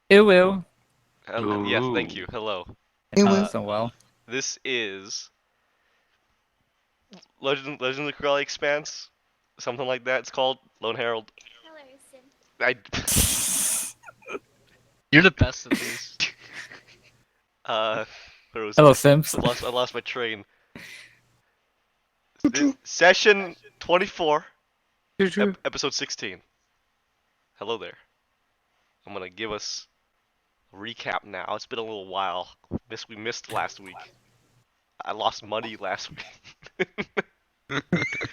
Ew, ew. Yes, thank Ooh. you. Hello. It sounds so well. This is Legend of the Krigalia Expanse, something like that. It's called Lone Herald. Hello, Sim. I You're the best at these. where was Hello, I? Sims. I lost my train. Session 24, episode 16. Hello there. I'm gonna give us a recap now. It's been a little while. We missed last week. I lost money last week.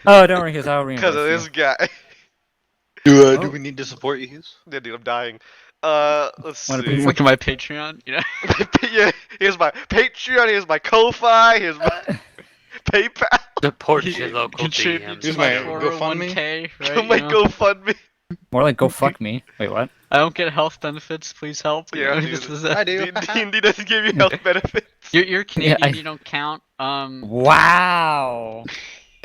Oh, don't worry, because I'll Because of reimburse this guy. Do we need to support you? Yeah, dude, I'm dying. Let's Wanna see. Look at my Patreon, you know? Yeah, here's my Patreon, here's my Ko-Fi, here's my you. PayPal. Support your local Contribute DMs. to Here's my my 401k, right? Go my you know? GoFundMe. More like go fuck me. Wait, what? I don't get health benefits, please help. you Yeah, know, dude. just as I a- do. D&D doesn't give you health benefits. You're Canadian, I- you don't count. Wow.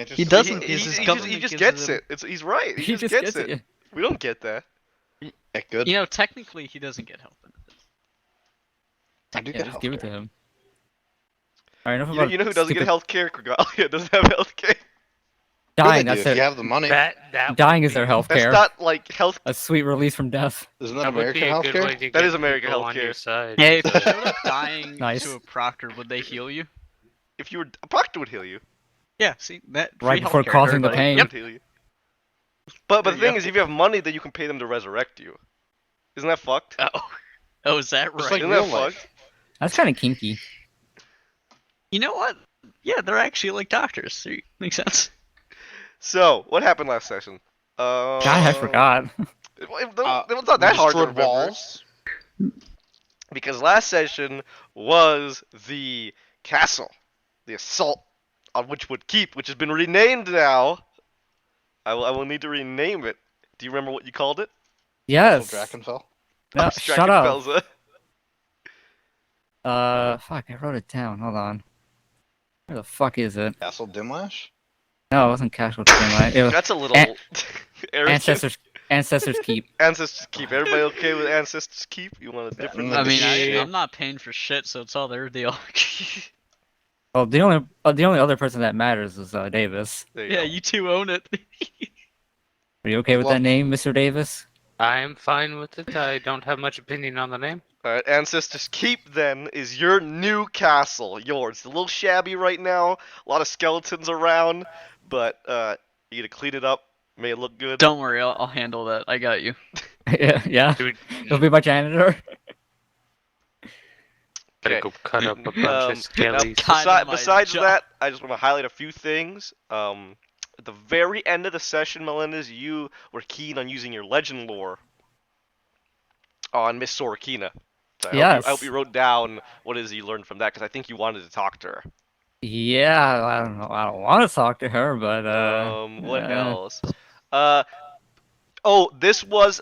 He doesn't. He, His he government just gives gets him- it. He's right. He just gets it. We don't get that. Yeah, good. You know, technically, he doesn't get health benefits. I do Yeah, get just health give it to care. him. Alright, enough You know, about you know who doesn't get stupid healthcare? Krigalia doesn't have healthcare. dying. Sure they do, That's if you their have the money. That dying would is their be- health That's care. not like health. A sweet release from death. Isn't that That would American be a good healthcare? way to That get is American people on healthcare. your side. Hey, if you but- showed up dying Nice. to a proctor, would they heal you? If you were a proctor would heal you. Yeah, see that free Right before healthcare, causing the everybody. pain. Yep. Would heal you. But There the you thing go. is, if you have money, then you can pay them to resurrect you. Isn't that fucked? Oh, is that Just right? like Isn't real that life. fucked? That's kind of kinky. You know what? Yeah, they're actually like doctors. See, makes sense. So, what happened last session? God, I forgot. It was not that hard to Destroyed remember. walls. Because last session was the castle, the assault on Witchwood Keep, which has been renamed now. I will need to rename it. Do you remember what you called it? Yes. Drakenfell. No, shut up. Drakenfelser. Fuck, I wrote it down. Hold on. Where the fuck is it? Castle Dimlash. No, it wasn't Casual Dreamlight. It was That's a little An- arrogant. Ancestors Keep. Ancestors Keep. Everybody okay with Ancestors Keep? You want a different? Yeah. I mean, shit. I'm not paying for shit, so it's all their deal. Well, the only other person that matters is Davis. There you Yeah, go. you two own it. Are you okay with Well- that name, Mr. Davis? I'm fine with it. I don't have much opinion on the name. Alright, Ancestors Keep then is your new castle. Yours. It's a little shabby right now. A lot of skeletons around, but you gotta clean it up, make it look good. Don't worry, I'll handle that. I got you. Yeah. Dude, He'll be my janitor. gotta Okay. go cut up a bunch Now, of skellies. Kinda my besides job. that, I just want to highlight a few things. At the very end of the session, Melendez, you were keen on using your legend lore on Miss Sorokina. So I hope you wrote down what it is you learned from that, because I think you wanted to talk to her. Yeah, I don't know. I don't want to talk to her, but What yeah. else? This was.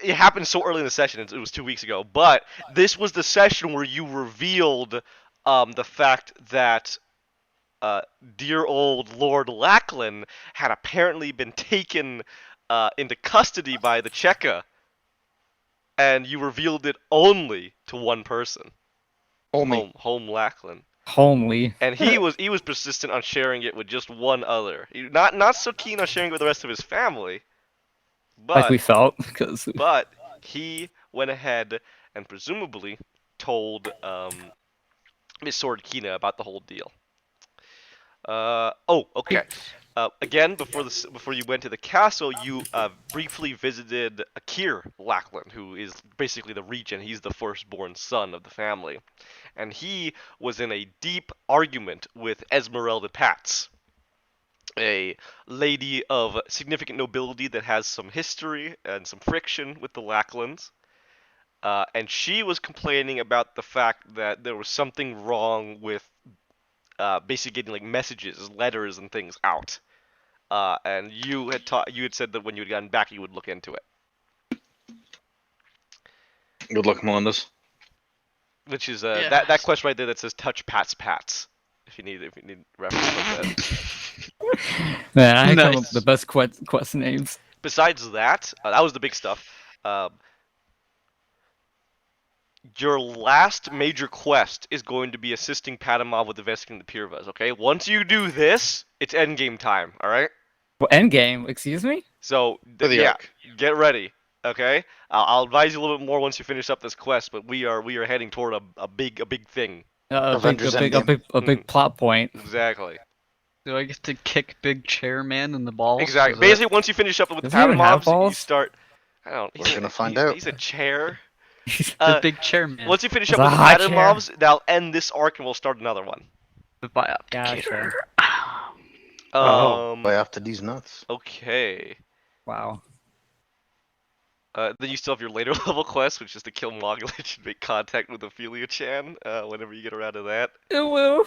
It happened so early in the session. It was 2 weeks ago, but this was the session where you revealed the fact that dear old Lord Lackland had apparently been taken into custody by the Cheka, and you revealed it only to one person, Home Lackland. Homely. And he was persistent on sharing it with just one other. Not so keen on sharing it with the rest of his family. But Like we felt, because but he went ahead and presumably told Miss Sorokina about the whole deal. Okay. Again, before you went to the castle, you briefly visited Akir Lackland, who is basically the regent. He's the firstborn son of the family, and he was in a deep argument with Esmeralda Patz, a lady of significant nobility that has some history and some friction with the Lacklands. And she was complaining about the fact that there was something wrong with basically getting like messages, letters, and things out. And you had said that when you had gotten back, you would look into it. Good luck, Melendez. Which is Yeah. that quest right there that says "Touch Pats." If you need reference like that. man, I come up Nice. with the best quest names. Besides that, that was the big stuff. your last major quest is going to be assisting Padamov with investigating the Purvas, okay? Once you do this, it's endgame time, alright? Well, endgame, excuse me? So, For the yeah, arc. get ready, okay? I'll advise you a little bit more once you finish up this quest, but we are heading toward a big thing. Avengers Endgame. A big plot point. Exactly. Do I get to kick Big Chairman in the balls? Exactly. Is that- Basically, once you finish up with the Does he even have Padamovs, you balls? start. I don't. We're gonna find out. He's a chair. The Big Chairman. Once you finish It's up with a the high chair. Padamovs, that'll end this arc and we'll start another one. The biopticator. Gotcha. Um. Way after these nuts. Okay. Wow. Then you still have your later level quest, which is to kill Moglich and make contact with Ophelia-chan. Whenever you get around to that. Woo.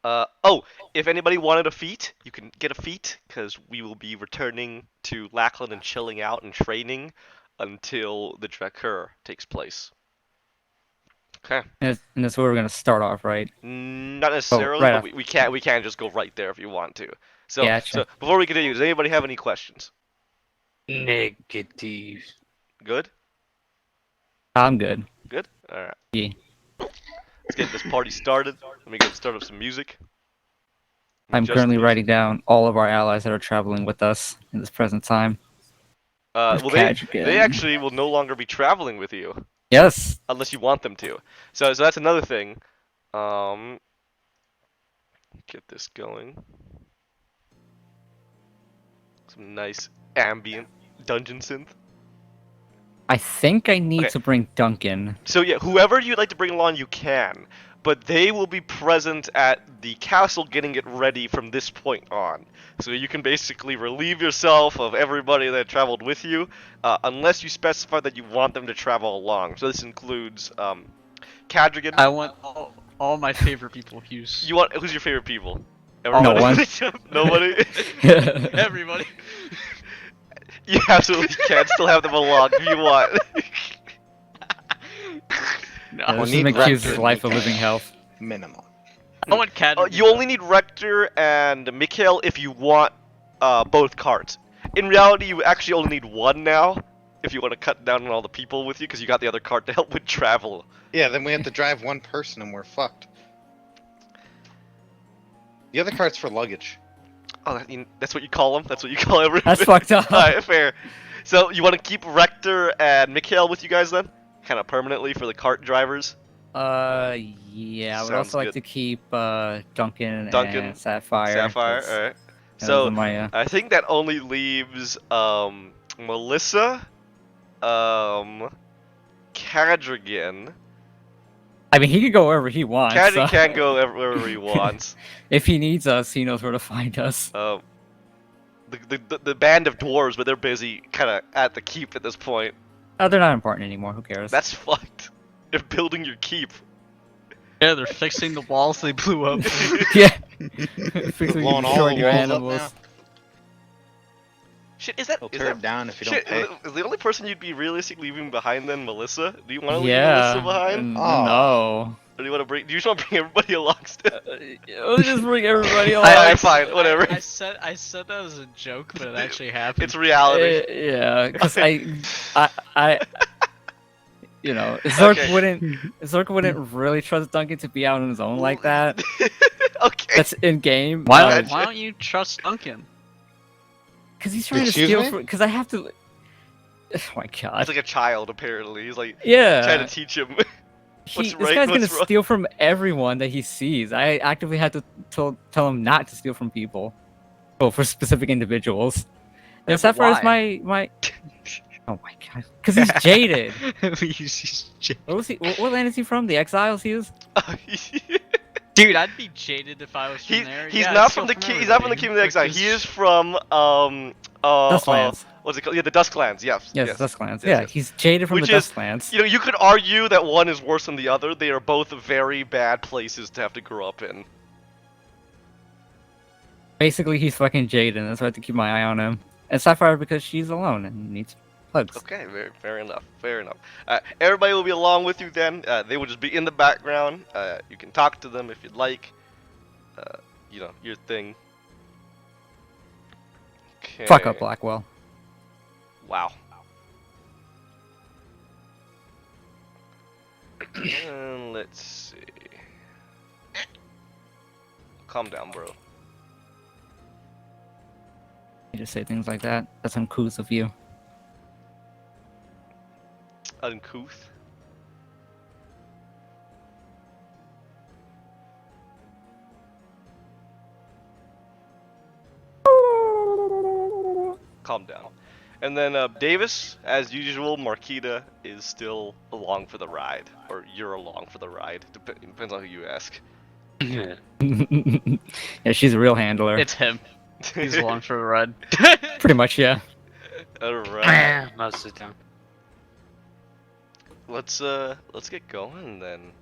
Oh, if anybody wanted a feat, you can get a feat, because we will be returning to Lackland and chilling out and training until the Drakkar takes place. Okay. And that's where we're gonna start off, right? Not necessarily, right but off. we can just go right there if you want to. So, Gotcha. so before we continue, does anybody have any questions? Negative. Good? I'm good. Good? Alright. Yeah. Let's get this party started. Let me start up some music. I'm Just currently music. writing down all of our allies that are traveling with us in this present time. Well, Cadrigan. they actually will no longer be traveling with you. Yes. Unless you want them to. So that's another thing. Get this going. Some nice ambient dungeon synth. I think I need Okay. to bring Duncan. So yeah, whoever you'd like to bring along, you can. But they will be present at the castle getting it ready from this point on. So you can basically relieve yourself of everybody that traveled with you, unless you specify that you want them to travel along. So this includes Cadrigan. I want all my favorite people. Who's Who's your favorite people? No one. Nobody? everybody? You absolutely can still have them along if you want. No, We'll This need is McHugh's Raptor life of and living health. Minimum. I want Cat. You only need Rector and Mikhail if you want both carts. In reality, you actually only need one now if you want to cut down on all the people with you, because you got the other cart to help with travel. Yeah, then we have to drive one person and we're fucked. The other cart's for luggage. Oh, that's what you call them? That's what you call everything? That's fucked up. Alright, fair. So, you want to keep Rector and Mikhail with you guys then? Kind of permanently for the cart drivers? Yeah, I would Sounds also like good. to keep Duncan Duncan, and Sapphire. Sapphire, 'cause alright. those So, are my, I think that only leaves Melissa, Cadrigan. I mean, he can go wherever he wants. Cadrigan so can go wherever he wants. if he needs us, he knows where to find us. The band of dwarves, but they're busy kind of at the keep at this point. Oh, they're not important anymore. Who cares? That's fucked. They're building your keep. Yeah, they're fixing the walls they blew up. yeah. Fixing blowing all destroying the your walls up animals. now. Shit, is that We'll is tear that it down if you shit? don't pay. Is the only person you'd be realistically leaving behind then Melissa? Do you want to leave Yeah. Melissa behind, Oh. No. or do you want to bring? Do you just want to bring everybody along still? Let's just bring everybody along. Alright, fine, whatever. I said that as a joke, but it actually happened. It's reality. Yeah, because I, you know, Zork Okay. wouldn't really trust Duncan to be out on his own like that. Okay. That's in game. Why don't you trust Duncan? Because he's trying Excuse to steal me? from. Because I have to. Oh my god. He's like a child apparently. He's like Yeah. trying to teach him. What's This right, guy's gonna what's wrong? steal from everyone that he sees. I actively had to tell him not to steal from people. Oh, for specific individuals. Yeah, And Sapphire's why? my. Oh my god. Because he's jaded. He's What was he? What land is he from? The Exiles he was? Dude, I'd be jaded if I was from He's there. he's Yeah, not I'd from steal the He's not from the everybody. Kingdom of Exile. Like, He just- is from Dusklands. what's it called? Yeah, the Dusklands. Yes. Yes, Dusklands. Yes, Yeah, yes. he's jaded from Which the is- Dusklands. You know, you could argue that one is worse than the other. They are both very bad places to have to grow up in. Basically, he's fucking jaded, and so I have to keep my eye on him. And Sapphire because she's alone and needs hugs. Okay, fair enough. Fair enough. Everybody will be along with you then. They will just be in the background. You can talk to them if you'd like. You know, your thing. Okay. Fuck up, Blackwell. Wow. Let's see. Calm down, bro. You just say things like that. That's uncouth of you. Uncouth. Calm down. And then Davis, as usual, Marquita is still along for the ride, or you're along for the ride. Depends on who you ask. Yeah. Yeah, she's a real handler. It's him. He's along for the ride. Pretty much, yeah. All right. Most of the time. Let's get going then.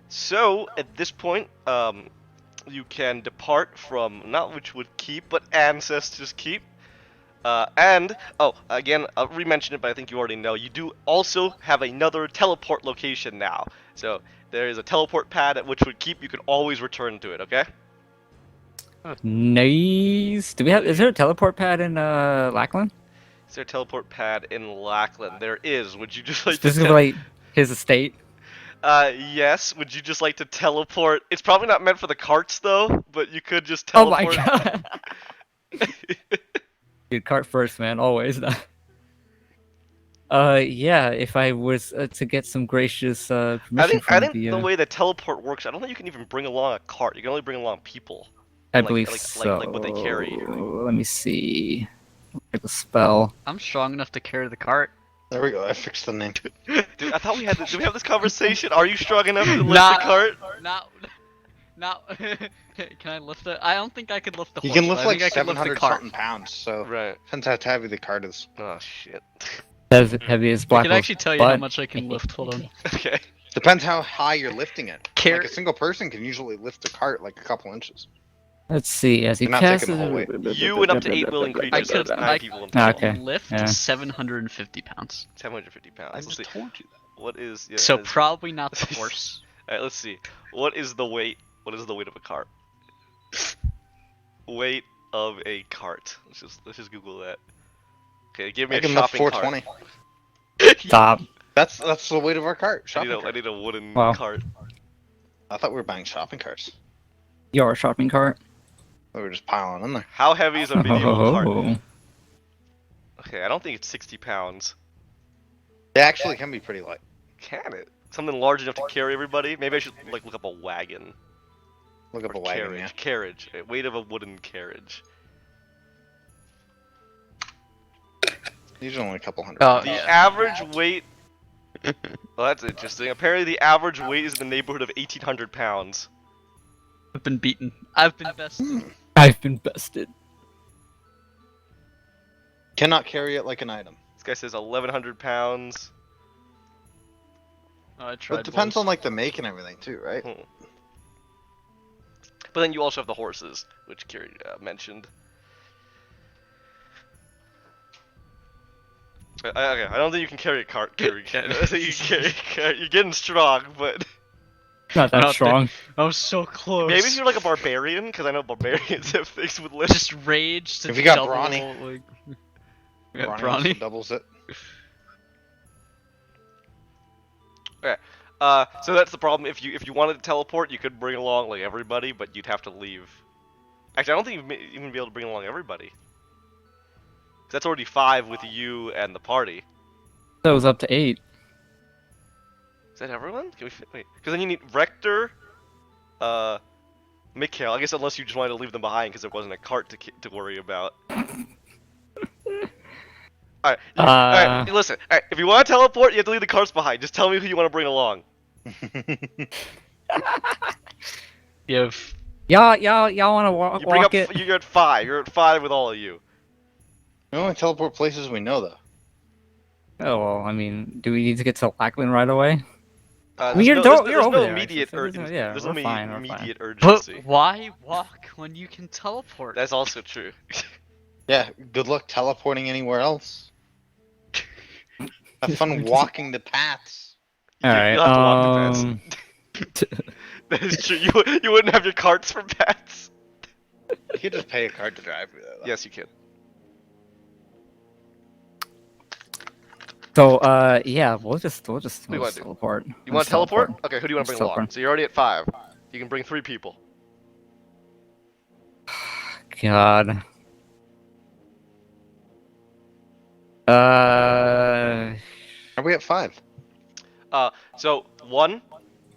So at this point, you can depart from not Witchwood Keep, but Ancestors Keep. And again, I'll re-mention it, but I think you already know. You do also have another teleport location now. So there is a teleport pad at Witchwood Keep. You can always return to it. Okay. Nice. Do we have? Is there a teleport pad in Lackland? Is there a teleport pad in Lackland? There is. Would you just like Specifically, his estate. yes. Would you just like to teleport? It's probably not meant for the carts though, but you could just Oh my teleport. god. Dude, cart first, man. Always. Yeah. If I was to get some gracious permission I from think the way the teleport works, I don't think you can even bring along a cart. You can only bring along people. I like- believe like so. what they carry. Let me see. Like the spell. I'm strong enough to carry the cart. There we go. I fixed the name. Dude, I thought we had. Did we have this conversation? Are you strong enough to lift Nah. the cart? Now, can I lift it? I don't think I could lift the You horse. can lift but I like think I could lift the 700 cart. something pounds, so Right. depends how heavy the cart is. Oh shit. As heavy as I black. can actually tell you how much I can lift. Hold on. Okay. Depends how high you're lifting it. Carry- Like a single person can usually lift a cart like a couple inches. Let's see. As he You're not passes. taking the whole weight. You and up to 8 willing creatures. So that's 9 people in total. Okay, lift yeah. 750 pounds. 750 pounds. I Let's just see. told you that. What is? Yeah, So that is- probably not the horse. Alright, let's see. What is the weight? What is the weight of a cart? Weight of a cart. Let's just Google that. Okay, give me I a can lift shopping cart. 420. Stop. That's the weight of our cart. I Shopping need cart. a wooden Wow. cart. I thought we were buying shopping carts. Your shopping cart. We were just piling in there. How heavy is a medieval cart? Oh. Okay, I don't think it's 60 pounds. It actually can be pretty light. Can it? Something large enough to carry everybody? Maybe I should like look up a wagon. Look up Or a wagon, carriage. yeah. Carriage. Weight of a wooden carriage. These are only a couple hundred. Oh, pounds. The yeah. average weight. Well, that's interesting. Apparently, the average weight is in the neighborhood of 1,800 pounds. I've been beaten. I've been bested. I've been bested. Cannot carry it like an item. This guy says 1,100 pounds. Oh, I But tried. it depends boys. on like the make and everything too, right? But then you also have the horses, which Kiri mentioned. Okay, I don't think you can carry a cart, Kiri. I think you can carry. You're getting strong, but Not that Not strong. I was so close. maybe if you're like a barbarian, because I know barbarians have things with lifts. just rage to If you got double, brawny. like... Brawny also Brawny. doubles it. So that's the problem. If you wanted to teleport, you could bring along like everybody, but you'd have to leave. Actually, I don't think you'd even be able to bring along everybody. 'Cause that's already 5 with you and the party. That was up to 8. Is that everyone? Can we wait? Because then you need Rector, Mikhail. I guess unless you just wanted to leave them behind because there wasn't a cart to worry about. Alright, alright, listen. Alright, if you want to teleport, you have to leave the carts behind. Just tell me who you want to bring along. You have... Y'all want to walk, You bring walk up. it? You're at 5. You're at 5 with all of you. We only teleport places we know though. Oh well, I mean, do we need to get to Lackland right away? There's you're no, over there's no there, immediate actually, so urgency. yeah, There's we're no fine, we're immediate But urgency. why walk when you can teleport? That's also true. Yeah, good luck teleporting anywhere else. Have fun walking the paths. All right. You'll have to walk the paths. That is true. You wouldn't have your carts for pets. You could just pay a card to drive you though. Yes, you can. So yeah, we'll just do you wanna do? teleport. You We'll want just to teleport? Okay, who do you want to Let's bring along? teleport. So you're already at 5. You can bring 3 people. God. Uh, Are we at 5? So 1,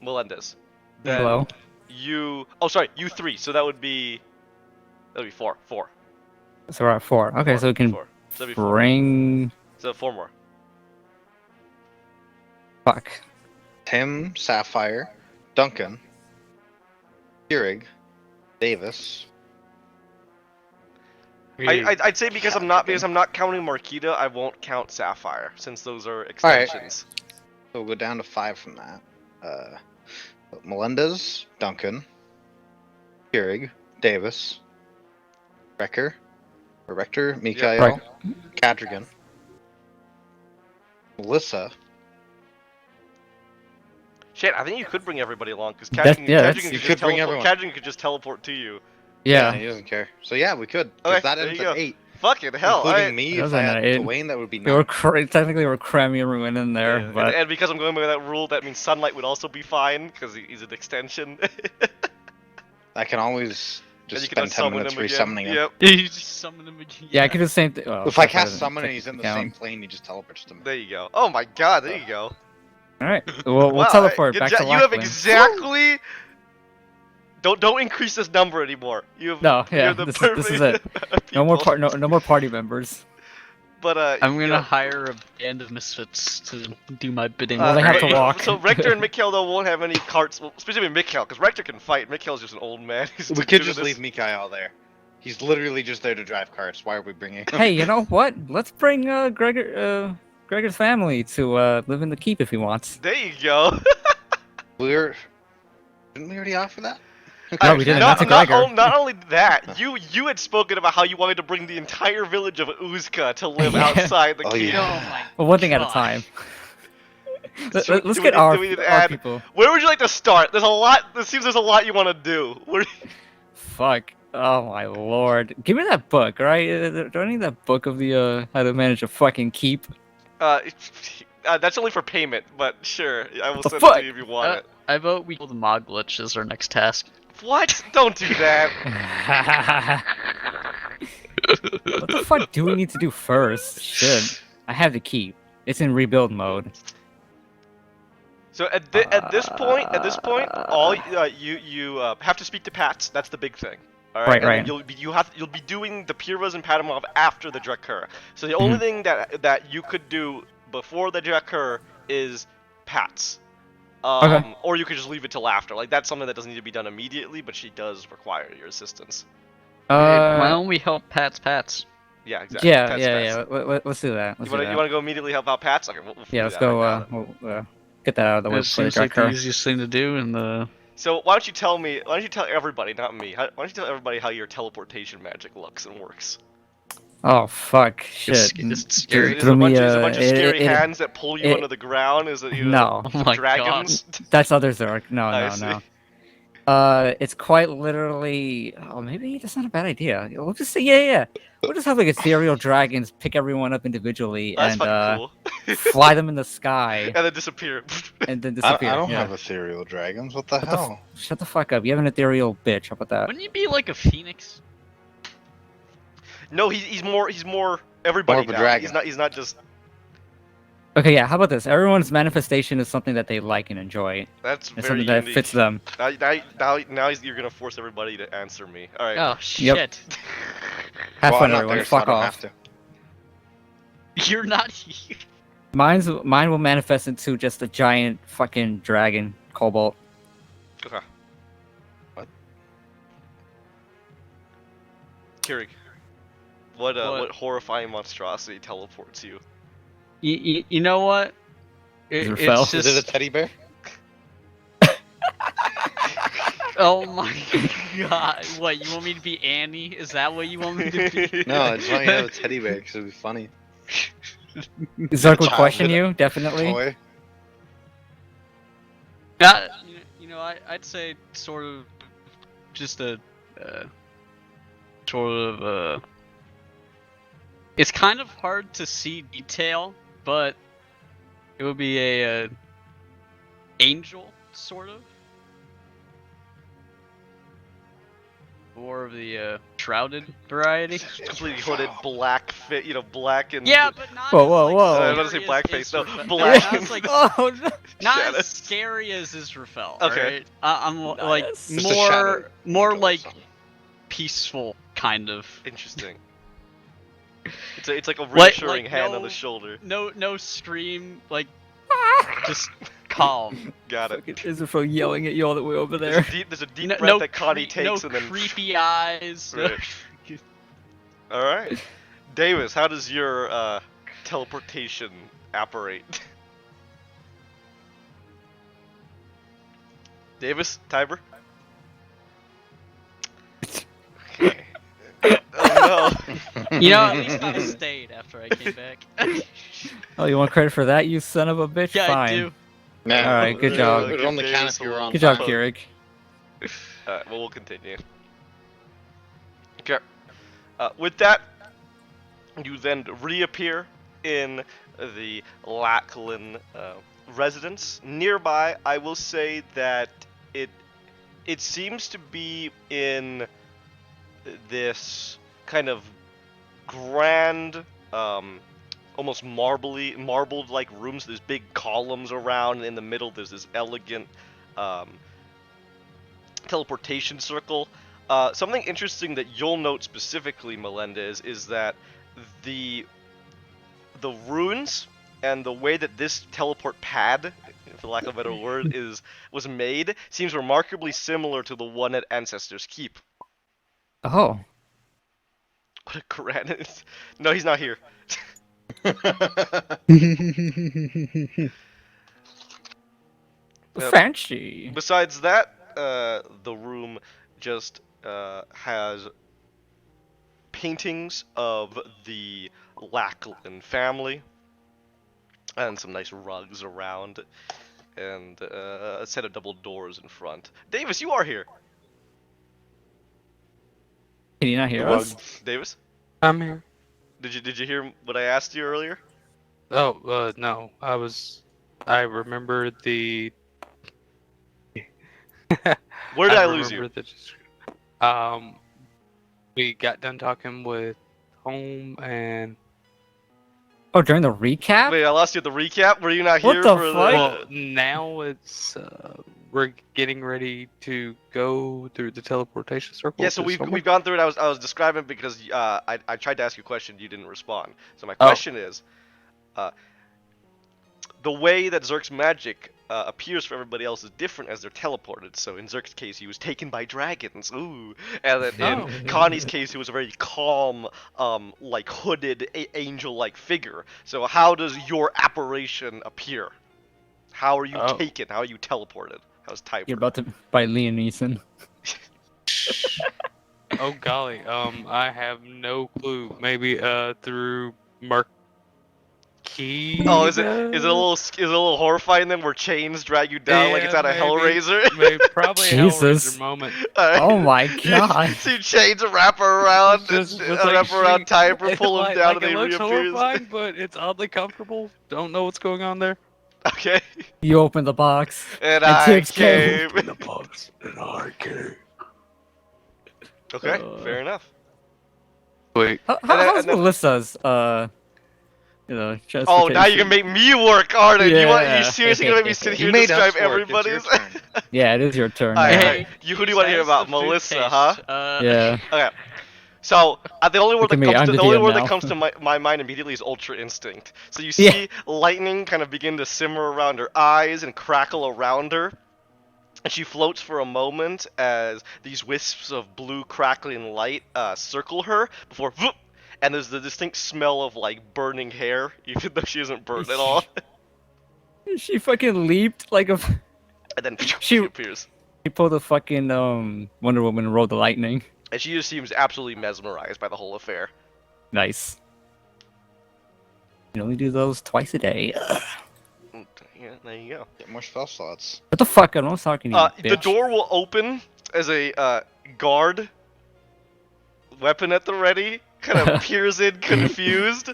Melendez. Then hello. you. Oh, sorry, you 3. So that would be 4. 4. So we're at 4. Okay, 4, so we can 4. So that'd be 4 more. bring. So 4 more. Fuck. Tim, Sapphire, Duncan, Keurig, Davis. I'd say because I'm not counting Marquita, I won't count Sapphire since those are extensions. So we'll go down to 5 from that. Melendez, Duncan, Keurig, Davis, Rector, Mikael, Right. Cadrigan, Melissa. Shit, I think you could bring everybody along because That's- Cadrigan, yeah, that's- You could bring everyone. Cadrigan could just teleport to you. Yeah. He doesn't care. So yeah, we could. Because Okay, that there ends you at go. 8. Fucking hell! Including me, That if was I an had 8. Dwayne, that would be We were 9. technically we're cramming everyone in there, Yeah, but and because I'm going by that rule, that means Sunlight would also be fine because he's an extension. I can always And just you can spend 10 summon minutes him again. re-summoning him. Yep. Yeah, you just summon him again. yeah, I could do the same thing. Well, If I Sapphire cast doesn't summon and he's in the count. same plane, he just teleports to me. There you go. Oh my god, there you go. All right, we'll Wow, teleport good back job. to You have Lachlan. exactly. Don't increase this number anymore. You have No, you yeah, have the this is it. perfect No more people. no more party members. But I'm you gonna know, hire a band of misfits to do my bidding. Well, they have but, to walk. So Rector and Mikhail though won't have any carts. Well, specifically Mikhail, because Rector can fight. Mikhail's just an old man. He's We too could good just at leave this. Mikael there. He's literally just there to drive carts. Why are we bringing him? Hey, you know what? Let's bring Gregor's family to live in the keep if he wants. There you go. Didn't we already offer that? No, we didn't. Not, That's a not, Gregor. not only that, you had spoken about how you wanted to bring the entire village of Uzka to live Yeah. outside the Oh, keep. yeah. Well, one thing at a God. time. So Let's do get we need to our add- people. Where would you like to start? There's a lot. It seems there's a lot you want to do. Where, Fuck. Oh my lord. Give me that book, right? Do I need that book of the how to manage a fucking keep? that's only for payment, but sure, I will The send fuck? it to you if you want it. I vote we kill the Mog Glitch as our next task. What? Don't do that. What the fuck do we need to do first? Shit. I have the keep. It's in rebuild mode. So at this point, all you have to speak to Pats. That's the big thing. All right. Right, And then right. you'll be doing the Pirvas and Padamov after the Drakur. So the only thing that you could do before the Drakur is Pats. Okay. Or you could just leave it till after. Like that's something that doesn't need to be done immediately, but she does require your assistance. Why don't we help Pats? Yeah, exactly. Yeah, Pats, yeah, Pats. yeah. Let's do that. You want to go immediately help out Pats? Okay, we'll Yeah, do let's that go. right now then. We'll get that out of the way It before the seems like the Drakur. easiest thing to do in the... So why don't you tell me? Why don't you tell everybody, not me? Why don't you tell everybody how your teleportation magic looks and works? Oh fuck! Shit. it's scary. Is it a bunch of it- scary it- hands that pull you it- under the ground? Is it you know, No, Oh my dragons? that's other Zerg. No, I no, see. no. It's quite literally. Oh, maybe that's not a bad idea. We'll just say, yeah. We'll just have like ethereal dragons pick everyone up individually That's and fucking cool. fly them in the sky And then disappear. and then I disappear. don't yeah. have ethereal dragons. What the What the hell? Shut the fuck up! You have an ethereal bitch. How about that? Wouldn't you be like a phoenix? No, he's more everybody More of a now. dragon. He's not just. Okay, yeah. How about this? Everyone's manifestation is something that they like and enjoy. That's It's very something that unique. fits them. Now you're gonna force everybody to answer me. All right. Oh shit! Have Well, fun, I'm not everyone. there, so I Fuck don't off. have to. You're not here. Mine will manifest into just a giant fucking dragon, cobalt. Okay. What? Keurig, what horrifying monstrosity teleports you? You know what? Is it It's fell? just... Is it a teddy bear? Oh my god! What, you want me to be Annie? Is that what you want me to be? No, I just want you to have a teddy bear because it'd be funny. Zerg would Child question with a you, definitely. Toy. You know, I'd say sort of just a sort of it's kind of hard to see detail, but It would be a angel, sort of. More of the shrouded variety. Completely hooded, black fit, black and. Yeah, but not Whoa, as, whoa, like, whoa. I was scary about to say as blackface, no, Israfel. black Not as, like, Oh no! not Shadows. as scary as Israfel. Okay. Right? I'm like Nice. Just a shadow more angel or like something. peaceful kind of. Interesting. It's like a Like reassuring hand on no- the shoulder. No scream, like just calm. Got it. Fucking Israel yelling at you all the way over There's a there. deep, there's a deep No, breath that Connie takes no and then. creepy eyes. Right. All right, Davis, how does your teleportation apparate? Davis, Tiber. Okay. Oh no. You know, at least I stayed after I came back. Oh, you want credit for that, you son of a bitch? Yeah, Fine. I do. Nah, Alright, good job. Put it on the count if you were on Good job, time. Keurig. Alright, well, we'll continue. Okay. With that, you then reappear in the Lackland residence. Nearby, I will say that it seems to be in this kind of grand, almost marbled like rooms. There's big columns around, and in the middle there's this elegant teleportation circle. Something interesting that you'll note specifically, Melendez, is that the runes and the way that this teleport pad, for lack of a better word, was made seems remarkably similar to the one at Ancestors Keep. Oh. What a grand! No, he's not here. Fancy. Besides that, the room just has paintings of the Lackland family and some nice rugs around, and a set of double doors in front. Davis, you are here. Can you not hear us? Davis, I'm here. did you hear what I asked you earlier? Oh, no. I remember the. Where did I lose you? remember the we got done talking with Home and. Oh, during the recap? Wait, I lost you at the recap. Were you not What here the for fuck? Well, now it's we're getting ready to go through the teleportation circle. Yeah, so to we've somewhere. gone through it. I was describing because I tried to ask you a question, you didn't respond. So my Oh. question is, the way that Zerk's magic appears for everybody else is different as they're teleported. So in Zerk's case, he was taken by dragons. Ooh, and then Oh. in Connie's case, he was a very calm, like hooded angel-like figure. So how does your apparition appear? How are you Oh. taken? How are you teleported? How's type? You're about to buy Liam Neeson. Oh golly, I have no clue. Maybe through Marquis. Oh, is it a little horrifying then, where chains drag you down like it's Yeah, out of maybe. Hellraiser? Maybe probably a Jesus. Hellraiser moment. Alright. Oh my You god. see chains wrap around, Just and, with, like, wrap around sheet- Tiber, it's pull him like, down, like and it they looks reappears. horrifying, but it's oddly comfortable. Don't know what's going on there. Okay. You open the box. And And I Tibbs came. In the box, and I came. Okay, fair enough. Wait, How's and then- Melissa's, Oh, now transportation? you're gonna make me work, Arden. You Yeah. seriously gonna be sitting here You and made us describe work. It's your everybody's? turn. Yeah, it is your turn. Alright, now. alright. Who do you want to hear about? Melissa, huh? Yeah. Okay. So the only word Look at me, I'm the the only DM word that now. comes to my mind immediately is Ultra Instinct. So you see lightning kind of begin to simmer around her eyes and crackle around her, and she floats for a moment as these wisps of blue crackling light circle her before, whoop, and there's the distinct smell of like burning hair, even though she isn't burnt at all. She fucking leaped like a. And then She- she appears, He pulled a fucking Wonder Woman and rolled the lightning. and she just seems absolutely mesmerized by the whole affair. Nice. You only do those twice a day. Yeah, there you go. Get more spell slots. What the fuck? I'm not talking to you, The bitch. door will open as a guard, weapon at the ready, kind of peers in confused,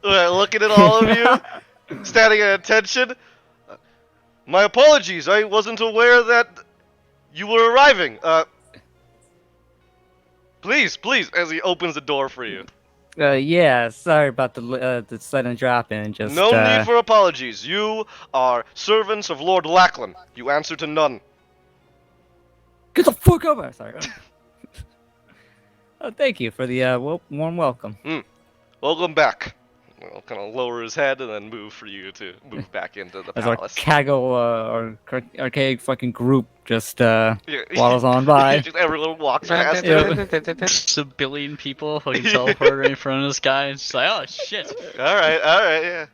looking at all of you, standing at attention. My apologies, I wasn't aware that you were arriving. Please, as he opens the door for you. Yeah, sorry about the sudden drop in. Just No need for apologies. You are servants of Lord Lackland. You answer to none. Get the fuck over! Sorry. Oh, thank you for the warm welcome. Welcome back. I'll kind of lower his head and then move for you to move back into the As our palace. Kaggle or archaic fucking group just Yeah. waddles on by. Just everyone walks past Yeah. Civilian people fucking teleporter in front of this guy. It's just like, oh shit. Alright, yeah.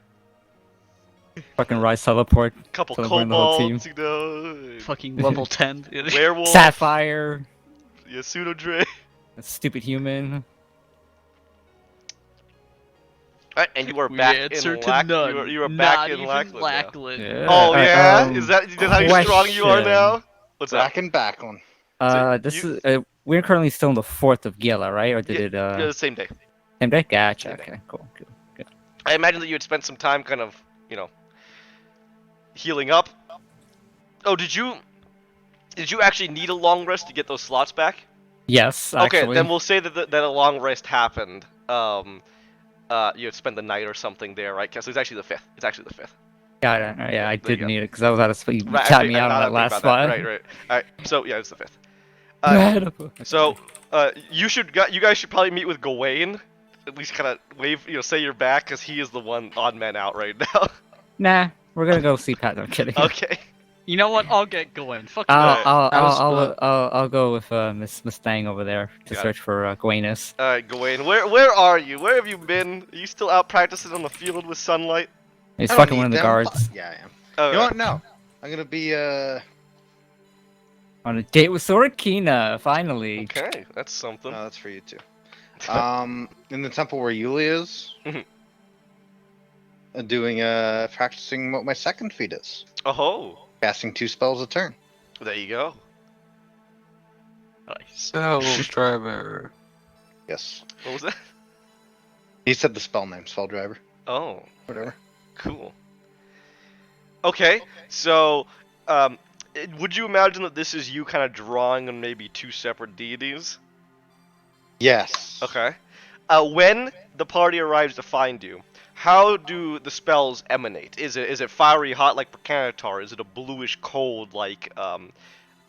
Fucking Rise teleport. Couple Teleporting the whole kobolds, you know. Fucking level 10. Werewolf. Sapphire. Yeah, pseudo-dre. A stupid human. Alright, and you are We back answer in to Lackland. none. You are Not back in even Lackland. Lackland. Yeah. Oh yeah? Um, Is that how strong you are question. now? What's that? Back and back one. This you- is we're currently still in the 4th of Gila, right? Or did Yeah, it the same day. same day? Gotcha. Same day. Okay, cool. I imagine that you had spent some time kind of, healing up. Oh, did you actually need a long rest to get those slots back? Yes, Okay, actually. then we'll say that a long rest happened. You had spent the night or something there, right? So it's actually the 5th. It's actually the 5th. Got it. Yeah, I There you did go. need it because I was out of space. You Right, tapped me out now on that that I think last about spot. Right. Alright, so yeah, it's the 5th. Incredible. So, you guys should probably meet with Gawain. At least kind of wave, say you're back, because he is the one odd man out right now. Nah, we're gonna go see Pat. No, I'm kidding. Okay. You know what? I'll get going. Fuck you. I'll go with Miss Mustang over there to Got it. search for Gawainus. Alright, Gawain, where are you? Where have you been? Are you still out practicing on the field with sunlight? He's I don't fucking one of need the them. guards. Yeah, I am. Oh, You know what? No. I'm gonna be On a date with Sorokina, finally. Okay, that's something. No, that's for you too. In the temple where Yulia is, Mhm. doing practicing what my second feat is, Oh, casting 2 spells a turn. there you go. Nice. Spell driver. Yes, What was that? he said the spell name, spell driver, Oh, whatever. cool. Okay, so, would you imagine that this is you kind of drawing on maybe 2 separate deities? Yes. Okay. When the party arrives to find you, how do the spells emanate? Is it fiery hot like Pracanatar? Is it a bluish cold like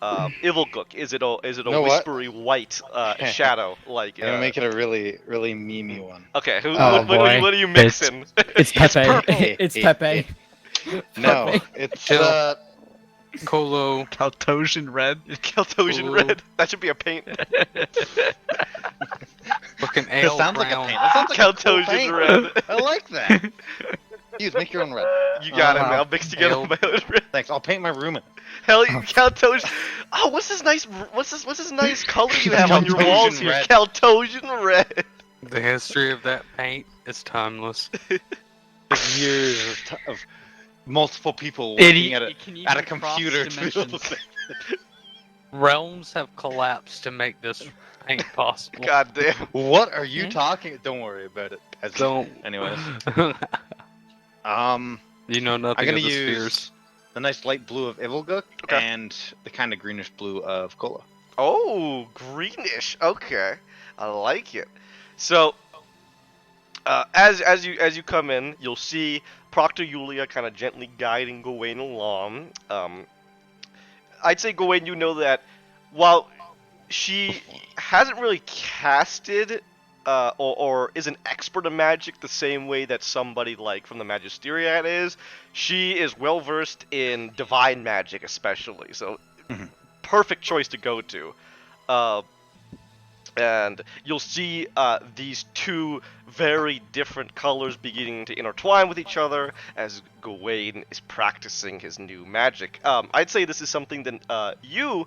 Ivilgook? Is it a Know what? whispery white shadow like? I'm gonna make it a really, really memey one. Okay, Oh, boy. what are you mixing? It's Pepe. purple. It's Pepe. No, Pepe. it's Chill. Colo. Kaltosian red. Keltosian Ooh. red. That should be a paint. Fucking It ale sounds like a brown. paint. That sounds like a cool Keltosian paint. red. I like that. Use make your own red. You got it, wow. man. I'll mix together Ale. my own red. Thanks. I'll paint my room in. Hell, Keltosian. Oh, what's this nice color you have on your walls Keltosian here? red. Keltosian red. The history of that paint is timeless. Years of multiple people Idiot. working at It can a even computer cross to be able to dimensions. Realms have collapsed to make this paint possible. God damn. What are you talking? Don't worry about it. Don't. Anyways, You I'm know nothing gonna of the use spheres. the nice light blue of Ivilgook Okay. and the kind of greenish blue of Kola. Oh, greenish. Okay, I like it. So, as you come in, you'll see Proctor Yulia kind of gently guiding Gawain along. I'd say Gawain, you know that while she hasn't really casted or is an expert in magic the same way that somebody like from the Magisteriat is, she is well versed in divine magic especially. So, Mhm. perfect choice to go to. And you'll see these 2 very different colors beginning to intertwine with each other as Gawain is practicing his new magic. I'd say this is something that you,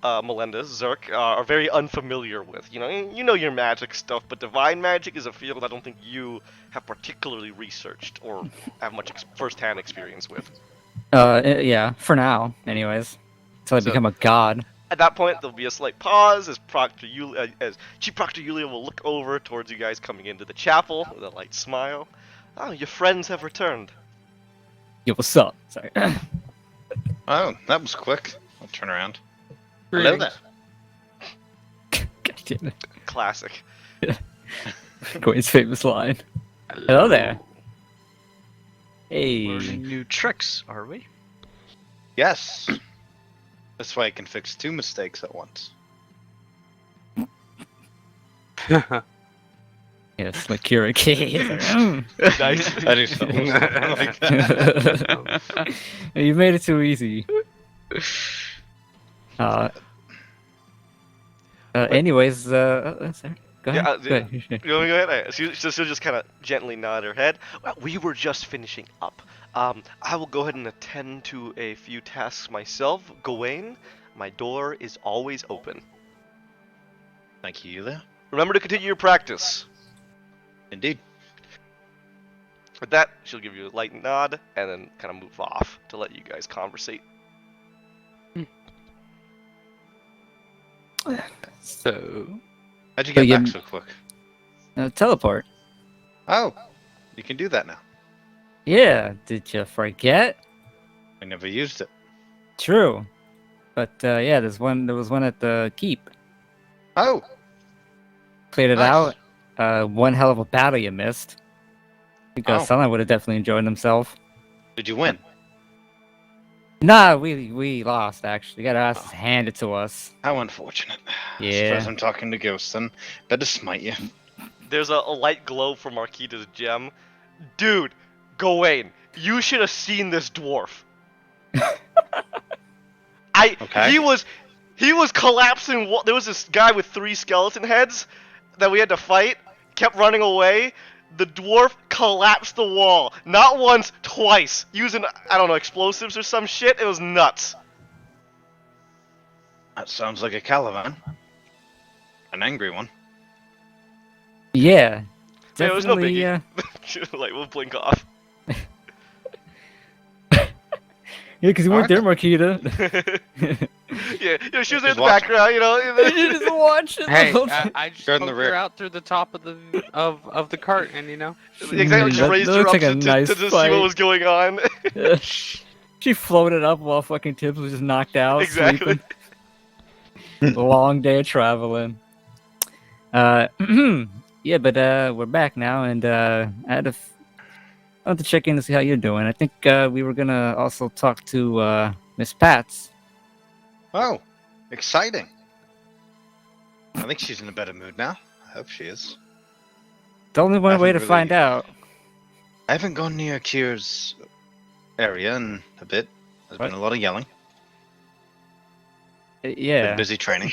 Melinda, Zerk, are very unfamiliar with. You know your magic stuff, but divine magic is a field I don't think you have particularly researched or have much first-hand experience with. Yeah, for now, anyways. Until I So- become a god. At that point, there'll be a slight pause as Chief Proctor Yulia will look over towards you guys coming into the chapel with a light smile. Oh, your friends have returned. Yo, what's up? Sorry. Oh, that was quick. I'll turn around. Hello there. God damn it. Classic. Gawain's famous line. Hello there. Hey. Learning new tricks, are we? Yes. That's why I can fix 2 mistakes at once. Yes, like Kira K. Nice. I do something like that. You made it too easy. Anyways, sorry. Go ahead. Yeah, Go ahead. You want me to go ahead? Alright, she'll just kind of gently nod her head. Well, we were just finishing up. I will go ahead and attend to a few tasks myself. Gawain, my door is always open. Thank you, there. Remember to continue your practice. Indeed. With that, she'll give you a light nod and then kind of move off to let you guys conversate. So, How'd you get you- back so quick? Teleport. Oh, you can do that now. Yeah, did you forget? I never used it. True. But yeah, there was one at the keep. Oh, Cleared it Nice. out. One hell of a battle you missed. I think Oh. Sunlight would have definitely enjoyed himself. did you win? Nah, we lost actually. Got our asses handed to us. How unfortunate. Yeah. Suppose I'm talking to ghosts then. Better smite you. There's a light glow from Marquita's gem. Dude, Gawain, you should have seen this dwarf. Okay. He was collapsing. There was this guy with 3 skeleton heads that we had to fight. Kept running away. The dwarf collapsed the wall. Not once, twice. Using, I don't know, explosives or some shit. It was nuts. That sounds like a Caliban. An angry one. Yeah. Yeah, it was no Definitely. biggie. Like, we'll blink off. Yeah, because you weren't there, Marquita. Yeah, she was in Just the watching. background, you know. You just watch it. the hey, whole time. I just Guard in poked the her rear. out through the top of the of the cart, and you know. Exactly, just That raised her looks up like a to nice see fight. what was going on. She floated up while fucking Tibbs was just knocked out. Exactly. Sleeping. Long day of traveling. Yeah, but we're back now, and I wanted to check in to see how you're doing. I think we were gonna also talk to Miss Pats. Oh, exciting. I think she's in a better mood now. I hope she is. The only one I way to haven't find really- out. I haven't gone near Kier's area in a bit. There's been a lot of yelling. Yeah. Been busy training.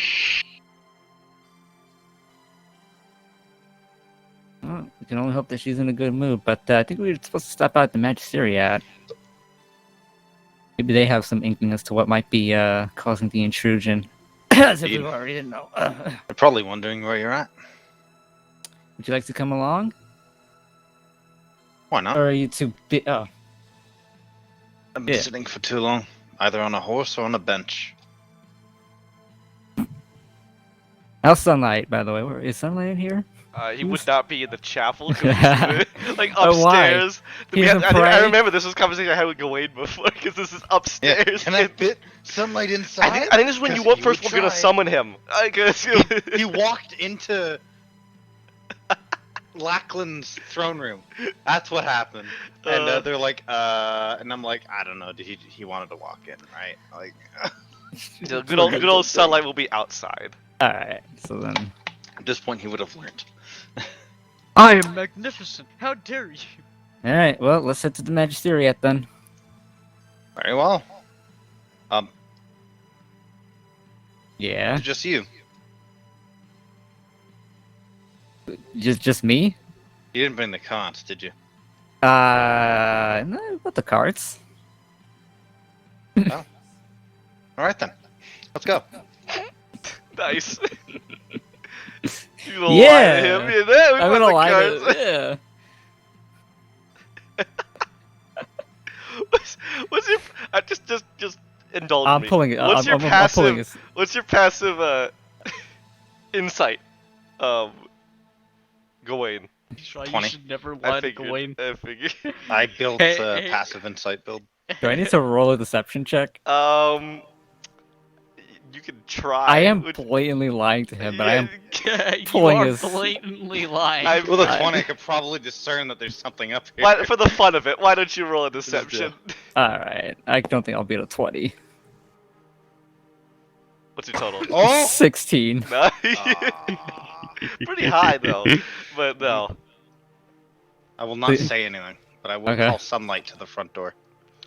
Well, we can only hope that she's in a good mood. But I think we were supposed to stop out at the Magisteriat. Maybe they have some inkling as to what might be causing the intrusion. As if we Indeed. already didn't know. You're probably wondering where you're at. Would you like to come along? Why not? Or are you too big? Oh, I've been yeah. sitting for too long, either on a horse or on a bench. how's Sunlight, by the way? Where is Sunlight in here? He would not be in the chapel, 'cause he's, like Oh, why? upstairs. He's in I pray? remember this was a conversation I had with Gawain before, because this is Yeah, upstairs. can I fit sunlight inside? I think this is when you 'Cause want you first would we're gonna try. summon him. I guess. He walked into Lackland's throne room. That's what happened. And they're like, and I'm like, I don't know. He wanted to walk in, right? Like, Yeah, good old sunlight will be outside. All right. So then, at this point, he would have learned. I am magnificent. How dare you? all right. Well, let's head to the Magisteriat then. Very well. Yeah. Just you. Just me? You didn't bring the carts, did you? No, what the carts? All right then. Let's go. Nice. You gonna Yeah. lie to him? Yeah, there, we I'm put gonna the lie cards. to yeah. What's your? Just indulge I'm me. pulling it. What's your I'm passive? pulling it. What's your passive insight? Gawain. That's why 20. you should never I lie to Gawain. figured. I built Hey, a hey. passive insight build. Do I need to roll a deception check? You can try. I am Which- blatantly lying to him, but I am You pulling are his- blatantly lying. I- With a I- 20, I could probably discern that there's something up here. Why, for the fun of it, why don't you roll a deception? Alright. I don't think I'll beat a 20. What's your total? Oh! 16. No. Ah. Pretty high though, but no. I will not The- say anything, but I will Okay. call sunlight to the front door.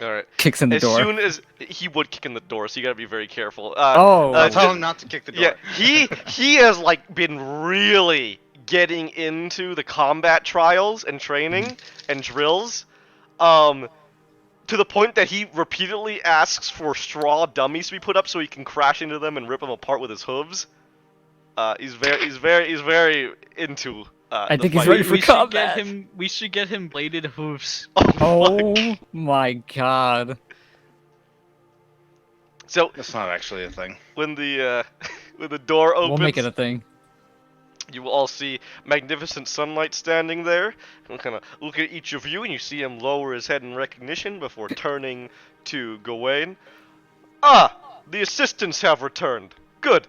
All right. Kicks in the As door. soon as he would kick in the door, so you gotta be very careful. Oh. I'll uh, tell ju- him not to kick the door. Yeah, he has like been really getting into the combat trials and training and drills, to the point that he repeatedly asks for straw dummies to be put up so he can crash into them and rip them apart with his hooves. He's very into. I the think he's fight. ready for combat. We should get him bladed hooves. Oh my god. So That's not actually a thing. when the when the door opens, We'll make it a thing. you will all see magnificent sunlight standing there. He'll kind of look at each of you, and you see him lower his head in recognition before turning to Gawain. Ah, the assistants have returned. Good.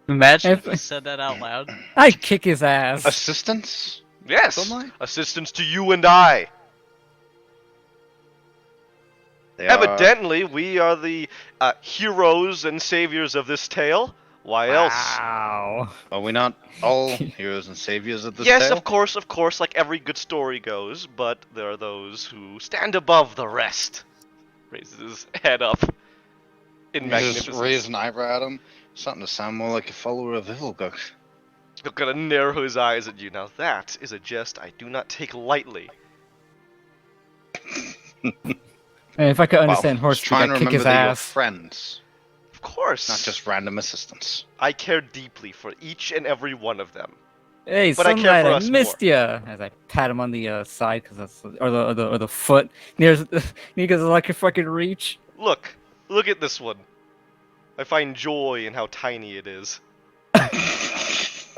Imagine If- if we said that out loud. I'd kick his ass. Assistance? Yes. Sunlight? Assistants to you and I. They are- Evidently, we are the heroes and saviors of this tale. Why else? Wow. Are we not all heroes and saviors of this Yes, tale? of course, like every good story goes, but there are those who stand above the rest. Raises his head up in You just magnificence. raise an eyebrow at him. Something to sound more like a follower of Ivilguk. He'll kind of narrow his eyes at you. Now that is a jest I do not take lightly. And if I could understand Well, horse just speak, trying to I'd kick remember his that you're ass. friends, Of course. not just random assistants. I care deeply for each and every one of them. Hey, But I care Sunlight, for I us missed ya! As I pat him on the side, cause that's or the foot near because I can fucking reach. Look at this one. I find joy in how tiny it is.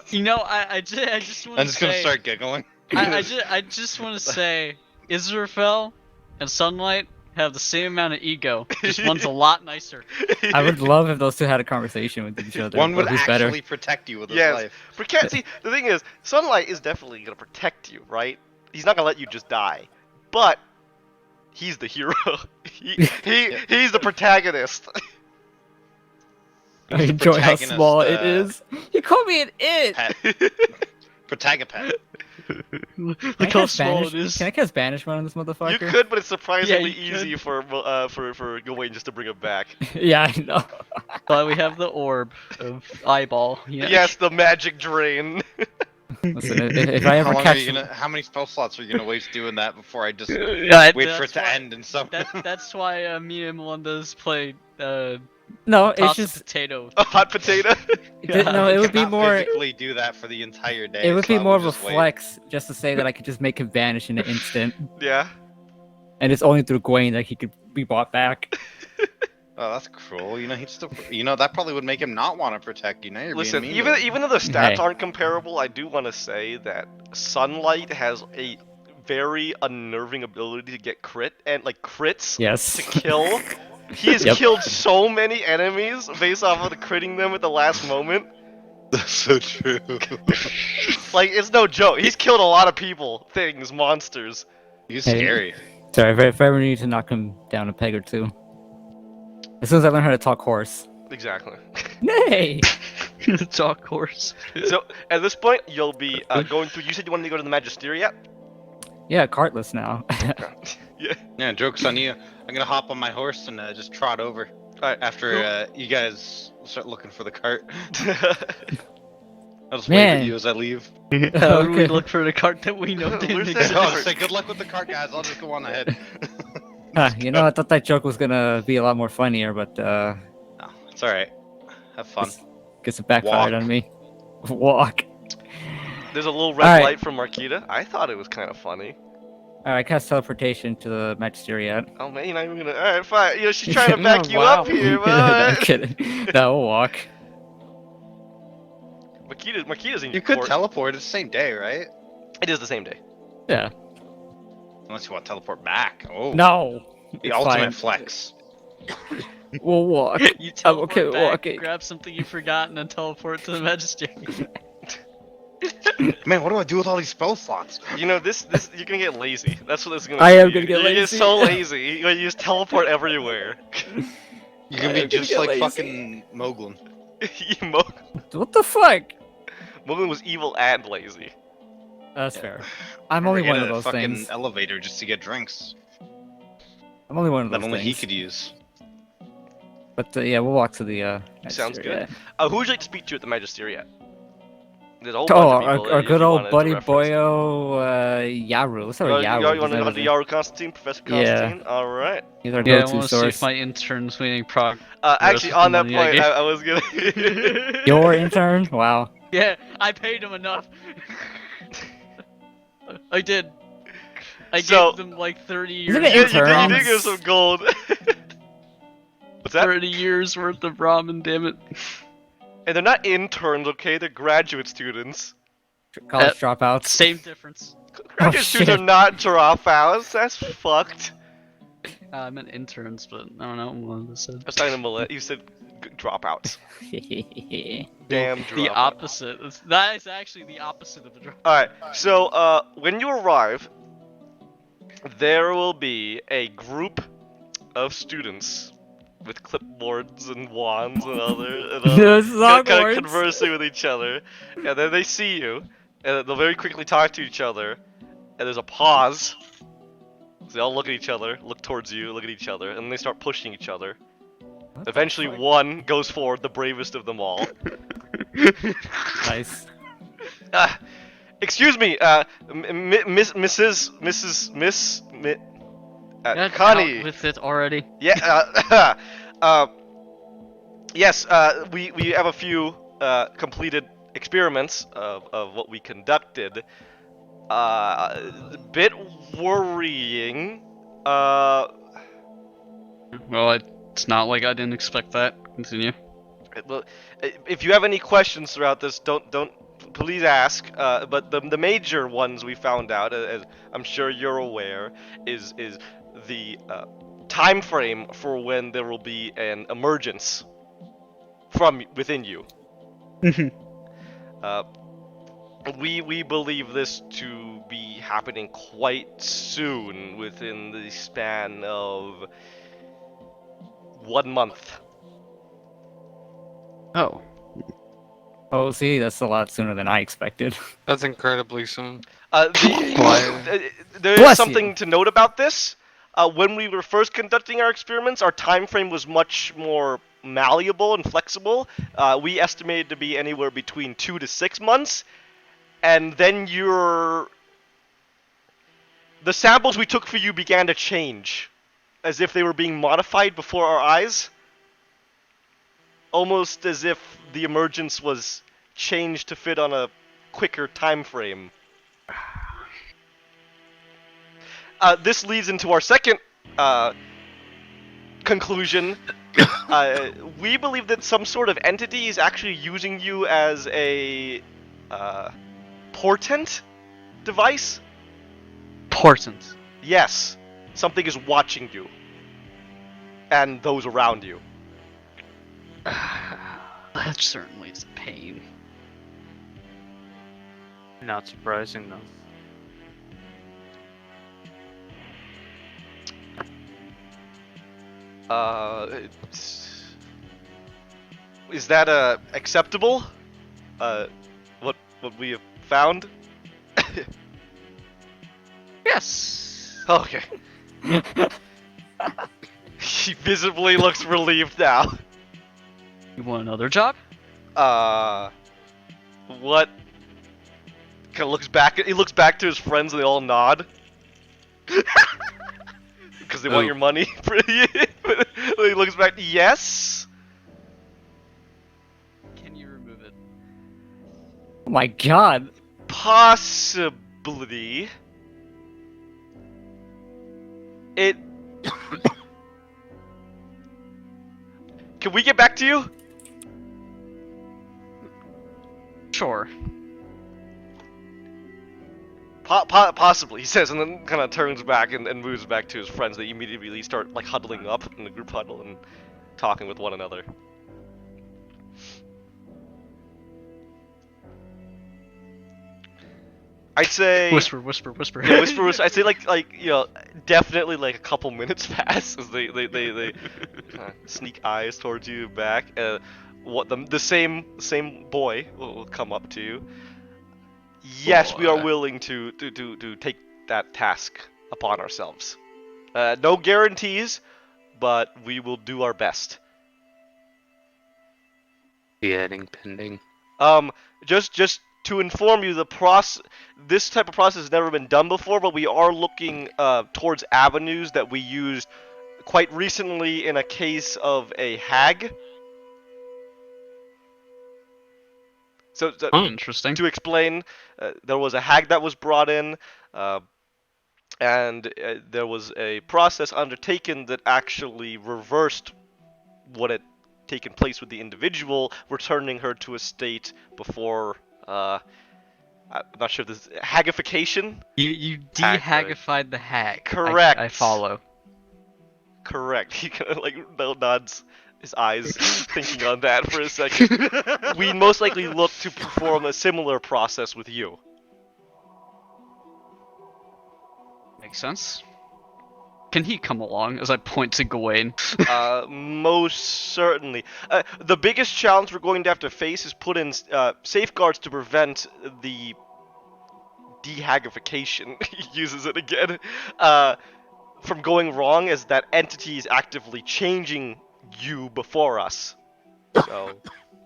You know, I just want I'm to just gonna say. start giggling. I just want to say, Israfel and Sunlight have the same amount of ego. Just one's a lot nicer. I would love if those two had a conversation with each other. One would but who's actually better? protect you with his Yes. life. See, the thing is, Sunlight is definitely gonna protect you, right? He's not gonna let you just die. But he's the hero. He's the protagonist. I He's the enjoy how protagonist, small it is. You called me an it. Pet. Protagapet. Look Can I how cast small Banish? it is. Can I cast Banishment on this motherfucker? You could, but it's surprisingly Yeah, you easy for Gawain just to bring him back. Yeah, I know. But we have the orb of eyeball. Yeah. Yes, the magic drain. Listen, if I ever catch How many spell slots are you gonna waste doing that before I just Yeah, wait for it that's to why- end in some? That's why me and Melinda's play no, it's toss just a potato. A hot potato. no, it would be cannot more. physically do that for the entire day. It would so be I more of a just wait. flex just to say that I could just make him vanish in an instant, Yeah. and it's only through Gwaine that he could be brought back. Oh, that's cruel. You know, he'd still. You know, that probably would make him not want to protect you. Now you're Listen, being mean. to him. even though the stats Hey. aren't comparable, I do want to say that Sunlight has a very unnerving ability to get crit and like crits Yes. to kill. He has Yep. killed so many enemies based off of the critting them at the last moment. That's so true. Like it's no joke. He's killed a lot of people, things, monsters. He's Hey. scary. Sorry, if I ever need to knock him down a peg or two. As soon as I learn how to talk horse. Exactly. Nay! Talk horse. So at this point, you'll be going through. You said you wanted to go to the Magisteria. Yeah, cartless now. Yeah. Yeah, joke's on you. I'm gonna hop on my horse and just trot over Alright. after you guys start looking for the cart. I'll just wave Man. at you as I leave. How do we Okay. look for the cart that we know Where's didn't that exist? cart? Oh, say good luck with the cart, guys. I'll just go on ahead. You know, I thought that joke was gonna be a lot more funnier, but No, it's all right. Have fun. guess it backfired Walk. on me. Walk. There's a little red Alright. light from Marquita. I thought it was kind of funny. Alright, cast teleportation to the Magisteriat. Oh man, you're not even gonna. Alright, fine. You know, she's trying to back you Wow. up here, No, I'm but. kidding. No, we'll walk. Makita's in You your could court. teleport. It's the same day, right? It is the same day. Yeah. Unless you want to teleport back. Oh. No. The It's ultimate fine. flex. We'll walk. You I'm teleport okay with back, walking. grab something you forgot, and then teleport to the Magister. Man, what do I do with all these spell slots? You know, this you're gonna get lazy. That's what this is gonna I do am to gonna you. get You get lazy. so lazy. You just teleport everywhere. You can I be am gonna just get like lazy. fucking Moglin. What the fuck? Moglin was evil and lazy. That's fair. I'm only one of those fucking things. elevator just to get drinks I'm only one of that those only he things. could use. But yeah, we'll walk to the. Sounds Magister, good. Who would you like to speak to at the Magisteriat? There's a whole Yeah. bunch Oh, of people. our if good you old wanted to buddy reference. Boyo Yaru. Let's start with Yaru. You want His to name go is to Yaru Constantine, Professor Yeah. Constantine? Alright. He's our Yeah, I go-to want to see source. if my intern's winning prog. Actually, for on that money I point, gave. I was gonna. Your intern? Wow. Yeah, I paid him enough. I did. I So- gave them like 30 He's years. like an You did interns. give some gold. What's that? 30 years worth of ramen, damn it. And they're not interns, okay? They're graduate students. College dropouts. Same difference. Graduate students are shit. not dropouts. That's fucked. I meant interns, but I don't know what I said. I was talking to Millet. You said dropouts. Damn dropouts. The opposite. That is actually the opposite of the drop. Alright, so when you arrive, there will be a group of students with clipboards and wands and other This is kind of Hogwarts. conversing with each other, and then they see you, and they'll very quickly talk to each other, and there's a pause. So they all look at each other, look towards you, look at each other, and then they start pushing each other. What the Eventually, fuck? one goes forward, the bravest of them all. Nice. Excuse me, Get Connie. out with it already. Yeah. Yes. We have a few completed experiments of what we conducted. A bit worrying. Well, it's not like I didn't expect that. Continue. Well, if you have any questions throughout this, don't please ask. But the major ones we found out, as I'm sure you're aware, is the time frame for when there will be an emergence from within you. We believe this to be happening quite soon, within the span of 1 month. Oh. Oh, see, that's a lot sooner than I expected. That's incredibly soon. There is Bless something you. to note about this. When we were first conducting our experiments, our time frame was much more malleable and flexible. We estimated to be anywhere between 2 to 6 months, and then the samples we took for you began to change, as if they were being modified before our eyes. Almost as if the emergence was changed to fit on a quicker time frame. This leads into our second conclusion. We believe that some sort of entity is actually using you as a portent device. Portent. Yes, something is watching you and those around you. That certainly is a pain. Not surprising though. Is that acceptable? What we have found? Yes. Okay. He visibly looks relieved now. You want another job? What? Kind of looks back. He looks back to his friends, and they all nod. Because they want Oh. your money. He looks back. Yes. Can you remove it? Oh my god. Possibly. It. Can we get back to you? Sure. Possibly, he says, and then kind of turns back and moves back to his friends. They immediately start like huddling up in the group huddle and talking with one another. I'd say Whisper, whisper, whisper. Yeah, whisper. I'd say definitely like a couple minutes pass as they sneak eyes towards you back. The same boy will come up to you. Yes, we are willing to take that task upon ourselves. No guarantees, but we will do our best. Beheading pending. Just to inform you, this type of process has never been done before, but we are looking towards avenues that we used quite recently in a case of a hag. So Interesting. to explain, there was a hag that was brought in, and there was a process undertaken that actually reversed what had taken place with the individual, returning her to a state before. I'm not sure if this hagification. You de-hagified the hag. Correct. I follow. Correct. He kind of like nods his eyes, thinking on that for a second. We most likely look to perform a similar process with you. Makes sense. Can he come along as I point to Gawain? Most certainly. The biggest challenge we're going to have to face is put in safeguards to prevent the dehagification, he uses it again, from going wrong, as that entity is actively changing you before us. So,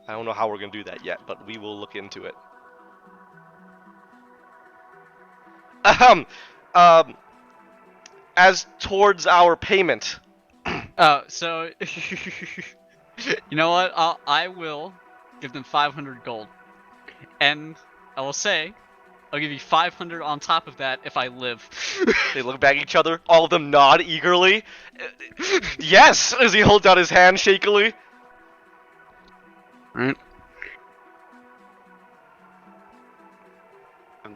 I don't know how we're going to do that yet, but we will look into it. As towards our payment. So you know what? I will give them 500 gold, and I will say I'll give you 500 on top of that if I live. They look back at each other. All of them nod eagerly. Yes, as he holds out his hand shakily. Right.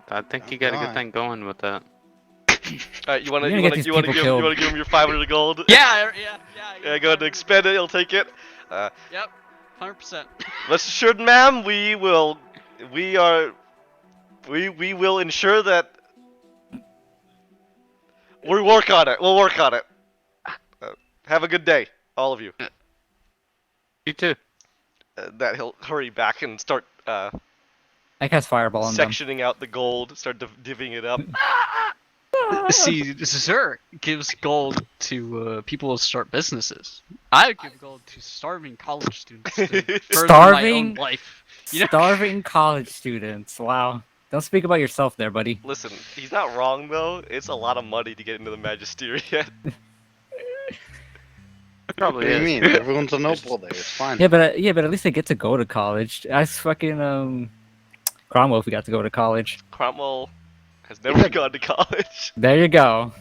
I think you got a good thing going with that. Alright, you wanna You're gonna give get these people him your 500 gold? Yeah. Yeah, go ahead and expend it. He'll take it. Yep. 100%. Rest assured, ma'am, we will ensure that we'll work on it. We'll work on it. Have a good day, all of you. You too. That he'll hurry back and start I cast fireball on them. sectioning out the gold, start divvying it up. See, Zerk gives gold to people to start businesses. I would give gold to starving college students to further my own life. You know? Starving college students. Wow. Don't speak about yourself there, buddy. Listen, he's not wrong though. It's a lot of money to get into the Magisterium. Probably What do you is. mean? Everyone's a noble there. It's fine. Yeah, but at least they get to go to college. I fucking Cromwell, if we got to go to college. Cromwell has never gone to college. There you go.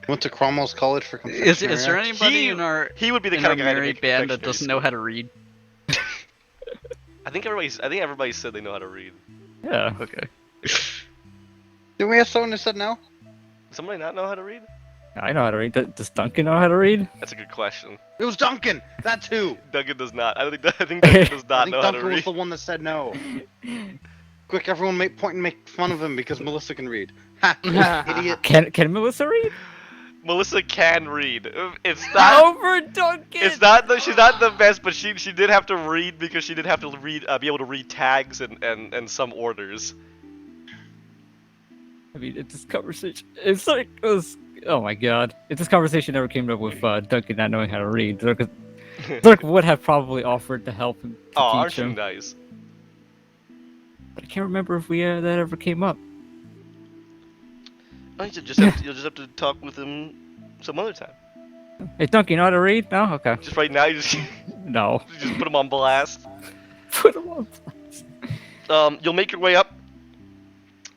Went to Cromwell's College for Is there confectionery. anybody in our He would be the in kind our of guy to married make band that confectionery doesn't know how to read? I think everybody said they know how to read. Yeah. Okay. Did we have someone who said no? Does somebody not know how to read? I know how to read. Does Duncan know how to read? That's a good question. It was Duncan. That's who. Duncan does not. I think Duncan does I not think know how Duncan to was read. the one that said no. Quick, everyone point and make fun of him because Melissa can read. Ha! Idiot. Can Melissa read? Melissa can read. It's not. Over Duncan. It's not. She's not the best, but she did have to read because she did have to read, be able to read tags and some orders. I mean, this conversation. It's like it was. Oh my god! If this conversation ever came up with Duncan not knowing how to read, Zerk would have probably offered to help him to Oh, teach aren't you him. nice? But I can't remember if we that ever came up. Oh, you'll just have to talk with him some other time. Hey, Duncan, you know how to read? No, okay. Just right now, you just No. put him on blast. Put him on. You'll make your way up.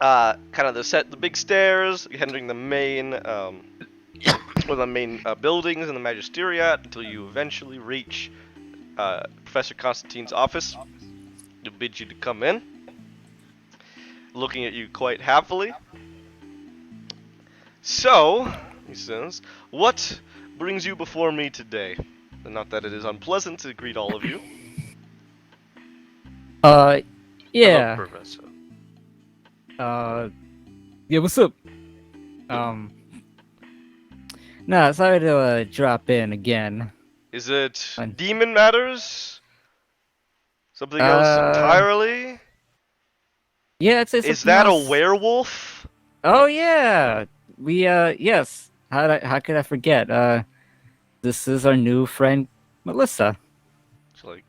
Kind of the big stairs, entering the main, one of the main buildings in the Magisteriat until you eventually reach Professor Constantine's office. He'll bid you to come in. looking at you quite happily. So, he says, what brings you before me today? And not that it is unpleasant to greet all of you. Hello, Yeah. Professor. Yeah, what's up? Nah, sorry to drop in again. Is it Fine. demon matters? Something else entirely? Yeah, it's Is something that else. a werewolf? Oh yeah, we yes. How could I forget? This is our new friend Melissa. She's like,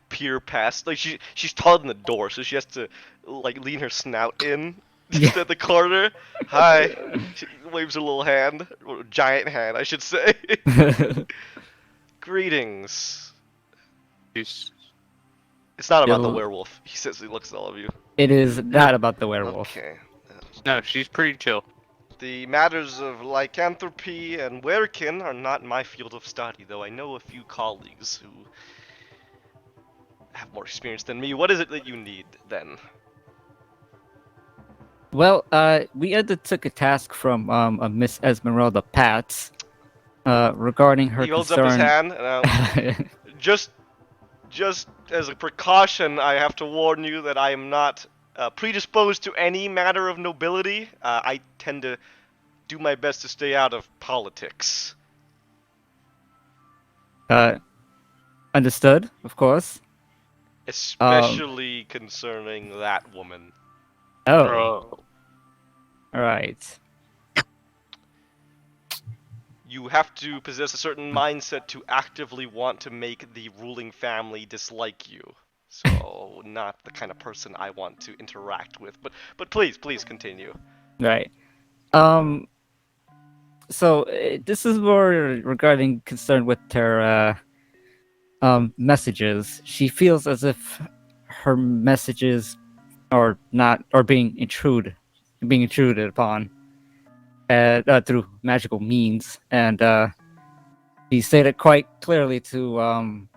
peer past. Like she's taller than the door, so she has to like lean her snout in just Yeah. at the corner. Hi. She waves her little hand, or giant hand, I should say. Greetings. She's It's not about the It'll- werewolf. He says he looks at all of you. It is not about the werewolf. Okay. no, she's pretty chill. The matters of lycanthropy and werekin are not my field of study, though I know a few colleagues who have more experience than me. What is it that you need, then? Well, we undertook a task from a Miss Esmeralda Pats, regarding her He holds up his concern. hand, and just as a precaution, I have to warn you that I am not predisposed to any matter of nobility. I tend to do my best to stay out of politics. Understood, of course. Especially concerning that woman. Oh, Bro. all right. You have to possess a certain mindset to actively want to make the ruling family dislike you. So, not the kind of person I want to interact with. But please continue. Right. So this is more regarding concern with her messages. She feels as if her messages are being intruded upon through magical means, and he stated quite clearly to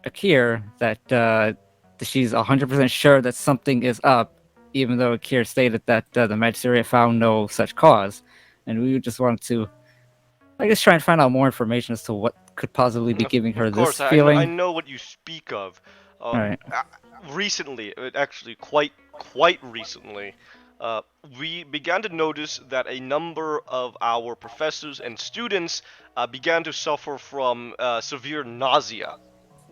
Akir that she's 100% sure that something is up, even though Akir stated that the Magisteria found no such cause. And we just wanted to, I guess, try and find out more information as to what could possibly be giving her Of course, this feeling. I know what you speak of. Right. Recently, actually quite recently, we began to notice that a number of our professors and students began to suffer from severe nausea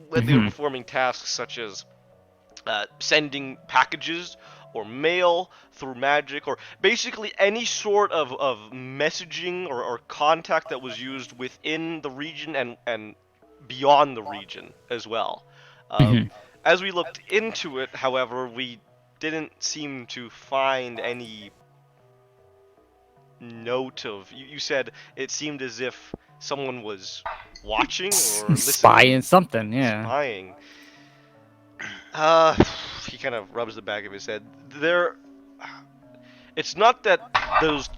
when they were Mhm. performing tasks such as sending packages or mail through magic, or basically any sort of messaging or contact that was used within the region and beyond the region as well. Mhm. As we looked into it, however, we didn't seem to find any note of. You said it seemed as if someone was watching or listening. Spying something, yeah. Spying. He kind of rubs the back of his head. It's not that those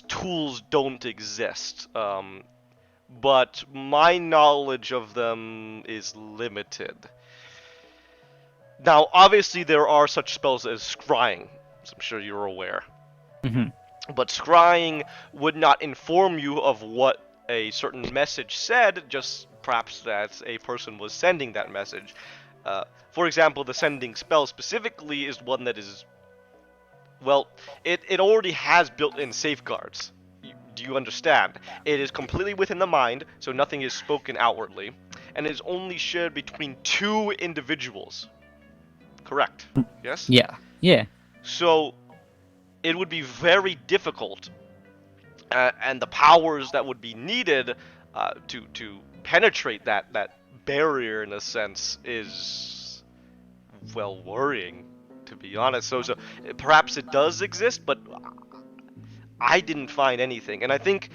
tools don't exist, but my knowledge of them is limited. Now, obviously, there are such spells as scrying, as I'm sure you're aware. Mhm. But scrying would not inform you of what a certain message said, just perhaps that a person was sending that message. For example, the sending spell specifically is one that is, well, it already has built-in safeguards. Do you understand? It is completely within the mind, so nothing is spoken outwardly, and is only shared between two individuals. Correct? Yes? Yeah. So, it would be very difficult, and the powers that would be needed to penetrate that barrier, in a sense, is, well, worrying, to be honest. So perhaps it does exist, but I didn't find anything, and I think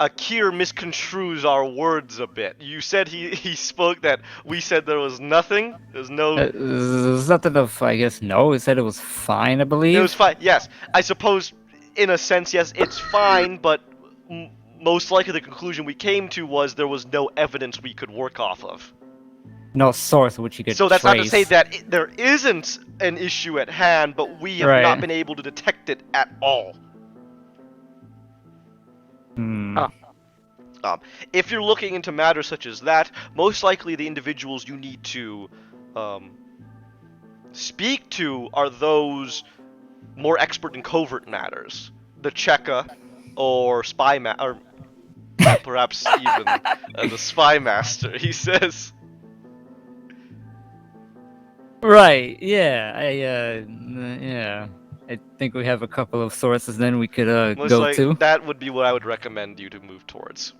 Akir misconstrues our words a bit. You said he spoke that we said there was nothing. There's no. There's nothing of, I guess, no. He said it was fine, I believe. It was fine. Yes, I suppose in a sense, yes, it's fine, but most likely the conclusion we came to was there was no evidence we could work off of. no source which you could So that's trace. not to say that there isn't an issue at hand, but we have not Right. been able to detect it at all. Hmm. Oh. If you're looking into matters such as that, most likely the individuals you need to speak to are those more expert in covert matters. The Cheka, or or perhaps even the Spy Master, he says. Right. Yeah. Yeah. I think we have a couple of sources then we could Most go like, to. that would be what I would recommend you to move towards.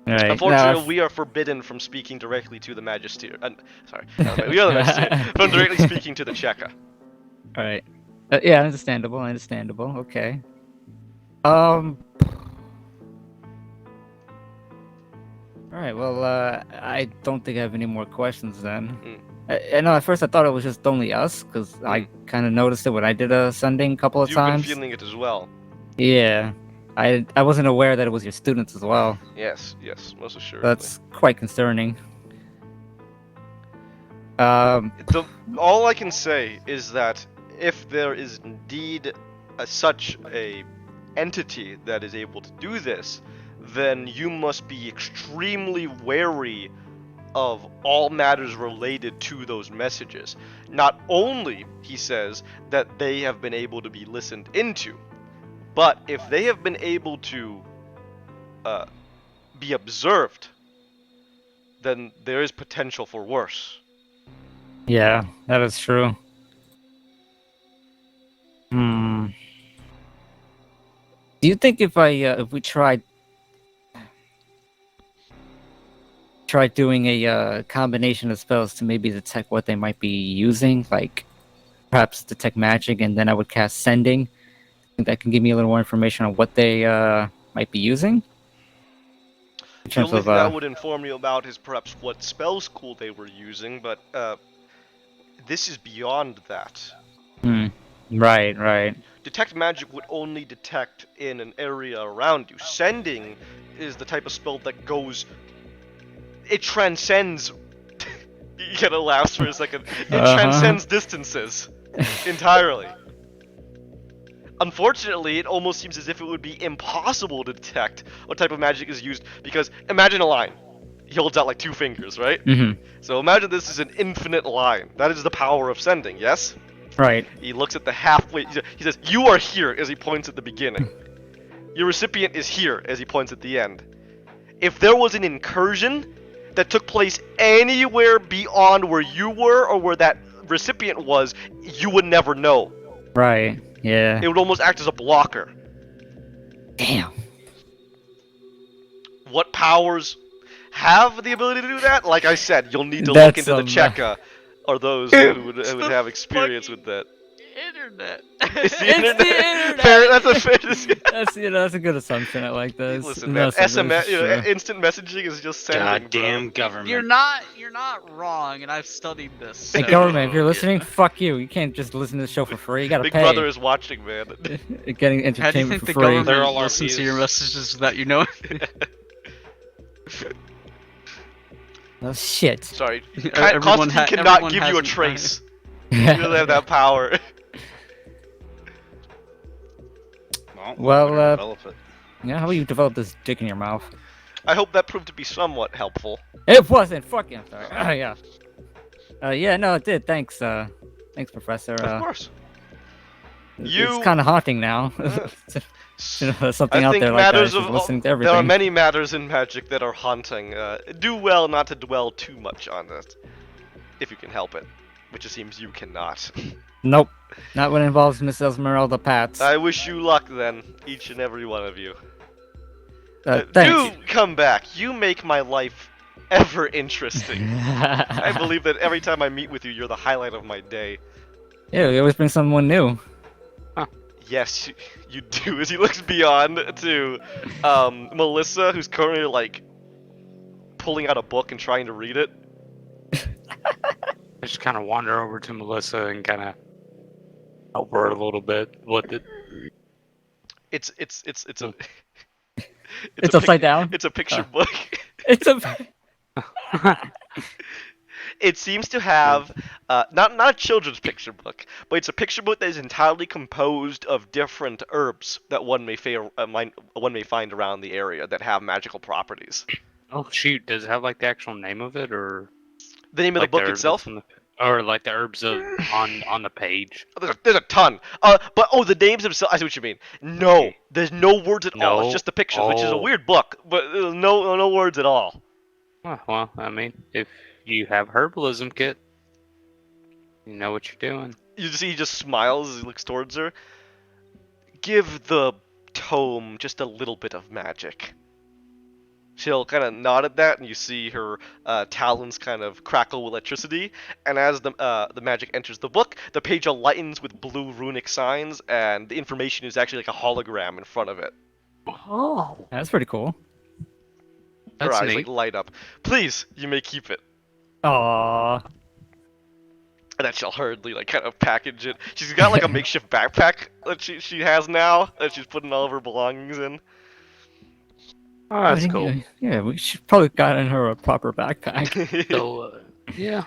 Right. Unfortunately, we are forbidden from speaking directly to the Magister. Sorry, we are the Magister. From directly speaking to the Cheka. All right. Yeah, understandable. Understandable. Okay. All right. Well, I don't think I have any more questions then. I know at first I thought it was just only us because I kind of noticed it when I did a sending a couple of You've times. been feeling it as well. Yeah. I wasn't aware that it was your students as well. Yes, most assuredly. That's quite concerning. All I can say is that if there is indeed such a entity that is able to do this, then you must be extremely wary of all matters related to those messages. Not only, he says, that they have been able to be listened into, but if they have been able to be observed, then there is potential for worse. Yeah, that is true. Do you think if we tried doing a combination of spells to maybe detect what they might be using, like perhaps detect magic, and then I would cast sending, think that can give me a little more information on what they might be using? In The terms only of thing that would inform you about is perhaps what spell school they were using, but this is beyond that. Right. Detect magic would only detect in an area around you. Sending is the type of spell that goes... It transcends... You gotta laugh for a second. It transcends distances entirely. Unfortunately, it almost seems as if it would be impossible to detect what type of magic is used, because imagine a line. He holds out like 2 fingers, right? So imagine this is an infinite line. That is the power of sending, yes? Right. He looks at the halfway. He says, "You are here," as he points at the beginning. Your recipient is here, as he points at the end. If there was an incursion that took place anywhere beyond where you were or where that recipient was, you would never know. Right. Yeah. It would almost act as a blocker. Damn. What powers have the ability to do that? Like I said, you'll need to look into the Cheka, or those who would have experience with that. Internet. It's the It's internet. the internet. Fair, that's a fair. That's a good assumption. I like that. Listen, man, SMS, instant messaging is just sending. Goddamn bro. government. You're not wrong, and I've studied this. Hey, so- government, if you're listening, fuck you. You can't just listen to the show for free. You gotta Big pay. Brother is watching, man. Getting How do you entertainment think the for free. They're all government our listens to views. your messages without you knowing? Oh shit. Sorry, Everyone Constantine cannot everyone give you a has an- trace. He doesn't have that power. Well, we better develop it. Yeah, how about you develop this dick in your mouth? I hope that proved to be somewhat helpful. It wasn't. Fuck you. I'm sorry. Yeah. Yeah. No, it did. Thanks. Thanks, Professor. Of course. It's kind of haunting now. There's something I out think there like that. matters Just of listening to there everything. are many matters in magic that are haunting. Do well not to dwell too much on it, if you can help it, which it seems you cannot. Nope. Not when it involves Miss Esmeralda Pats. I wish you luck then, each and every one of you. Thanks. Do come back. You make my life ever interesting. I believe that every time I meet with you, you're the highlight of my day. Yeah, we always bring someone new. Yes, you do. As he looks beyond to Melissa, who's currently like pulling out a book and trying to read it. I just kind of wander over to Melissa and kind of help her a little bit with it. It's a It's upside down. It's a picture book. It's a. It seems to have not a children's picture book, but it's a picture book that is entirely composed of different herbs that one may find around the area that have magical properties. Oh shoot, does it have like the actual name of it, or The name of like the book herbs itself? or like the herbs on the page? There's a ton. But the names themselves. I see what you mean. No, there's no words at all. It's No? just the pictures, which is a Oh. weird book, but there's no words at all. Oh, well, I mean, if you have herbalism kit, you know what you're doing. You see, he just smiles as he looks towards her. Give the tome just a little bit of magic. She'll kind of nod at that, and you see her talons kind of crackle with electricity. And as the magic enters the book, the page lightens with blue runic signs, and the information is actually like a hologram in front of it. Oh, That's pretty cool. Her that's eyes neat. like light up. Please, you may keep it. Aww. And then she'll hurriedly like kind of package it. She's got like a makeshift backpack that she has now that she's putting all of her belongings in. Oh, that's I think, cool. Yeah, we should probably gotten her a proper backpack. So, yeah.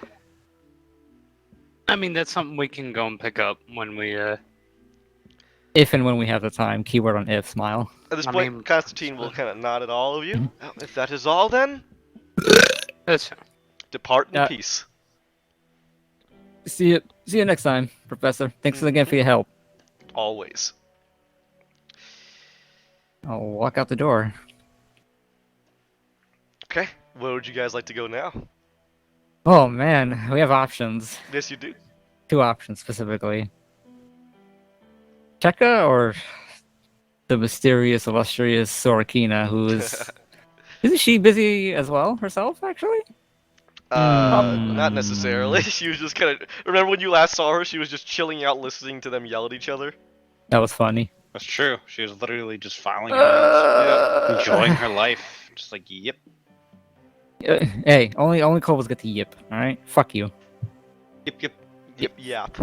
I mean, that's something we can go and pick up when we, If and when we have the time. Keyword on if, smile. At this I point, mean- Constantine will kind of nod at all of you. Well, if that is all, then that's depart in Yeah. peace. See you next time, Professor. Thanks again for your help. Always. I'll walk out the door. Okay, where would you guys like to go now? Oh man, we have options. Yes, you do. 2 options specifically. Cheka or the mysterious, illustrious Sorokina, who is... Isn't she busy as well, herself, actually? Not necessarily. She was just kind of. Remember when you last saw her? She was just chilling out, listening to them yell at each other. That was funny. That's true. She was literally just filing her nails, enjoying her life. Just like, yep. Hey, only Kobolds get to yip, alright? Fuck you. Yep. Yep.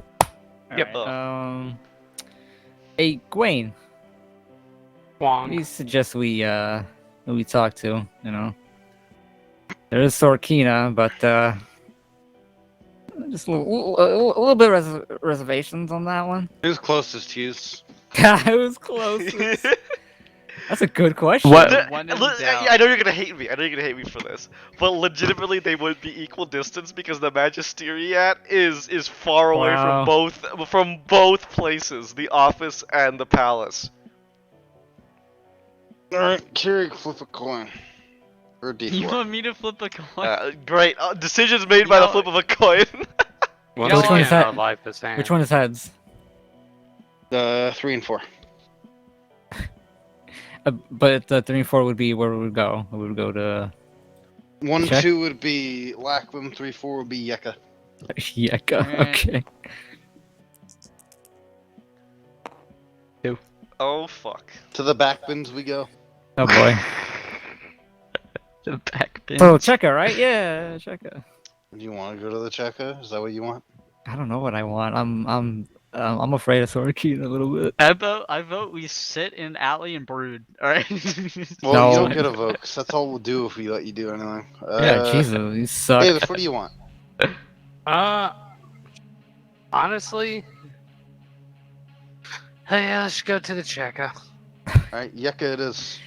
Alright, Oh. Hey, Gwaine, what do you Wong. suggest we talk to, you know? There is Sorokina, but, just a little bit of reservations on that one. Who's closest to you? Who's closest? That's a good question. What? When in doubt. I know you're gonna hate me. I know you're gonna hate me for this, but legitimately they would be equal distance because the Magisteriat is far away Wow. from both places, the office and the palace. Alright, Keurig, flip a coin. Or a You D4. want me to flip a coin? Great. Decisions made by the flip of a coin. Once Which one is again, that? our life is hand. Which one is heads? 3 and 4. But 3 and 4 would be where we would go. We would go to 1, Check. 2 would be Lackwim, 3, 4 would be Yeka. Yeka. Alright. Okay. Oh fuck. To the back bins we go. Oh boy. The back bin. So Cheka, right? Yeah, Cheka. Do you want to go to the Cheka? Is that what you want? I don't know what I want. I'm afraid of Sorokina a little bit. I vote we sit in alley and brood. Alright. Well, No. you don't get a vote, 'cause that's all we'll do if we let you do anything. Yeah, Jesus, you suck. Davis, what do you want? Honestly, hey, let's go to the checker. Alright, Yeka it is.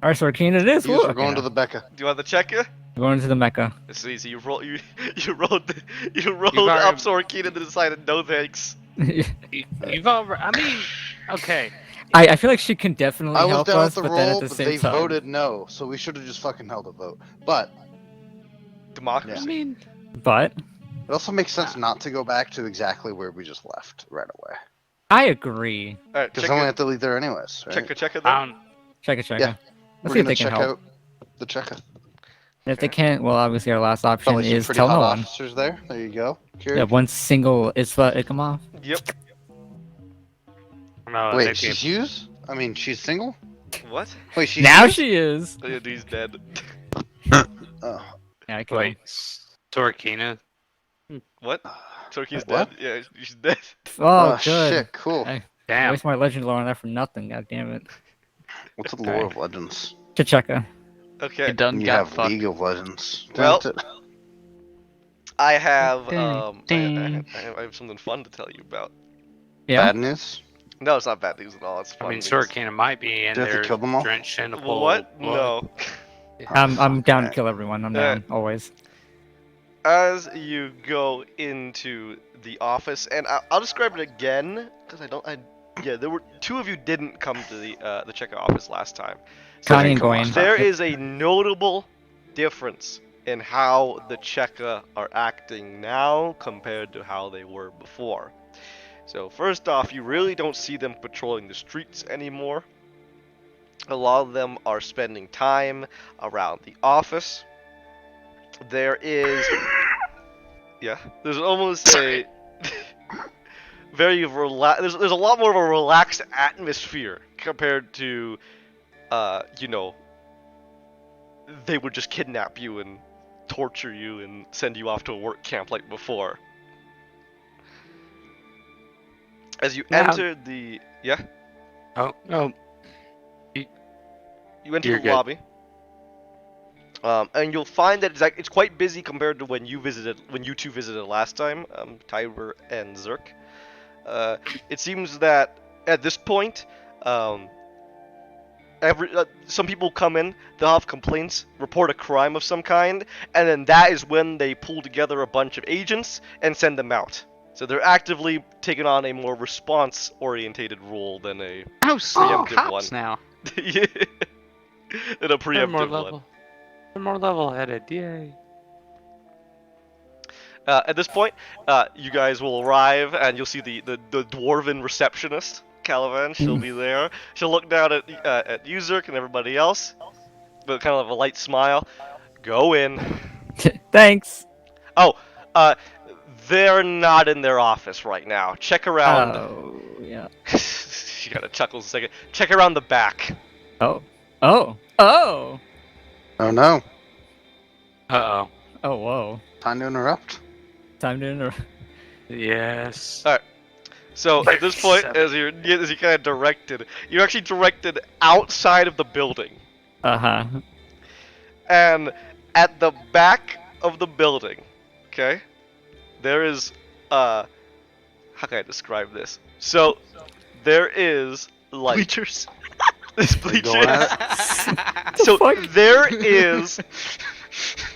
All right, Sorokina, it is. Yous, Woo, we're going okay. to the Becca. Do you want the checker? We're going to the Mecca. It's easy. You rolled up already- Sorokina and decided no thanks. You've already. I mean, okay. I feel like she can definitely I was help down us, at the but then roll, at the but same they time, voted no, so we should have just fucking held a vote. But Democracy. I mean, but it also makes sense not to go back to exactly where we just left right away. I agree. Alright, Because then we have to leave there anyways, right? checker I then. don't. Check it. Yeah. Let's We're see if gonna they can check help. out the Cheka. If they can't, well, obviously our last option Probably some is pretty tell hot no one. officers there. There you go. Yeah, Keurig. one single Isfa Ikamov. Yep. No, they Wait, she's used? I mean, she's single? What? Wait, she's Now used? she is. Oh, yeah, dude, he's dead. Oh. Yeah, I killed him. Wait, Torquina. What? Sorokina's What? dead? Yeah, she's dead. Oh, good. shit, cool. I Damn. waste my legend lore on that for nothing. God damn it. What's the lore of Legends? Checheka. Okay. You done You got have fucked. League of Legends. Well- Don't it? I have Ding. I have something fun to tell you about. Yeah. Bad news? No, it's not bad news at all. It's I fun mean, news. Sorkina might be in Do you have to there kill them all? drenched in a pool What? of blood. No. I'm down to fuck. kill everyone. I'm Uh, down always. As you go into the office, and I'll describe it again because yeah, there were two of you didn't come to the checker office last time. Connie and come Gawain. on. There Yep. is a notable difference in how the checker are acting now compared to how they were before. So first off, you really don't see them patrolling the streets anymore. A lot of them are spending time around the office. There is, yeah, there's almost a very there's a lot more of a relaxed atmosphere compared to, you know, they would just kidnap you and torture you and send you off to a work camp like before. As you Now- enter the, yeah, Oh, no. you enter You're the good. lobby. And you'll find that it's quite busy compared to when you two visited last time, Tiber and Zerk. It seems that at this point, some people come in, they'll have complaints, report a crime of some kind, and then that is when they pull together a bunch of agents and send them out. So they're actively taking on a more response-orientated role than a Oh, so Preemptive cops one. now. than a They're more preemptive one. level. They're more level-headed. Yay. At this point, you guys will arrive, and you'll see the dwarven receptionist, Caliban. She'll be there. She'll look down at Uzurk and everybody else, with kind of a light smile. Go in. Thanks. Oh, they're not in their office right now. Check around. Oh yeah. She kind of chuckles a second. Check around the back. Oh. Oh no. Uh-oh. Oh whoa. Time to interrupt. Time to interrupt. Yes. So at this point, as you kind of directed, you're actually directed outside of the building. Uh-huh. And at the back of the building, okay, there is, how can I describe this? So, there is, like, Bleachers. this Going bleachers. at So, fuck? there is,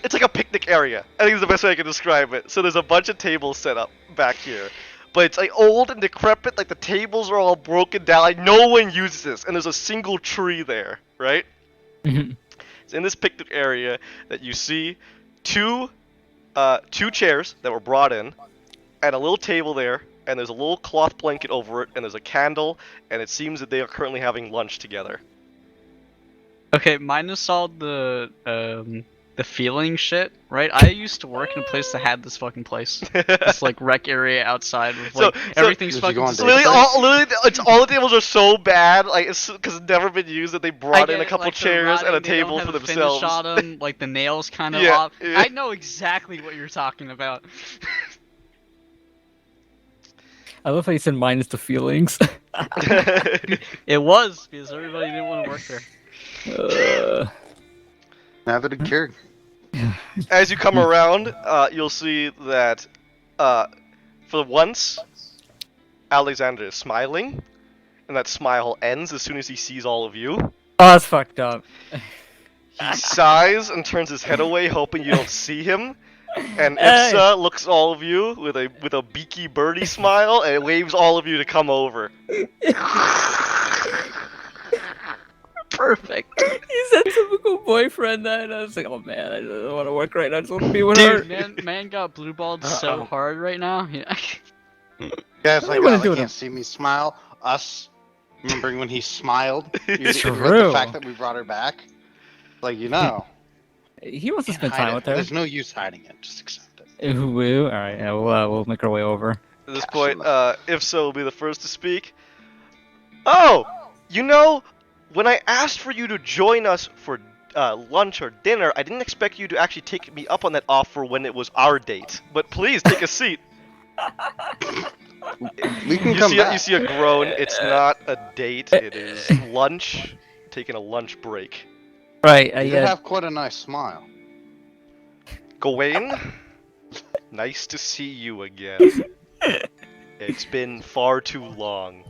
it's like a picnic area. I think is the best way I can describe it. So, there's a bunch of tables set up back here. But it's like old and decrepit, like the tables are all broken down, like no one uses this, and there's a single tree there, right? Mhm. It's in this picnic area that you see two chairs that were brought in, and a little table there, and there's a little cloth blanket over it, and there's a candle, and it seems that they are currently having lunch together. Okay, minus all the feeling shit, right? I used to work in a place that had this fucking place. This like rec area outside with like So- everything's Did you go fucking on dates? Literally, it's all the tables are so bad, like it's because it's never been used that they brought in a couple like, they're chairs and a rotting, they don't table have for a finish themselves. on 'em, like the nails kind of Yeah, off. yeah. I know exactly what you're talking about. I love how you said minus the feelings. It was because everybody didn't want to work there. Now that it cured. As you come around, you'll see that, for once, Alexander is smiling, and that smile ends as soon as he sees all of you. Oh, that's fucked up. He sighs and turns his head away, hoping you don't see him. And Hey. Ipsa looks at all of you with a beaky birdie smile and waves all of you to come over. Perfect. He's that typical boyfriend that I was like, oh man, I don't want to work right now. I just want to be with her. Dude, man got blue balled so Uh-oh. hard right now. Yeah. Guys, What like, do you wanna they do with can't him? see me smile. Us, remembering when he smiled. You It's regret true. the fact that we brought her back. Like, you know. He wants to Can't spend hide time it. with her. There's no use hiding it. Just accept it. Ooh, all right, yeah, we'll make our way over. At this Cash point, in the- Ipsa will be the first to speak. Oh! You know, when I asked for you to join us for lunch or dinner, I didn't expect you to actually take me up on that offer when it was our date. But please, take a seat. We can come back. You see a groan. It's not a date. It is lunch. Taking a lunch break. Right, You yeah. have quite a nice smile. Gawain? Nice to see you again. It's been far too long.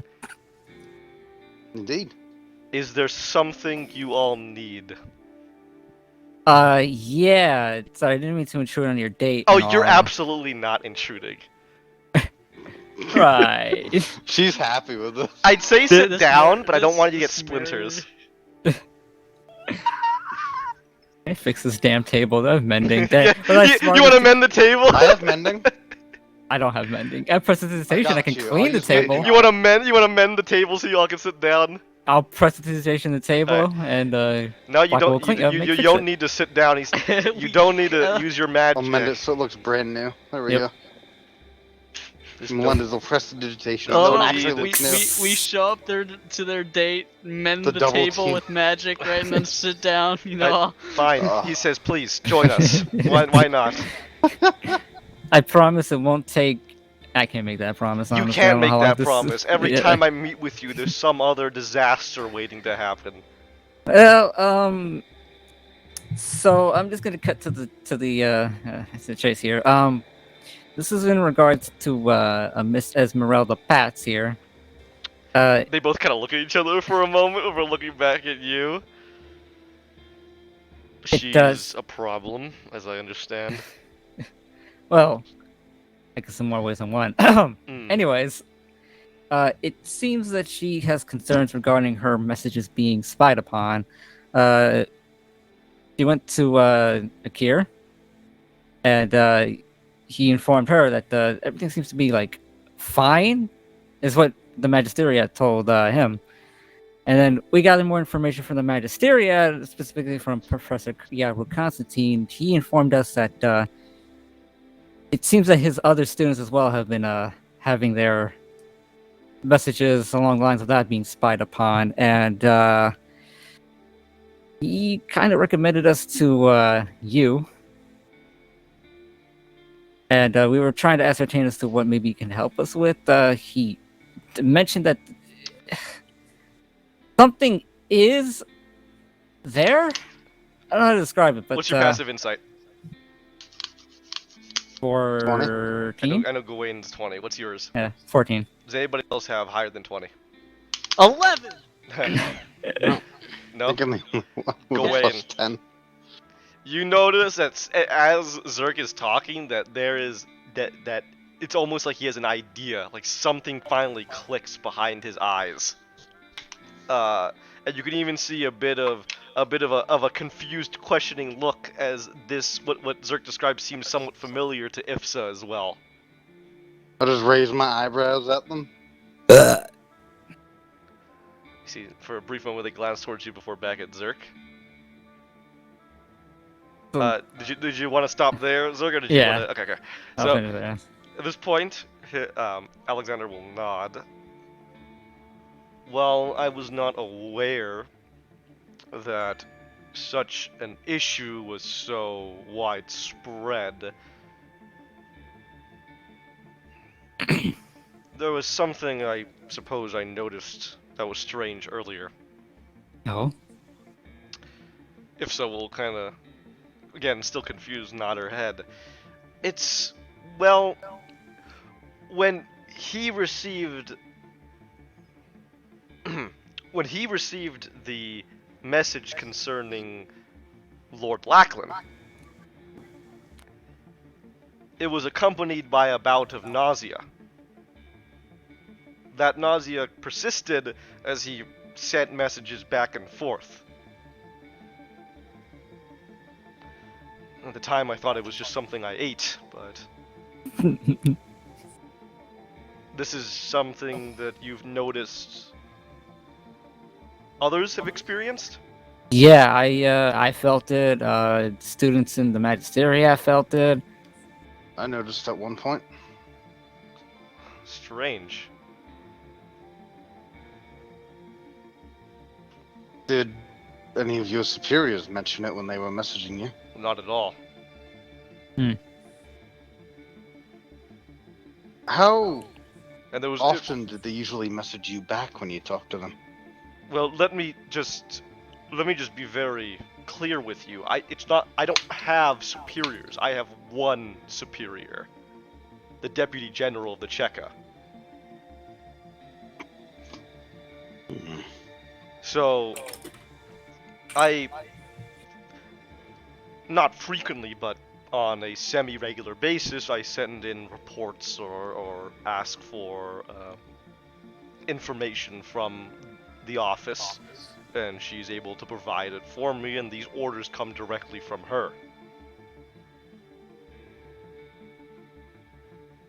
Indeed. Is there something you all need? Yeah. Sorry, I didn't mean to intrude on your date. Oh, and you're all. absolutely not intruding. Right. She's happy with this. I'd say sit This down, mar- but I don't this- want you to get this splinters. I fix this damn table. That was mending. Yeah, But that's you want to mend the table? I have mending. I don't have mending. At prestidigitation, I got can you. clean I'll the use my- table. You want to mend? You want to mend the table so you all can sit down? I'll prestidigitation the table and No, you Michael will don't. clean- You fix don't it. need to sit down. You don't need to use your magic. I'll mend it so it looks brand new. There we Yep. go. Just Melinda's will prestidigitation. Oh, So it no, actually we- looks new. we show up there to their date, mend The the double table team. with magic, right, and then sit down. You know. Fine. Ugh. He says, please join us. Why not? I promise it won't take. I can't make that promise. You Honestly. I can't don't know make how long that this- promise. Every Yeah. time I meet with you, there's some other disaster waiting to happen. Well, so I'm just gonna cut to the chase here. This is in regards to Miss Esmeralda Pats here. They both kind of look at each other for a moment before looking back at you. She's does. a problem, as I understand. Well, I guess in more ways than one. Mm. Anyways, it seems that she has concerns regarding her messages being spied upon. She went to Akir, and he informed her that everything seems to be like fine, is what the Magisteria told him. And then we gathered more information from the Magisteria, specifically from Professor Krigalia Constantine. He informed us that it seems that his other students as well have been having their messages along the lines of that being spied upon, and he kind of recommended us to you. And we were trying to ascertain as to what maybe you can help us with. He mentioned that something is there. I don't know how to describe it, but What's your passive insight? 14. I know Gawain's 20. What's yours? Yeah, 14. Does anybody else have higher than 20? 11. No? Give me Go away plus and- 10. You notice that as Zerk is talking, that there is that it's almost like he has an idea, like something finally clicks behind his eyes. And you can even see a bit of a confused, questioning look as this what Zerk describes seems somewhat familiar to Ifsa as well. I just raise my eyebrows at them. See, for a brief moment they glance towards you before back at Zerk. Did you want to stop there, Zerk, or did you Yeah. want to? Okay. I'll So finish there. at this point, Alexander will nod. Well, I was not aware that such an issue was so widespread. There was something I suppose I noticed that was strange earlier. No. If so, we'll kind of, again, still confused, nod her head. It's, well, when he received the message concerning Lord Lackland, it was accompanied by a bout of nausea. That nausea persisted as he sent messages back and forth. At the time I thought it was just something I ate, but this is something that you've noticed others have experienced? Yeah, I felt it. Students in the Magisteria felt it. I noticed at one point. Strange. Did any of your superiors mention it when they were messaging you? Not at all. How And there was often did they usually message you back when you talk to them? well, let me just be very clear with you. I don't have superiors. I have one superior. The Deputy General of the Cheka. So, not frequently, but on a semi-regular basis, I send in reports or ask for information from the office, and she's able to provide it for me, and these orders come directly from her.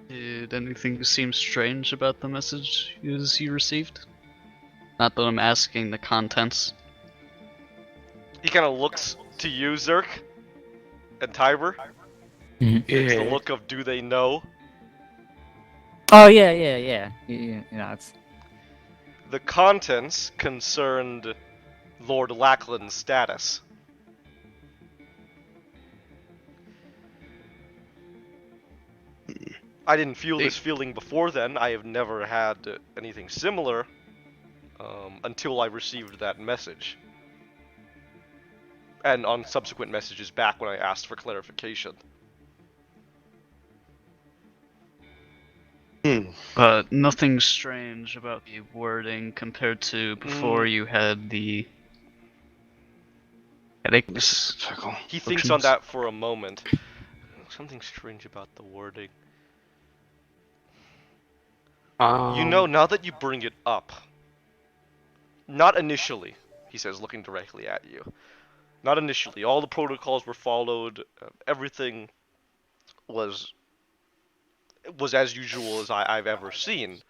Did anything seem strange about the messages you received? Not that I'm asking the contents. He kind of looks to you, Zerk, and Tiber. It's the look of, do they know? Oh yeah. You know, it's The contents concerned Lord Lackland's status. I didn't feel this feeling before then. I have never had anything similar until I received that message. And on subsequent messages back when I asked for clarification. But nothing strange about the wording compared to before you had the headaches. He thinks on that for a moment. Something strange about the wording. You know, now that you bring it up, not initially, he says, looking directly at you. Not initially. All the protocols were followed. Everything was as usual as I've ever seen.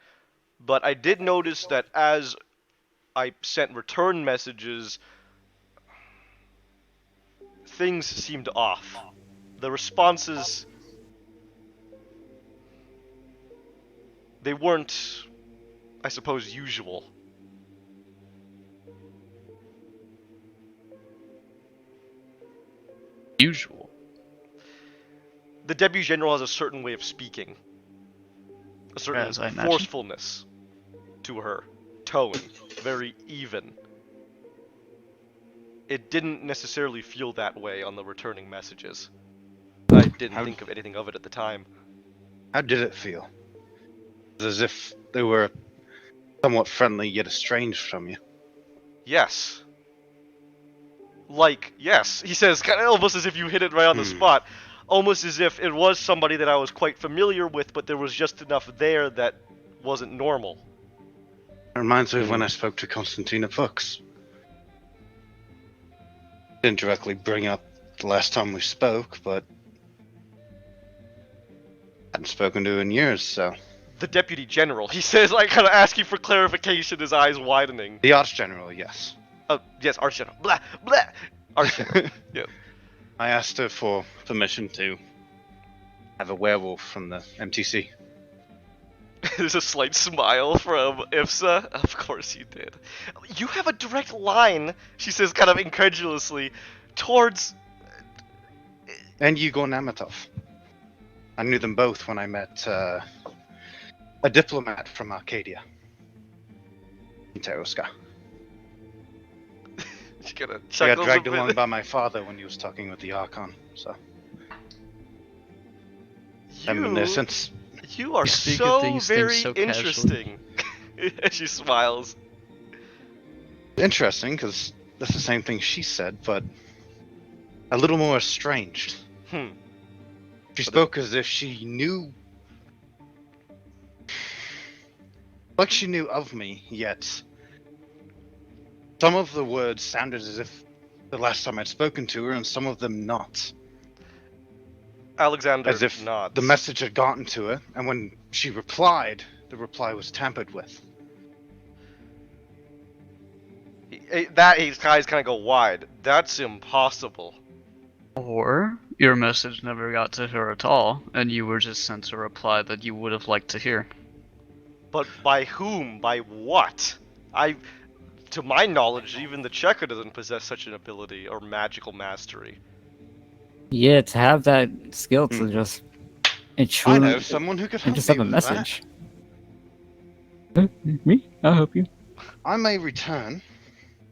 But I did notice that as I sent return messages, things seemed off. The responses, they weren't, I suppose, usual. Usual. The Deputy General has a certain way of speaking. A certain As I imagine. forcefulness to her. Tone. Very even. It didn't necessarily feel that way on the returning messages. I didn't think of anything of it at the time. How did it feel? It was as if they were somewhat friendly yet estranged from you. Yes. Like, yes. He says, kind of almost as if you hit it right on the spot. Almost as if it was somebody that I was quite familiar with, but there was just enough there that wasn't normal. It reminds me of when I spoke to Constantina Fuchs. Didn't directly bring up the last time we spoke, but hadn't spoken to her in years, so. The Deputy General, he says, like, kind of asking for clarification, his eyes widening. The Archgeneral, yes. Oh, yes, Archgeneral. Blah, blah! Archgeneral, yeah. I asked her for permission to have a werewolf from the MTC. There's a slight smile from Ifsa. Of course you did. You have a direct line, she says kind of incredulously, towards... And Igor Namatov. I knew them both when I met a diplomat from Arcadia. In Teroska. She kind of I chuckles got dragged a bit. along by my father when he was talking with the Archon, so. I've been there since. You are You speak of so these things very so casually. interesting. She smiles. Interesting, because that's the same thing she said, but a little more estranged. She spoke as if she knew... Like she knew of me, yet... Some of the words sounded as if the last time I'd spoken to her, and some of them not. Alexander As if nods. the message had gotten to her, and when she replied, the reply was tampered with. His eyes kind of go wide. That's impossible. Or your message never got to her at all, and you were just sent a reply that you would have liked to hear. But by whom? By what? To my knowledge, even the Checker doesn't possess such an ability or magical mastery. Yeah, to have that skill to just I intrude know someone who could help into me some with that. message. Me? I'll help you. I may return.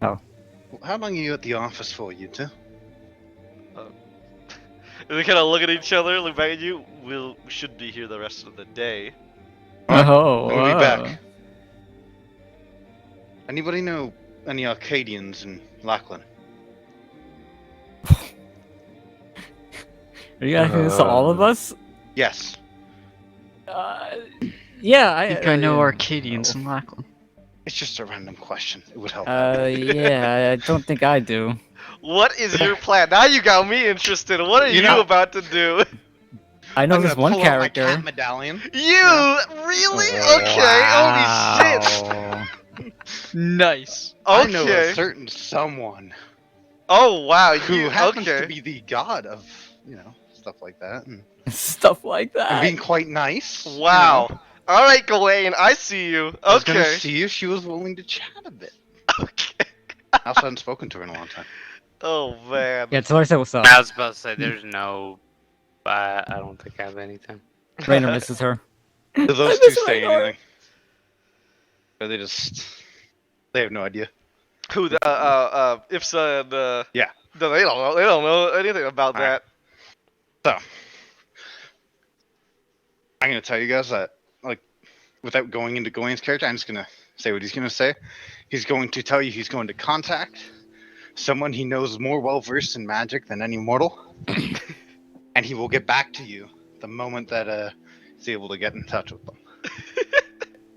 Oh. How long are you at the office for, you two? They kind of look at each other, look back at you. We should be here the rest of the day. Oh, We'll be wow. back. Anybody know any Arcadians in Lackland? Are you asking this to all of us? Yes. Yeah, I think I know Arcadians in Lackland. It's just a random question. It would help. Yeah, I don't think I do. What is your plan? Now you got me interested. What are you, know- about to do? I know I'm this gonna one pull out my character. cat medallion. You really? Okay. Holy shit. Wow. Nice. I know Okay. a certain someone Oh wow. who You happens okay? to be the god of, stuff like that, and Stuff like that. being quite nice. Wow. All right, Gawain. I see you. I was gonna Okay. see if she was willing to chat a bit. Okay. I also hadn't spoken to her in a long time. Oh man. Yeah, tell her say what's up. I was about to say, there's no. I don't think I have anything. Rainer misses her. Do those I two miss say Raynor. anything? Or they just... They have no idea. Who the Ifsa and Yeah. No, they don't know. They don't know anything about Alright. that. So, I'm gonna tell you guys that, without going into Gawain's character, I'm just gonna say what he's gonna say. He's going to tell you he's going to contact someone he knows more well-versed in magic than any mortal. And he will get back to you the moment that he's able to get in touch with them.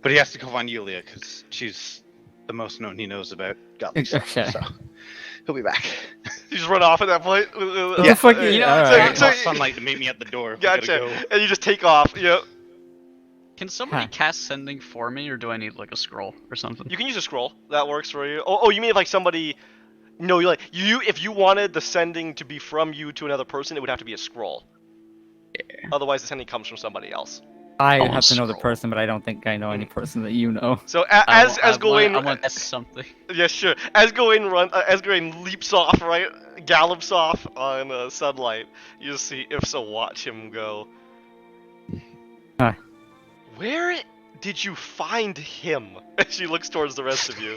But he has to go find Yulia, because she's the most known he knows about godly stuff. Okay. So, he'll be back. You just run off at that point. What the fuck? You know, Alright. so- Sunlight to meet me at the door. We Gotcha. gotta go. And you just take off. Yep. Can somebody Huh. cast sending for me, or do I need like a scroll or something? You can use a scroll. That works for you. Oh, you mean if, like somebody? No, you if you wanted the sending to be from you to another person, it would have to be a scroll. Yeah. Otherwise, the sending comes from somebody else. I Oh, have to know the scroll. person, but I don't think I know any person that you know. So as Gawain, I want something. yeah, sure. As Gawain leaps off, right, gallops off on sunlight. You see Ifsa watch him go. Huh. Where did you find him? She looks towards the rest of you.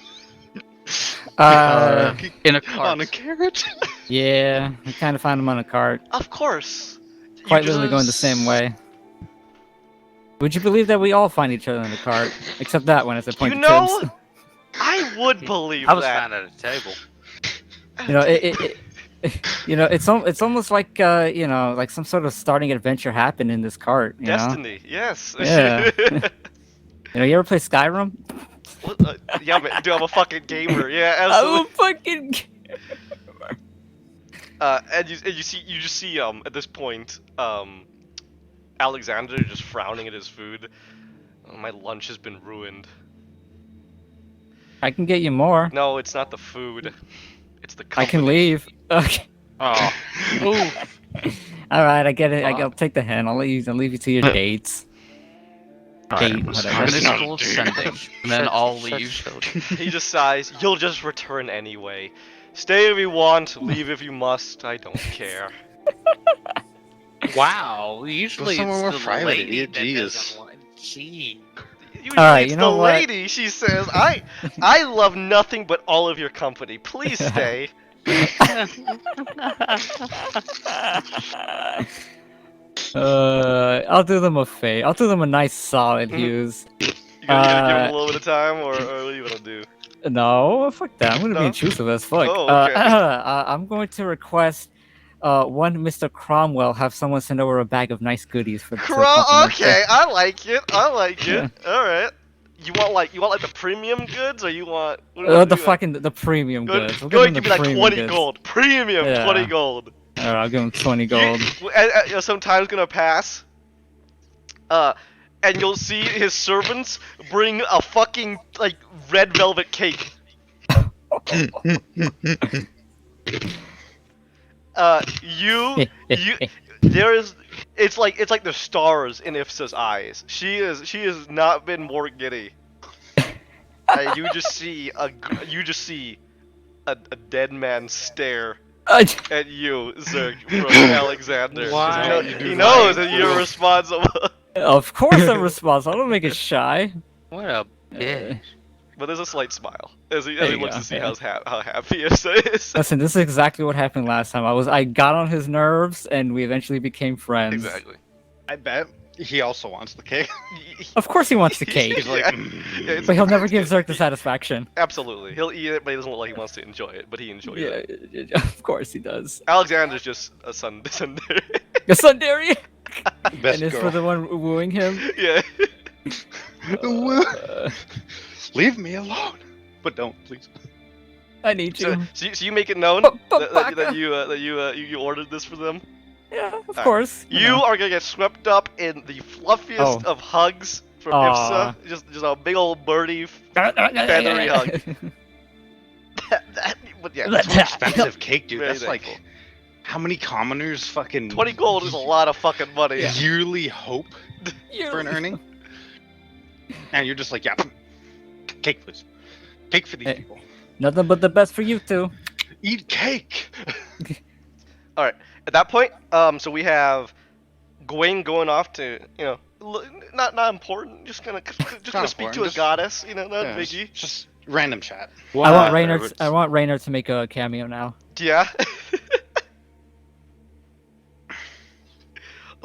In a cart. On a carrot? Yeah, we kind of found him on a cart. Of course. You Quite just- literally going the same way. Would you believe that we all find each other in the cart? Except that one, as I point You to know, Tibbs. I would believe I was that. found at a table. You know, it's almost like like some sort of starting adventure happened in this cart. You know, Destiny, yes. Yeah. you ever play Skyrim? What, yeah, but dude, I'm a fucking gamer. Yeah, Oh, absolutely. fucking. And you just see at this point Alexander just frowning at his food. Oh, my lunch has been ruined. I can get you more. No, it's not the food. It's the I can company. leave. Okay. Oh, All right, I get it. I'll take the hint. I'll leave you to your dates. Date, I'm whatever. gonna That's not scroll a date. sending, and then I'll Such leave. children. He just sighs. You'll just return anyway. Stay if you want, leave if you must. I don't care. Wow, usually someone it's more the private, lady yeah, that geez. doesn't want. Gee. Usually Alright, it's you know the what? lady. She says, I love nothing but all of your company. Please stay. I'll do them a favor. I'll do them a nice solid Hughes. You gonna give him Uh, a little bit of time, or what are you gonna do? No, fuck that. I'm gonna No? be intrusive as fuck. Oh, okay. I'm going to request one Mr. Cromwell have someone send over a bag of nice goodies for the Okay, I like it. I like it. All right. You want like the premium goods, or you want the premium Go, goods. We'll go give and them give me the like premium 20 goods. gold. Premium Yeah. 20 gold. Alright, I'll give him 20 gold. Some time's gonna pass. And you'll see his servants bring a fucking like red velvet cake. It's like the stars in Ifsa's eyes. She has not been more giddy. You just see a dead man stare at you, Zerg, from Alexander. Why? He knows that you're responsible. Of course I'm responsible. I don't make it shy. What a bitch. but there's a slight smile as he There you looks go, to see yeah. how happy Issa is. Listen, this is exactly what happened last time. I got on his nerves, and we eventually became friends. Exactly. I bet he also wants the cake. Of course, he wants the cake, He's like, Yeah. "Mm." Yeah, it's- but he'll never give Zerk the satisfaction. Absolutely, he'll eat it, but he doesn't look like he wants to enjoy it. But he enjoys it. Yeah, of course he does. Alexander's just a son. Your Sundari, Best and is girl. for the one wooing him. Yeah. Uh, Leave me alone. But don't, please. I need you. So you make it known But that you ordered this for them. Yeah, of Alright. course. You know. are gonna get swept up in the fluffiest of hugs from Aw. Ipsa. Just a big old birdie, feathery hug. But yeah, That's an expensive cake, dude. Very That's like thankful. how many commoners fucking 20 gold is a lot of fucking money. yearly hope for an earning. And you're just like, yeah, cake, please. Cake for these Hey. people. Nothing but the best for you two. Eat cake. All right. At that point, so we have Gawain going off to, not important. Just gonna speak to a important, goddess. Not Yeah, biggie. just random chat. I want Whatever, Raynor. I want Raynor to make a cameo now. Yeah.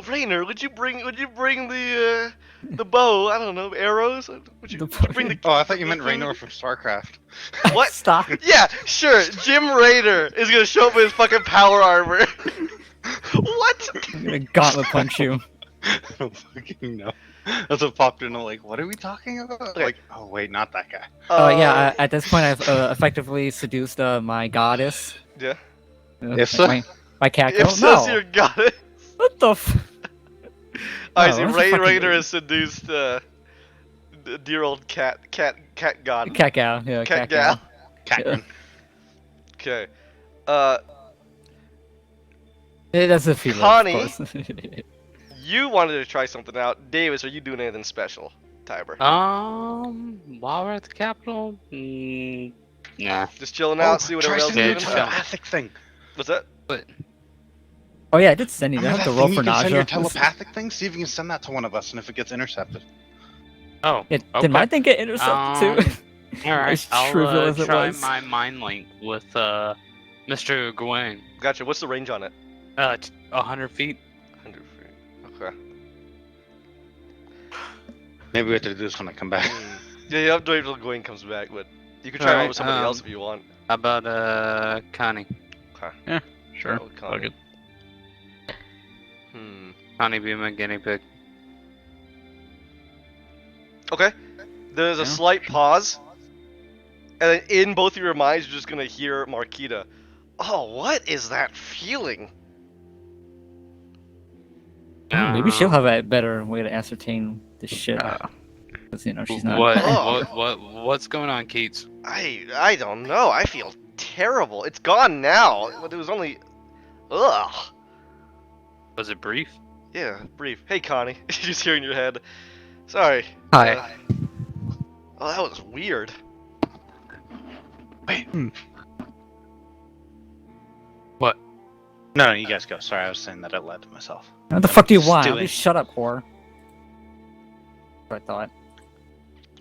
Raynor, would you bring the bow? I don't know, arrows. Would you bring the? Oh, I thought you meant food? Raynor from StarCraft. What? Stop. Yeah, sure. Jim Raynor is gonna show up in his fucking power armor. What? I'm gonna gauntlet punch you. I don't fucking know. That's what popped in. I'm like, what are we talking about? Okay. Like, oh wait, not that guy. Yeah. At this point, I've effectively seduced my goddess. Yeah. Ipsa? My cat If girl. so, No. your goddess. What the? I No, see. that's a fucking Raynor idiot. has seduced the dear old cat god. Cat gal. Yeah. Cat gal. Catman. Okay. Yeah, that's a female. Connie. Of course. You wanted to try something out. Davis, are you doing anything special? Tiber. While we're at the capital, nah. Just chilling out, see what try everyone else sending is a doing. Yeah. telepathic thing. What's that? Oh yeah, I did send you. I Remember have to that roll thing for you can send your nausea. telepathic thing? See if you can send that to one of us, and if it gets intercepted. Oh, Yeah, okay. did my thing get intercepted too? All right, As trivial I'll as it try was. my mind link with Mr. Gawain. Gotcha. What's the range on it? 100 feet. 100 feet. Okay. Maybe we have to do this when I come back. Yeah, you have to wait until Gawain comes back, but you can try it Alright, with somebody else if you want. How about Okay. Connie? Sure. Oh, Connie. Fuck it. Connie be my guinea pig. Okay. There's a Yeah, slight pause, and then in both of your minds, you're just gonna hear Marquita. Oh, what is that feeling? Maybe she'll have a better way to ascertain this shit. 'Cause, she's not. What's going on, Keats? I don't know. I feel terrible. It's gone now. But it was only. Ugh. Was it brief? Yeah, brief. Hey, Connie. Just hearing your head. Sorry. Hi. Oh, that was weird. Wait. What? No, you guys go. Sorry, I was saying that out loud to myself. What the fuck do you want? Stealing. Just shut up, whore. That's what I thought.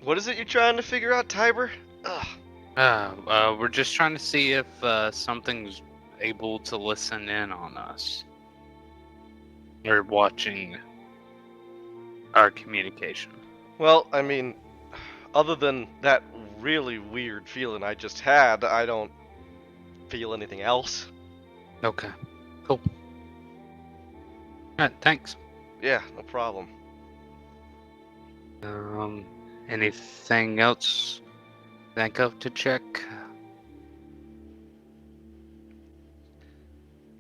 What is it you're trying to figure out, Tiber? Ugh. We're just trying to see if something's able to listen in on us. Or watching our communication. Well, I mean, other than that really weird feeling I just had, I don't feel anything else. Okay. Cool. Alright, thanks. Yeah, no problem. Anything else think of to check?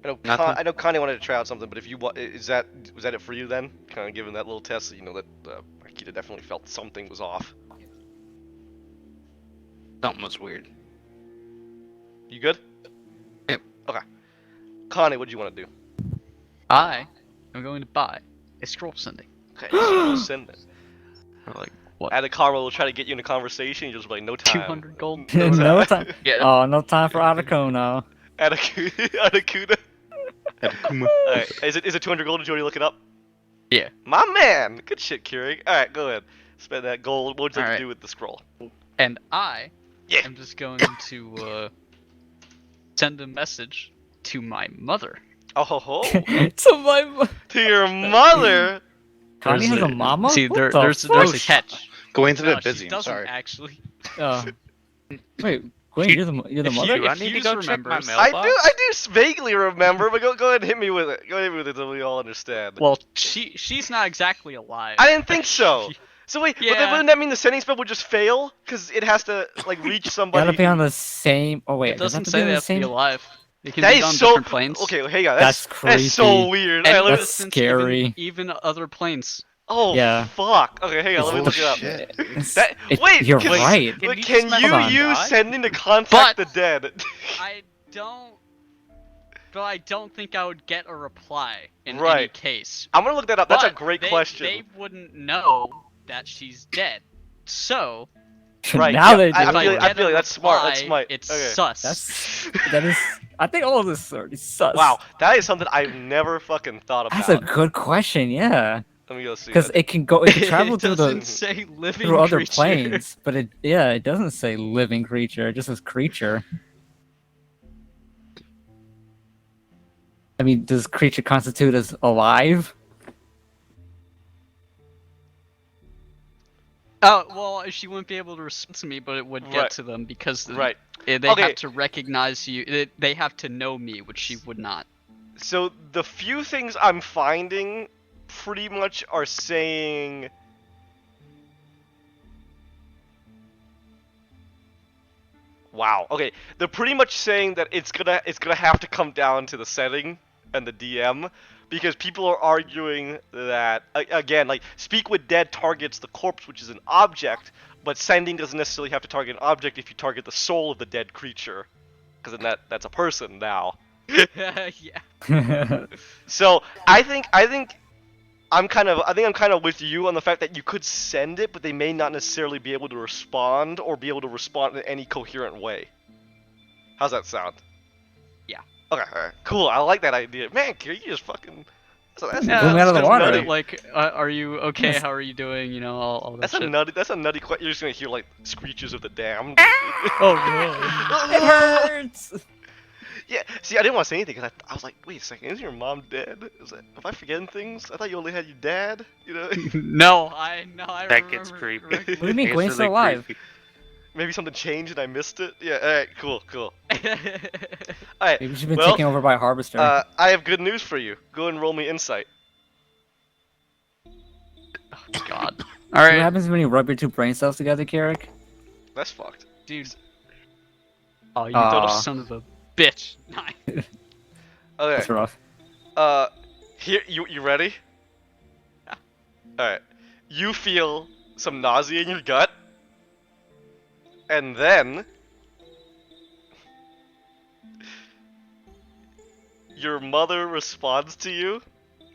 Nothing? I know Connie wanted to try out something, but if you want, was that it for you then? Kind of given that little test, that Akita definitely felt something was off. Something was weird. You good? Yep. Okay. Connie, what do you want to do? I am going to buy a scroll sending. Okay, so we'll send it. Or like what? At a car will try to get you in a conversation. You're just like, no time. 200 gold. No time. Yeah. Oh, no time for Atakono. Atakuda. Kuma. Alright, is it 200 gold? Did you already look it up? Yeah. My man! Good shit, Keurig. Alright, go ahead. Spend that gold. What would you like Alright. to do with the scroll? And I Yeah. am just going to send a message to my mother. Oh ho ho. To my To your mother. Connie has a mama. See, What the there's fuck? a catch. Gawain's a No, bit busy. she I'm doesn't sorry. actually. Wait, Gwen, you're the if mother. Do I If need to Hughes go check my remembers- mailbox? I do vaguely remember, but go ahead and hit me with it. Go ahead and hit me with it so we all understand. Well, she's not exactly alive. I didn't think so. So wait, but then Yeah. wouldn't that mean the sending spell would just fail? Because it has to like reach somebody. Gotta be on the same. Oh wait, It doesn't does it have to be say on they the have to be same? alive. They can That be is on so different planes. Okay, hang on. That's That's so creepy. weird. Any Alright, That's distance, scary. Even other planes. oh Yeah. fuck. Okay, hang on. Let me Oh, look it up. shit. That, wait, you're can, right. But you can just you message use God? sending to contact But- the dead? I don't. But I don't think I would get a reply in any Right. case. I'm gonna look that up. That's a But great they, question. They wouldn't know that she's dead. So Right, now yeah, they do. I if I feel get like- a that's smart, that's reply, smart. It's Okay. sus. that is. I think all of this is already sus. Wow, that is something I've never fucking thought about. That's a good question. Yeah, Let me go see. because it can go. It can travel it through doesn't the say living through other creature. planes, but it doesn't say living creature. It just says creature. I mean, does creature constitute as alive? Oh well, she wouldn't be able to respond to me, but it would get Right. to them because Right. they Okay. have to recognize you. They have to know me, which she would not. So the few things I'm finding pretty much are saying wow. Okay, they're pretty much saying that it's gonna have to come down to the setting and the DM because people are arguing that again, like speak with dead targets the corpse, which is an object, but sending doesn't necessarily have to target an object if you target the soul of the dead creature, because then that's a person now. Yeah. So I think I'm kind of with you on the fact that you could send it, but they may not necessarily be able to respond or be able to respond in any coherent way. How's that sound? Yeah. Okay, alright. Cool. I like that idea. Man, you just fucking. That's Yeah, Blew me out of the that's water. nutty, like, are you okay? Yes. How are you doing? You know, all that That's shit. a nutty. That's a nutty question. You're just gonna hear like screeches of the damned. Oh no. It hurts. Yeah. See, I didn't want to say anything because I was like, wait a second, isn't your mom dead? Am I forgetting things? I thought you only had your dad. You know. No, I That remember. gets creepy. What do you mean, It's Gwen's still really alive? creepy. Maybe something changed and I missed it. Yeah. All right. Cool. All right. Maybe she's been Well, taken over by a harvester. I have good news for you. Go and roll me insight. God. All What right, happens when you rub your two brain cells together, Carrick? That's fucked. dude. Oh, you Aw. little son of a bitch. Nice. Okay. That's rough. Here, you ready? Yeah. Alright. You feel some nausea in your gut. And then... your mother responds to you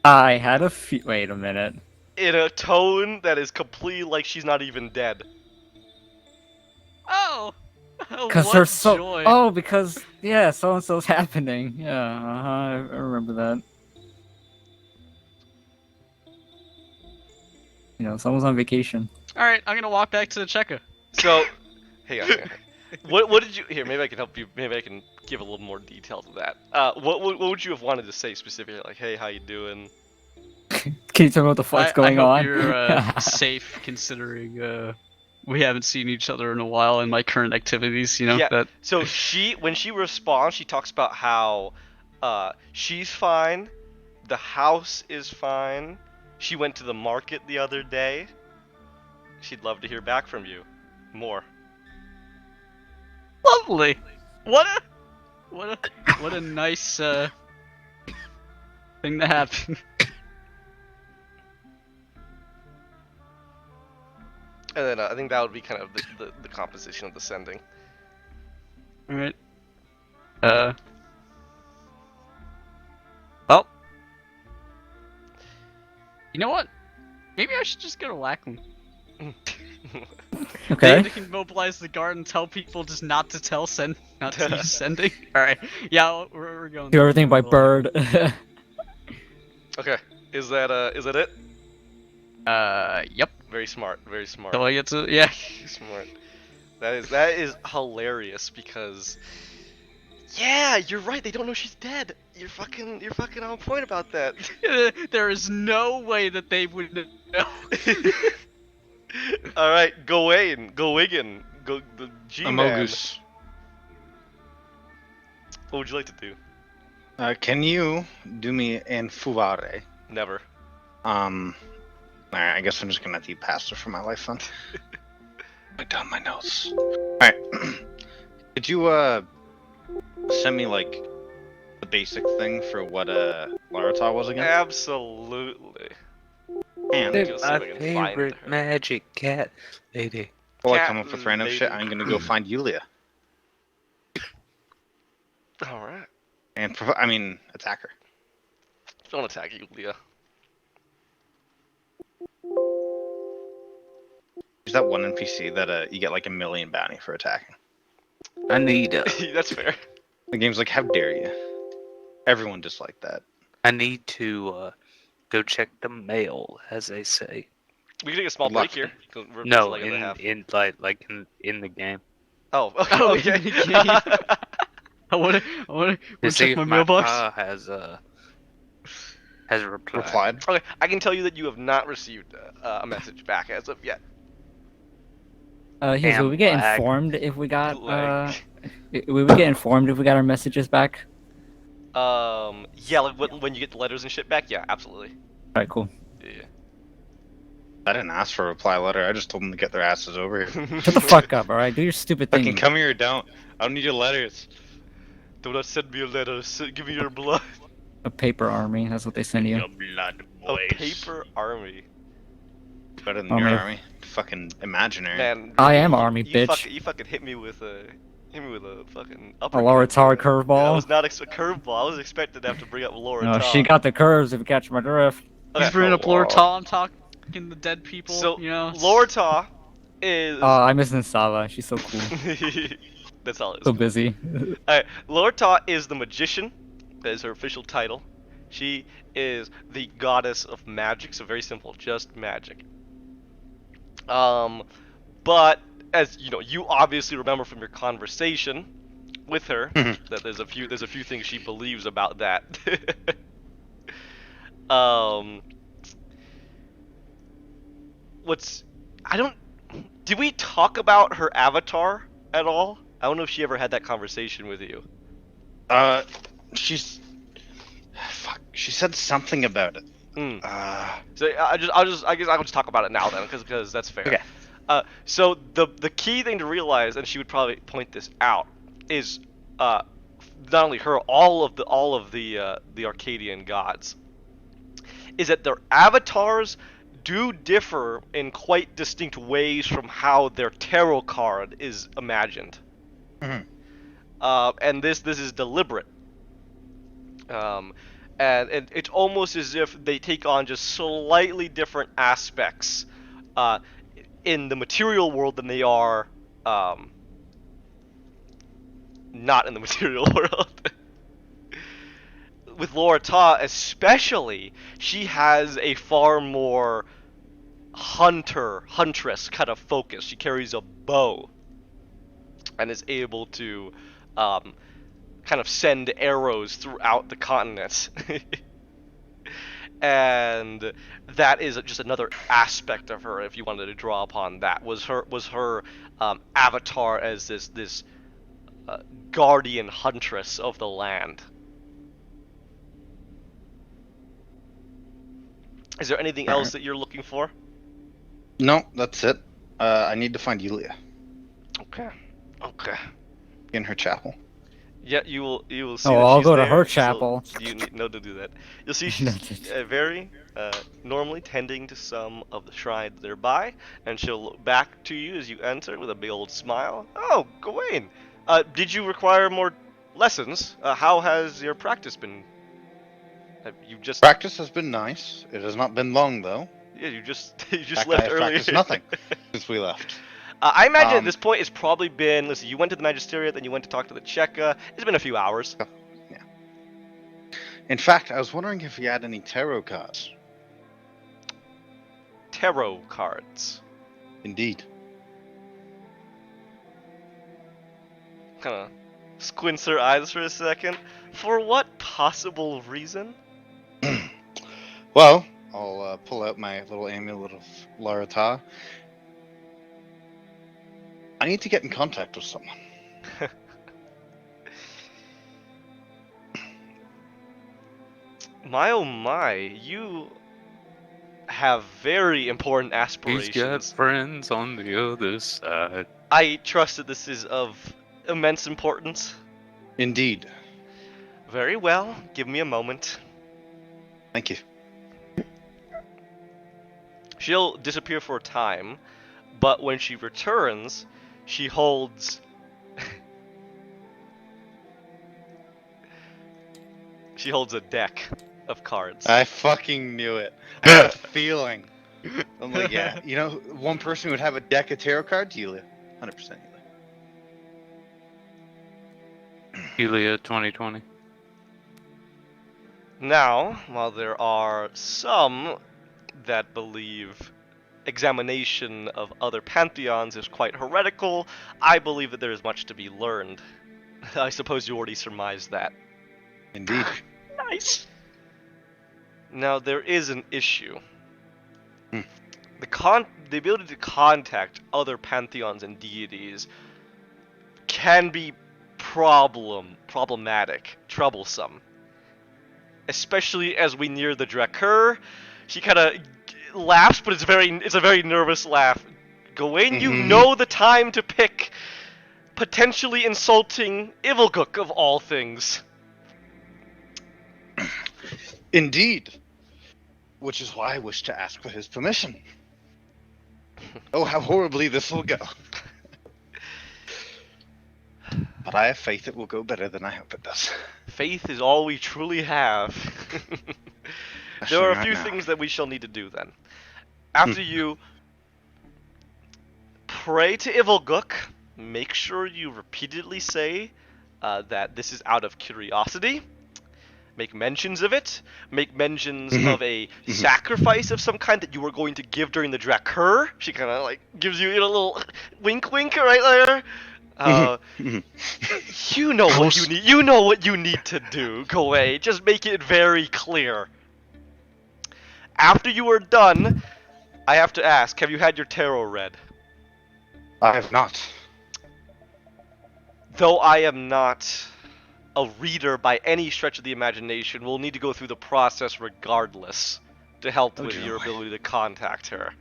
I had a wait a minute. in a tone that is completely like she's not even dead. Oh. Because what her so. joy. Oh, because yeah, so and so's happening. Yeah, I remember that. You know, someone's on vacation. All right, I'm gonna walk back to the checker. So, hang on. What did you... Here, maybe I can help you. Maybe I can give a little more detail to that. What would you have wanted to say specifically? Like, hey, how you doing? Can you tell me what the fuck's going I hope on? You're safe, considering we haven't seen each other in a while in my current activities. You know Yeah. that. So when she responds, she talks about how she's fine, the house is fine. She went to the market the other day. She'd love to hear back from you, more. Lovely. What a nice thing to happen. And then I think that would be kind of the composition of the sending. All right. Well. You know what? Maybe I should just go to Lackland. Okay. They can mobilize the guard and tell people just not to use sending. All right. Yeah, we're going. Do everything by bird. Okay, is that it? Yep. Very smart, very smart. So I get to, yeah. Smart. That is hilarious because yeah, you're right. They don't know she's dead. You're fucking on point about that. There is no way that they would know. All right, Gawain, go the G-man. Amogus, What would you like to do? can you do me an favore? Never. Alright, I guess I'm just gonna have to eat pasta for my life then. Write down my notes. Alright. Could you, send me, like, the basic thing for what, Larata was again? Absolutely. And, Dude, see if I My can find favorite her. magic cat lady. while I Cat come up with random lady. shit, I'm gonna go find Yulia. All right. And, attack her. Don't attack you, Leah. There's that one NPC that, you get like 1 million bounty for attacking. Anita. That's fair. The game's like, how dare you? Everyone disliked that. I need to go check the mail, as they say. We can take a small Good luck. break here. 'Cause we're No, like in half. in the game. Oh, okay. Oh, okay. in the game. I wanna To see check if my my mailbox. pa has replied. Replied. Okay, I can tell you that you have not received a message back as of yet. Here's, will we get Damn lag. informed if we got Lag. will we get informed if we got our messages back? Yeah, like when you get the letters and shit back, yeah, absolutely. Alright, cool. Yeah. I didn't ask for a reply letter. I just told them to get their asses over here. Shut the fuck up, alright? Do your stupid Fucking thing. come here or don't. I don't need your letters. Do not send me a letter. Give me your blood. A paper army, that's what they send you. Your blood A boys. paper army. Better than Oh, your man. army. Fucking imaginary. Man, I am army, you bitch. you fucking hit me with a fucking A uppercut. Laura Tar I curveball. was not a curveball. I was expecting to have to bring up Laura No, Tar. she got the curves if you catch my drift. He's bringing up Lord Tom, talking the dead people. So you know. Laura Tar is. I'm missing Sala, she's so cool. That's all it is. So busy. Alright, Lorta is the magician. That is her official title. She is the goddess of magic, so very simple, just magic. But as you know, you obviously remember from your conversation with her that there's a few things she believes about that. Did we talk about her avatar at all? I don't know if she ever had that conversation with you. She's. Fuck. She said something about it. Hmm. So I guess I'll just talk about it now then, because that's fair. Okay. So the key thing to realize, and she would probably point this out, is not only her, all of the Arcadian gods, is that their avatars do differ in quite distinct ways from how their tarot card is imagined. Mhm. And this is deliberate. And it's almost as if they take on just slightly different aspects in the material world than they are not in the material world. With Laura Ta especially, she has a far more huntress kind of focus. She carries a bow and is able to kind of send arrows throughout the continent. And that is just another aspect of her. If you wanted to draw upon that, was her avatar as this guardian huntress of the land. Is there anything else that you're looking for? No, that's it. I need to find Yulia Okay. in her chapel. Yeah, you will see. Oh, that I'll she's go to there, her so chapel. you need to do that. You'll see she's very normally tending to some of the shrines nearby, and she'll look back to you as you enter with a big old smile. Oh, Gawain, did you require more lessons? How has your practice been? Have you just Practice has been nice. It has not been long though. yeah, you just In fact, I left have earlier. practiced nothing since we left. I imagine at this point it's probably been. Listen, you went to the Magisterium, then you went to talk to the Cheka. It's been a few hours. Yeah. In fact, I was wondering if you had any tarot cards. Tarot cards. Indeed. kind of squints her eyes for a second. For what possible reason? Well, I'll pull out my little amulet of Larata. I need to get in contact with someone. My oh my, you have very important He's got aspirations. friends on the other side. I trust that this is of immense importance. Indeed. Very well, give me a moment. Thank you. She'll disappear for a time, but when she returns, she holds... she holds a deck of cards. I fucking knew it. I had a feeling. I'm like, yeah. You know, one person would have a deck of tarot cards? Yulia. 100% Yulia. Yulia 2020. Now, while there are some that believe examination of other pantheons is quite heretical, I believe that there is much to be learned. I suppose you already surmised that. Indeed. Nice! Now, there is an issue. Hmm. The ability to contact other pantheons and deities can be problematic, troublesome. Especially as we near the Drakkar. She kind of laughs, but it's a very nervous laugh. Gawain, you know the time to pick potentially insulting Ivilguk of all things. Indeed. Which is why I wish to ask for his permission. Oh, how horribly this will go. But I have faith it will go better than I hope it does. Faith is all we truly have. There are a few things that we shall need to do then. After you pray to Ivilguk, make sure you repeatedly say that this is out of curiosity. Make mentions of it. Make mentions of a sacrifice of some kind that you were going to give during the Drakkar. She kind of like gives you a little wink right there. You know what you need. You know what you need to do. Go away. Just make it very clear. After you are done, I have to ask: have you had your tarot read? I have not. Though I am not a reader by any stretch of the imagination, we'll need to go through the process regardless to help with your ability to contact her.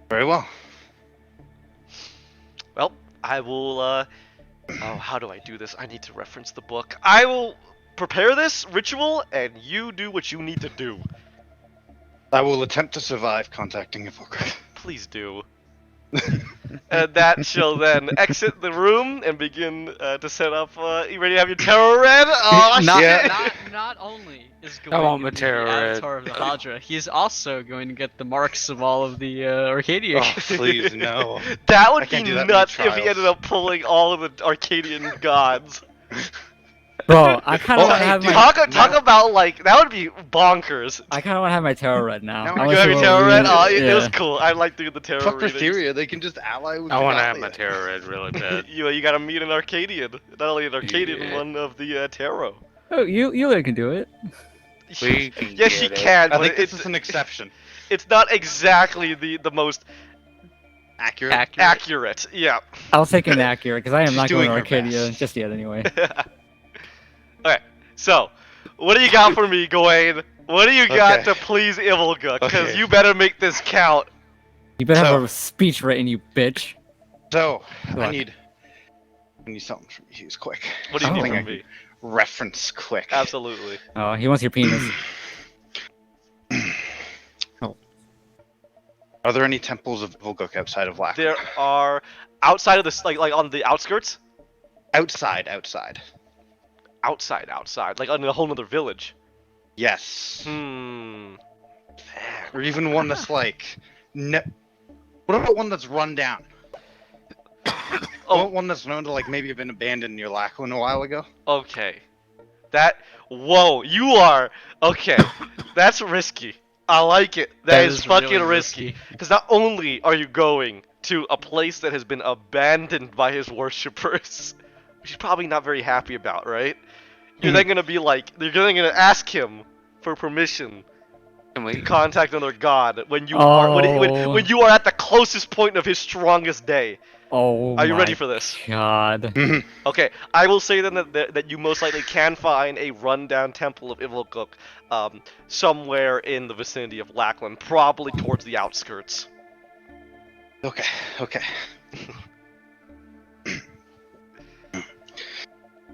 Very well. Well, I will, oh, how do I do this? I need to reference the book. I will prepare this ritual, and you do what you need to do. I will attempt to survive contacting Ivilguk. Please do. And that shall then exit the room and begin to set up, you ready to have your tarot read? Oh, Not only is I want going my to be tarot the read. avatar of the Hadra, he is also going to get the marks of all of the Arcadia. Oh, please, no. That would I be can't do that nuts many if he trials. ended up pulling all of the Arcadian gods. Bro, I kind of want to have my Talk about, like, that would be bonkers. I kind of want to have my tarot read now. Now I I You wanna have see your what tarot we- read? Oh, it yeah. was cool. I like doing the tarot Fuck readings. Theria, they can just ally with I want to have Krigalia. my tarot read really bad. You gotta meet an Arcadian. Not only an Arcadian, Yeah. one of the tarot. Oh, you can do it. We can Yes, she get it. can, I but think this it's, is an exception. it's not exactly the most Accurate? accurate. Yeah. I'll take an accurate because I am She's not going to doing her Arcadia best. just yet anyway. Okay, so, what do you got for me, Gawain? What do you got Okay. to please Ivilguk? Because Okay. you better make this count. You better have So- a speech written, you bitch. So, I Look. need something from you. Use quick. What do you need Something from I can me? reference quick. Absolutely. Oh, he wants your penis. Are there any temples of Ivilguk outside of Lack? There are outside of this, like on the outskirts. Outside. Outside, like in a whole nother village. Yes. Hmm. Or even one that's like... What about one that's run down? Oh. One that's known to like maybe have been abandoned near Lackland a while ago? Okay. Whoa, you are, okay. That's risky. I like it. that is fucking really risky. Because not only are you going to a place that has been abandoned by his worshippers, which he's probably not very happy about, right? You're then gonna be like, you're then gonna ask him for permission Can to we? contact another god when you are when you are at the closest point of his strongest day. Oh Are you ready my for this? God. Okay, I will say then that you most likely can find a rundown temple of Ivilguk somewhere in the vicinity of Lackland, probably towards the outskirts. Okay, okay.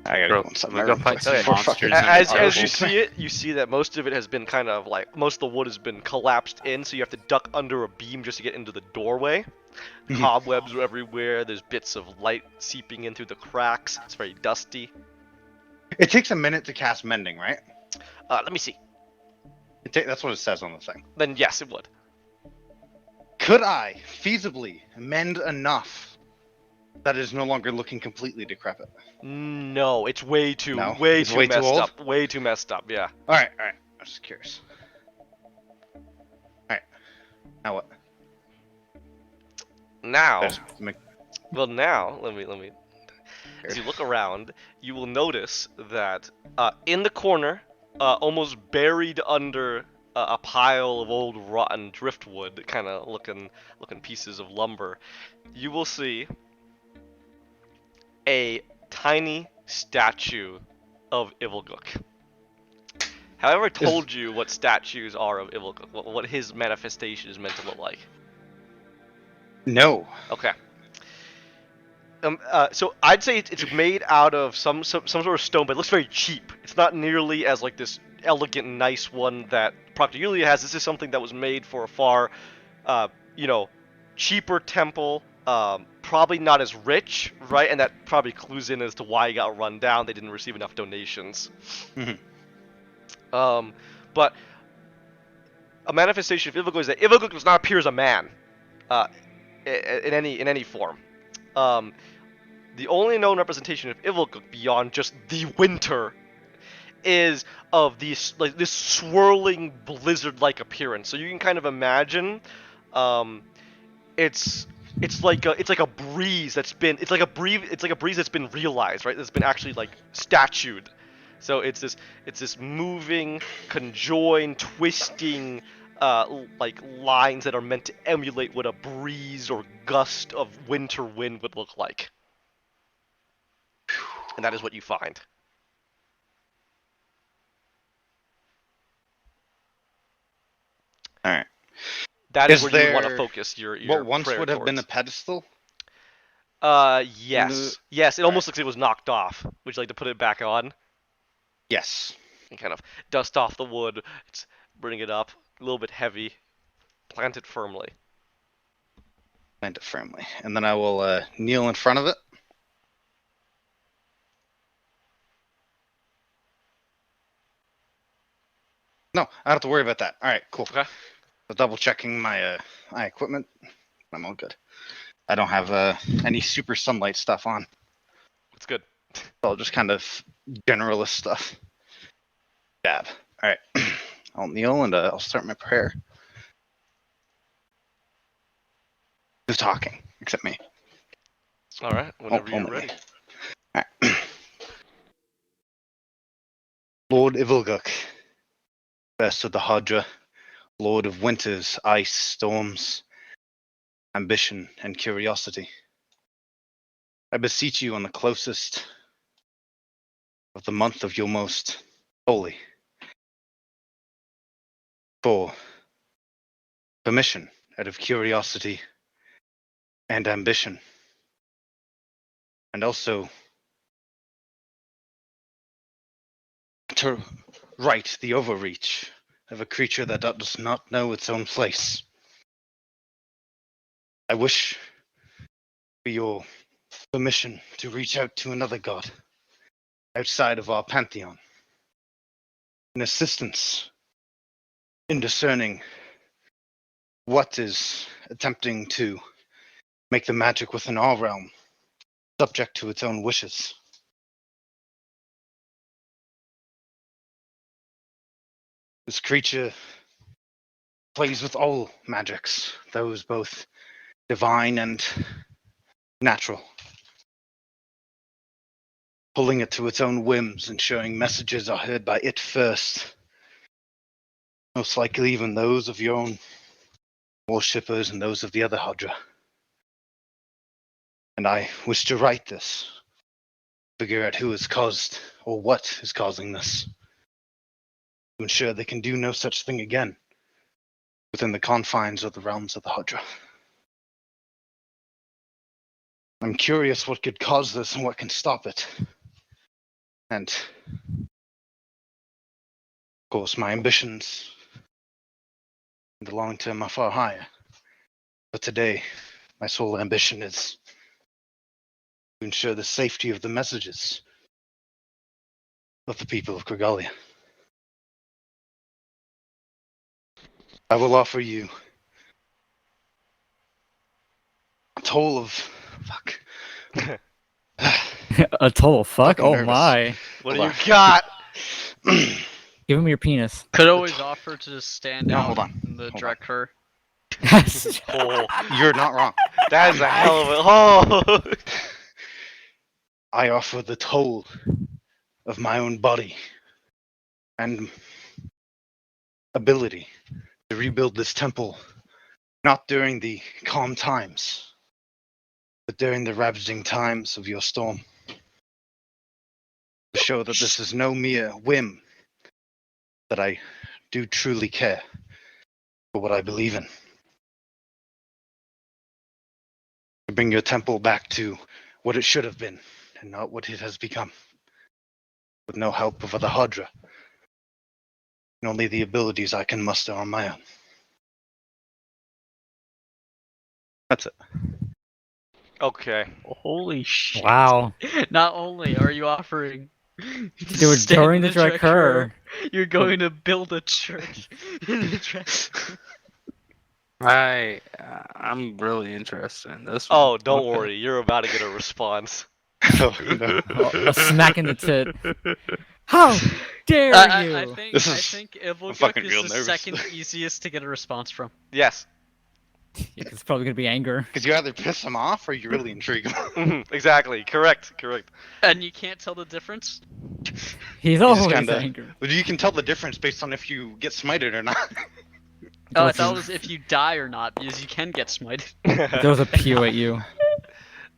I gotta Bro, go inside we my go room fight quick some before monsters fucking- in the As you temple. see it, you see that most of it has been kind of like, most of the wood has been collapsed in, so you have to duck under a beam just to get into the doorway. Mhm. Cobwebs are everywhere, there's bits of light seeping in through the cracks, it's very dusty. It takes a minute to cast mending, right? Let me see. That's what it says on the thing. Then yes, it would. Could I feasibly mend enough that it is no longer looking completely decrepit? No, it's way too, No? way It's too way too messed old? up. Way too messed up, yeah. Alright, alright. I'm just curious. Alright. Now what? Now, There's- make- well now, let me. As you look around, you will notice that in the corner, almost buried under a pile of old rotten driftwood, kind of looking pieces of lumber, you will see a tiny statue of Ivilguk. Have I ever told you what statues are of Ivilguk? What his manifestation is meant to look like? No. Okay. So I'd say it's made out of some sort of stone, but it looks very cheap. It's not nearly as like this elegant, nice one that Proctor Yulia has. This is something that was made for a far, cheaper temple. Probably not as rich, right? And that probably clues in as to why he got run down. They didn't receive enough donations. Mhm. But a manifestation of Ivilguk is that Ivilguk does not appear as a man, in any form. The only known representation of Ivilguk beyond just the winter is of this swirling blizzard-like appearance. So you can kind of imagine, it's like a breeze that's been that's been realized, right? That's been actually like statued. So it's this moving, conjoined, twisting, like lines that are meant to emulate what a breeze or gust of winter wind would look like. And that is what you find. Alright. That is Is where you want to there focus your What once prayer would have been a towards. pedestal? Yes. Yes, it almost looks like it was knocked off. Would you like to put it back on? Yes. And kind of dust off the wood. Bring it up. A little bit heavy. Plant it firmly. Plant it firmly. And then I will kneel in front of it. No, I don't have to worry about that. Alright, cool. Okay. Double checking my equipment. I'm all good. I don't have any super sunlight stuff on. It's good. All just kind of generalist stuff. Dab. Alright. I'll kneel and I'll start my prayer. Who's talking? Except me. Alright, whenever you're only ready. me. Alright. Lord Ivilguk, best of the Hadra, Lord of winters, ice, storms, ambition, and curiosity. I beseech you on the closest of the month of your most holy, for permission out of curiosity and ambition, and also to right the overreach of a creature that does not know its own place. I wish for your permission to reach out to another god outside of our pantheon, an assistance in discerning what is attempting to make the magic within our realm subject to its own wishes. This creature plays with all magics, those both divine and natural. Pulling it to its own whims, ensuring messages are heard by it first. Most likely even those of your own worshippers and those of the other Hadra. And I wish to write this, figure out who has caused, or what is causing this, to ensure they can do no such thing again within the confines of the realms of the Hadra. I'm curious what could cause this and what can stop it. And, of course, my ambitions in the long term are far higher. But today, my sole ambition is to ensure the safety of the messages of the people of Krigalia. I will offer you a toll of... Fuck. A total fuck? Fucking Oh nervous. my. What do Hold you on. got? Give him your penis. Could always offer to just stand No, out hold on. in the Hold direct her. Oh, You're not wrong. that is a hell of a. Oh. I offer the toll of my own body and ability to rebuild this temple, not during the calm times, but during the ravaging times of your storm. To show that this is no mere whim, that I do truly care for what I believe in. To bring your temple back to what it should have been, and not what it has become. With no help of other Hadra, and only the abilities I can muster on my own. That's it. Okay. Holy shit. Wow. Not only are you offering to Do it stand during in the direct her. you're going to build a church in the direct. I'm really interested in this Oh, one. don't Okay. worry. You're about to get a response. Oh, no. A smack in the tit. How dare you? I think This I is- think I'm Ivoguk fucking is real the nervous. second easiest to get a response from. Yes. Yeah, it's probably gonna be anger. Because you either piss him off or you really intrigue him. Mhm, exactly. Correct. And you can't tell the difference? He's just always kinda- angry. But you can tell the difference based on if you get smited or not. Oh, I Throws thought a- it was if you die or not, because you can get smited. Throws a pew at you.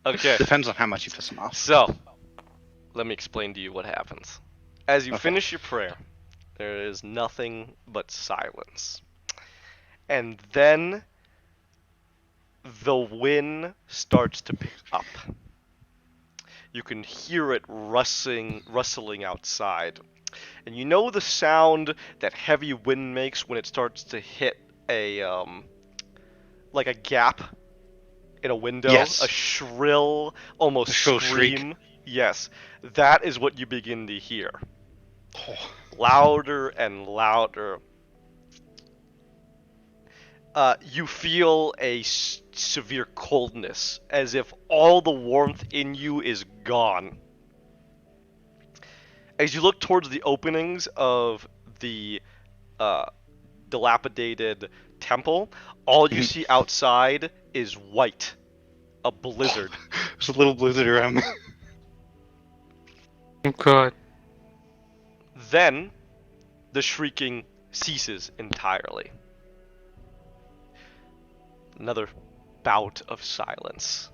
Okay. Depends on how much you piss him off. So, let me explain to you what happens. As you Okay. finish your prayer, there is nothing but silence. And then the wind starts to pick up. You can hear it rustling outside. And you know the sound that heavy wind makes when it starts to hit a like a gap in a window, Yes. a shrill, almost A shrill shriek. scream. Yes, that is what you begin to hear. Oh, Louder and louder. You feel a severe coldness, as if all the warmth in you is gone. As you look towards the openings of the dilapidated temple, all you see outside is white. A blizzard. there's a little blizzard around me. Oh god. Then, the shrieking ceases entirely. Another bout of silence.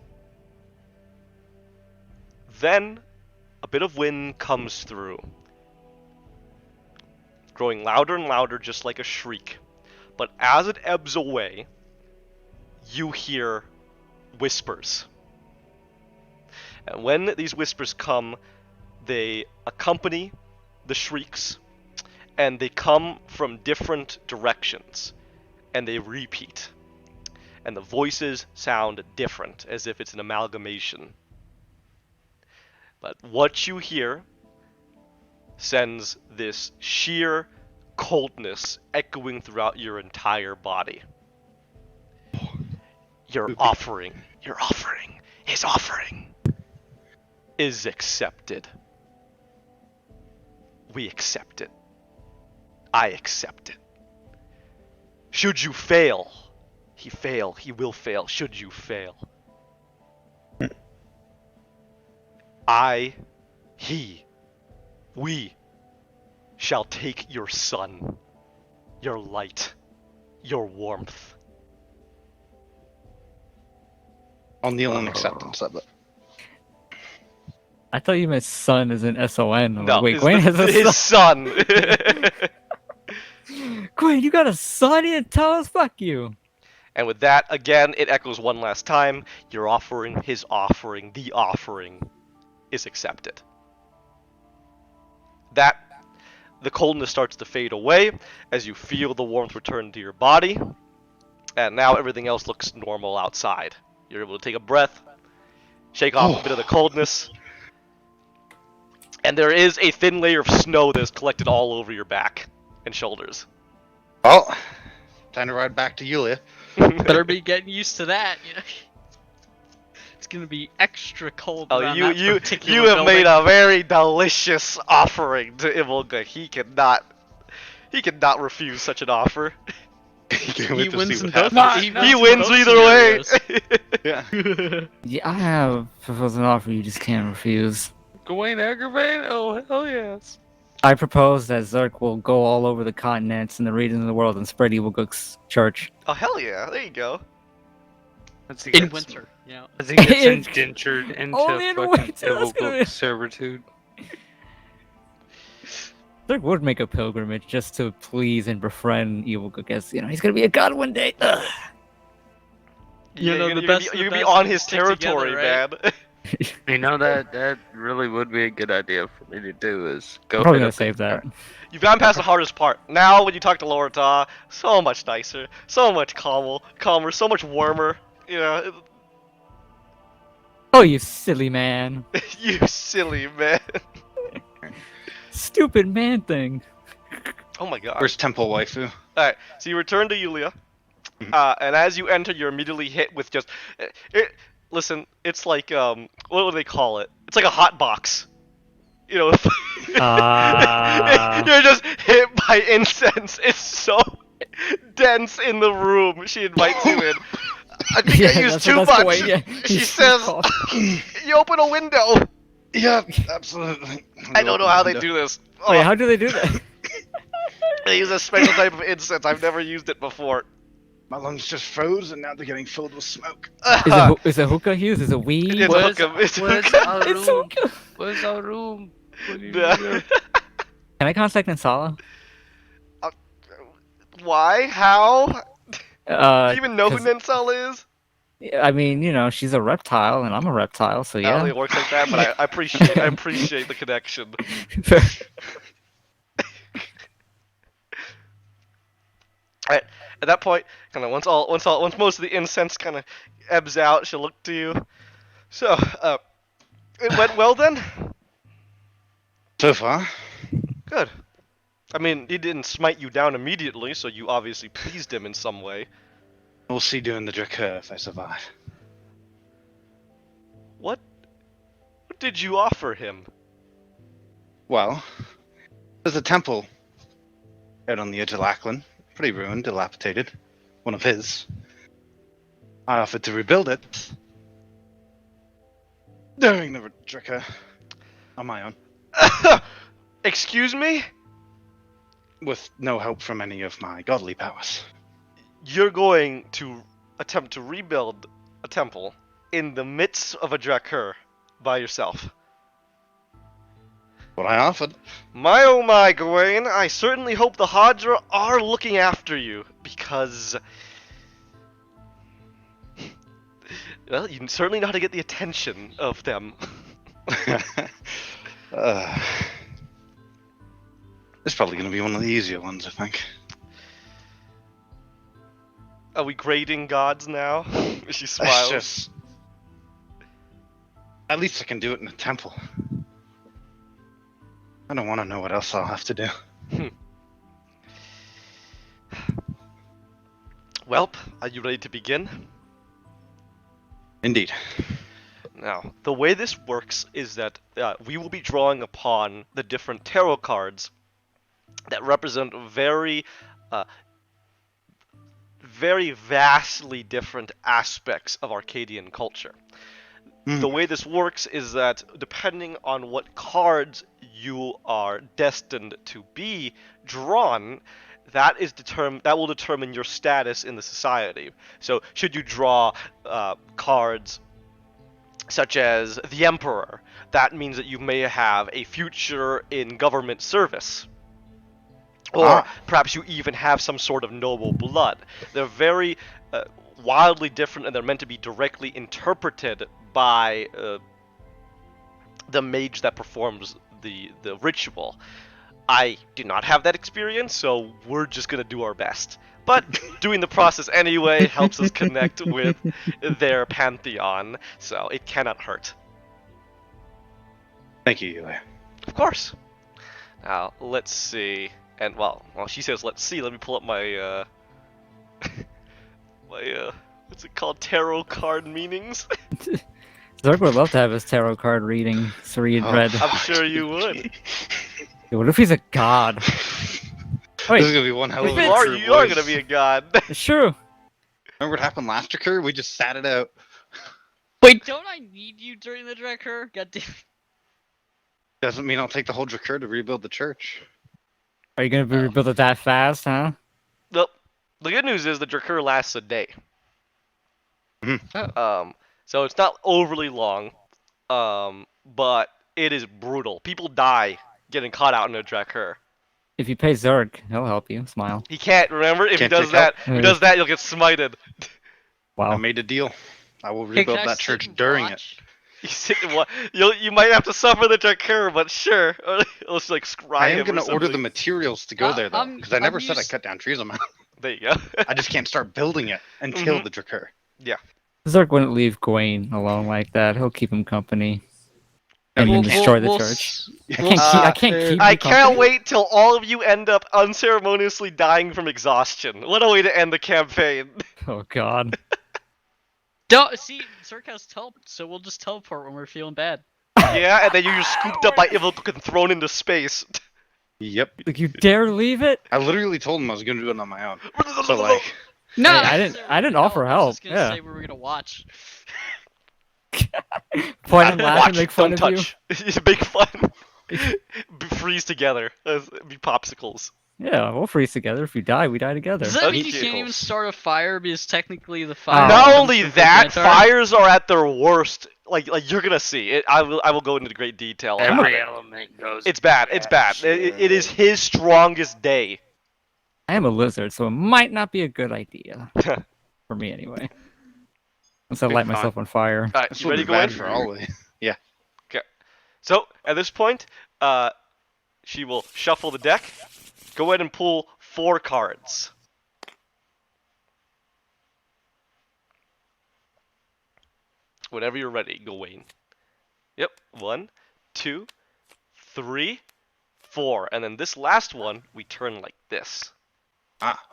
Then, a bit of wind comes through, growing louder and louder, just like a shriek. But as it ebbs away, you hear whispers. And when these whispers come, they accompany the shrieks, and they come from different directions, and they repeat. And the voices sound different, as if it's an amalgamation. But what you hear sends this sheer coldness echoing throughout your entire body. Your offering his offering is accepted. We accept it. I accept it. Should you fail, He will fail, should you fail. We shall take your sun, your light, your warmth. I'll kneel in acceptance of it. I thought you meant son as in S-O-N. I'm No, like, wait, Gwen has a his son. son. Gwen, you got a son? You didn't tell us? Fuck you. And with that, again, it echoes one last time. Your offering, his offering, the offering is accepted. The coldness starts to fade away as you feel the warmth return to your body. And now everything else looks normal outside. You're able to take a breath, shake off a bit of the coldness. And there is a thin layer of snow that is collected all over your back and shoulders. Well, time to ride back to Yulia. Better be getting used to that. You know? It's gonna be extra cold. Oh, around you that particular have building. made a very delicious offering to Imolga. He cannot refuse such an offer. He wins in both. He wins either way. Yeah. Yeah, I have proposed an offer you just can't refuse. Gawain aggravate? Oh, hell yes. I propose that Zerk will go all over the continents and the regions of the world and spread Evil Gook's church. Oh hell yeah! There you go. As he In gets- winter. Yeah. As he gets In- indentured into Only in fucking winter, evil that's gonna be- servitude. Zerk would make a pilgrimage just to please and befriend Evil Gook, as you know he's gonna be a god one day. Ugh. You know, the You're best of gonna the be best on his stick together, territory, right? man. You know that really would be a good idea for me to do is go. I'm probably hit gonna up save that. You've gone past the hardest part. Now, when you talk to Lorata, so much nicer, so much calmer, so much warmer. You know, Oh, you silly man. you silly man. Stupid man thing. Oh my god. Where's Temple Waifu? Alright, so you return to Yulia, and as you enter, you're immediately hit with just... listen, it's like, what would they call it? It's like a hot box. You know, you're just hit by incense. It's so dense in the room. She invites you in. I think I used that's too what much. Gawain- yeah, She he's says, called. you open a window. Yeah, absolutely. I don't know how they do this. Wait, Oh, how do they do that? they use a special type of incense. I've never used it before. My lungs just froze and now they're getting filled with smoke. Is it hookah used? Is it weed? It's Where's- hookah. It's where's hookah. our It's room? hookah. Where's our room? What do you Yeah. do? Can I contact Ansala? Why? How? Do you even know who 'cause- Nensal is? I mean, you know, she's a reptile and I'm a reptile, so I don't yeah. think it works like that, but I appreciate the connection. Alright, at that point, kind of once most of the incense kind of ebbs out, she'll look to you. So, it went well then? So far, Good. I mean, he didn't smite you down immediately, so you obviously pleased him in some way. we'll see during the Drakar if I survive. What did you offer him? Well, there's a temple out on the edge of Lackland. Pretty ruined, dilapidated. One of his. I offered to rebuild it during the Drakar on my own, Excuse me? with no help from any of my godly powers. You're going to attempt to rebuild a temple in the midst of a Drakar by yourself. What I offered. My oh my, Gawain, I certainly hope the Hadra are looking after you, because... well, you certainly know how to get the attention of them. It's probably going to be one of the easier ones, I think. Are we grading gods now? She It's smiles. just... At least I can do it in a temple. I don't want to know what else I'll have to do. Welp, are you ready to begin? Indeed. Now, the way this works is that we will be drawing upon the different tarot cards that represent very very vastly different aspects of Arcadian culture. The way this works is that depending on what cards you are destined to be drawn, that will determine your status in the society. So, should you draw cards such as the Emperor, that means that you may have a future in government service. Or perhaps you even have some sort of noble blood. They're very wildly different, and they're meant to be directly interpreted by the mage that performs the ritual. I do not have that experience, so we're just gonna do our best. But doing the process anyway helps us connect with their pantheon, so it cannot hurt. Thank you, Yulia. Of course. Now, let's see. And, well, she says let's see. Let me pull up my, what's it called? Tarot card meanings? Zerg would love to have his tarot card read read. I'm sure you would. What if he's a god? This is Wait, gonna be one hell of You a are, recruit, you are boys. gonna be a god. it's true. Remember what happened last recur? We just sat it out. Wait, don't I need you during the Drakir? God damn. Doesn't mean I'll take the whole Drakir to rebuild the church. Are you gonna be rebuilt it that fast, huh? Well, the good news is the Drakir lasts a day. So it's not overly long, but it is brutal. People die getting caught out in a Drakir. If you pay Zerg, he'll help you. Smile. He can't, remember? If Can't he does take help. that, if he does that, you'll get smited. I Wow. made a deal. I will Can rebuild I that sit church and during it. watch? You sit and you might have to suffer the Drakir, but sure. Let's like scry I am him or gonna order the something. materials to go there though, I'm- because I never I'm said I used- cut down trees on my. There you go. I just can't start building it until the Drakir. Zerg wouldn't leave Gawain alone like that. He'll keep him company. And We'll- then destroy the we'll church. s- I we'll can't keep. I s- can't keep. I you can't company. wait till all of you end up unceremoniously dying from exhaustion. What a way to end the campaign. Oh God. Don't see. Zerg has teleport, so we'll just teleport when we're feeling bad. Yeah, and then you're just scooped up by Ivilcook and thrown into space. Yep. Like you dare leave it? I literally told him I was gonna do it on my own. So like, No, Hey, I didn't offer I was just help, gonna yeah. say we were gonna watch. Point and laugh and Watch, make fun don't of you. touch. It's big fun. Freeze together. Be popsicles. Yeah, we'll freeze together. If you die, we die together. Does that mean you Okay. can't even start a fire because technically the fire? Not comes only from that, Gigantar? fires are at their worst. Like you're gonna see it. I will go into great detail. about Every it. element goes. It's bad. It's bad. It is his strongest day. I am a lizard, so it might not be a good idea. For me, anyway. Unless I Big light fun. myself on fire. All right, this you will ready be to go in? bad for all of you. Yeah. So at this point, she will shuffle the deck. Go ahead and pull 4 cards. Whenever you're ready, Gawain. Yep, 1, 2, 3, 4, and then this last one we turn like this.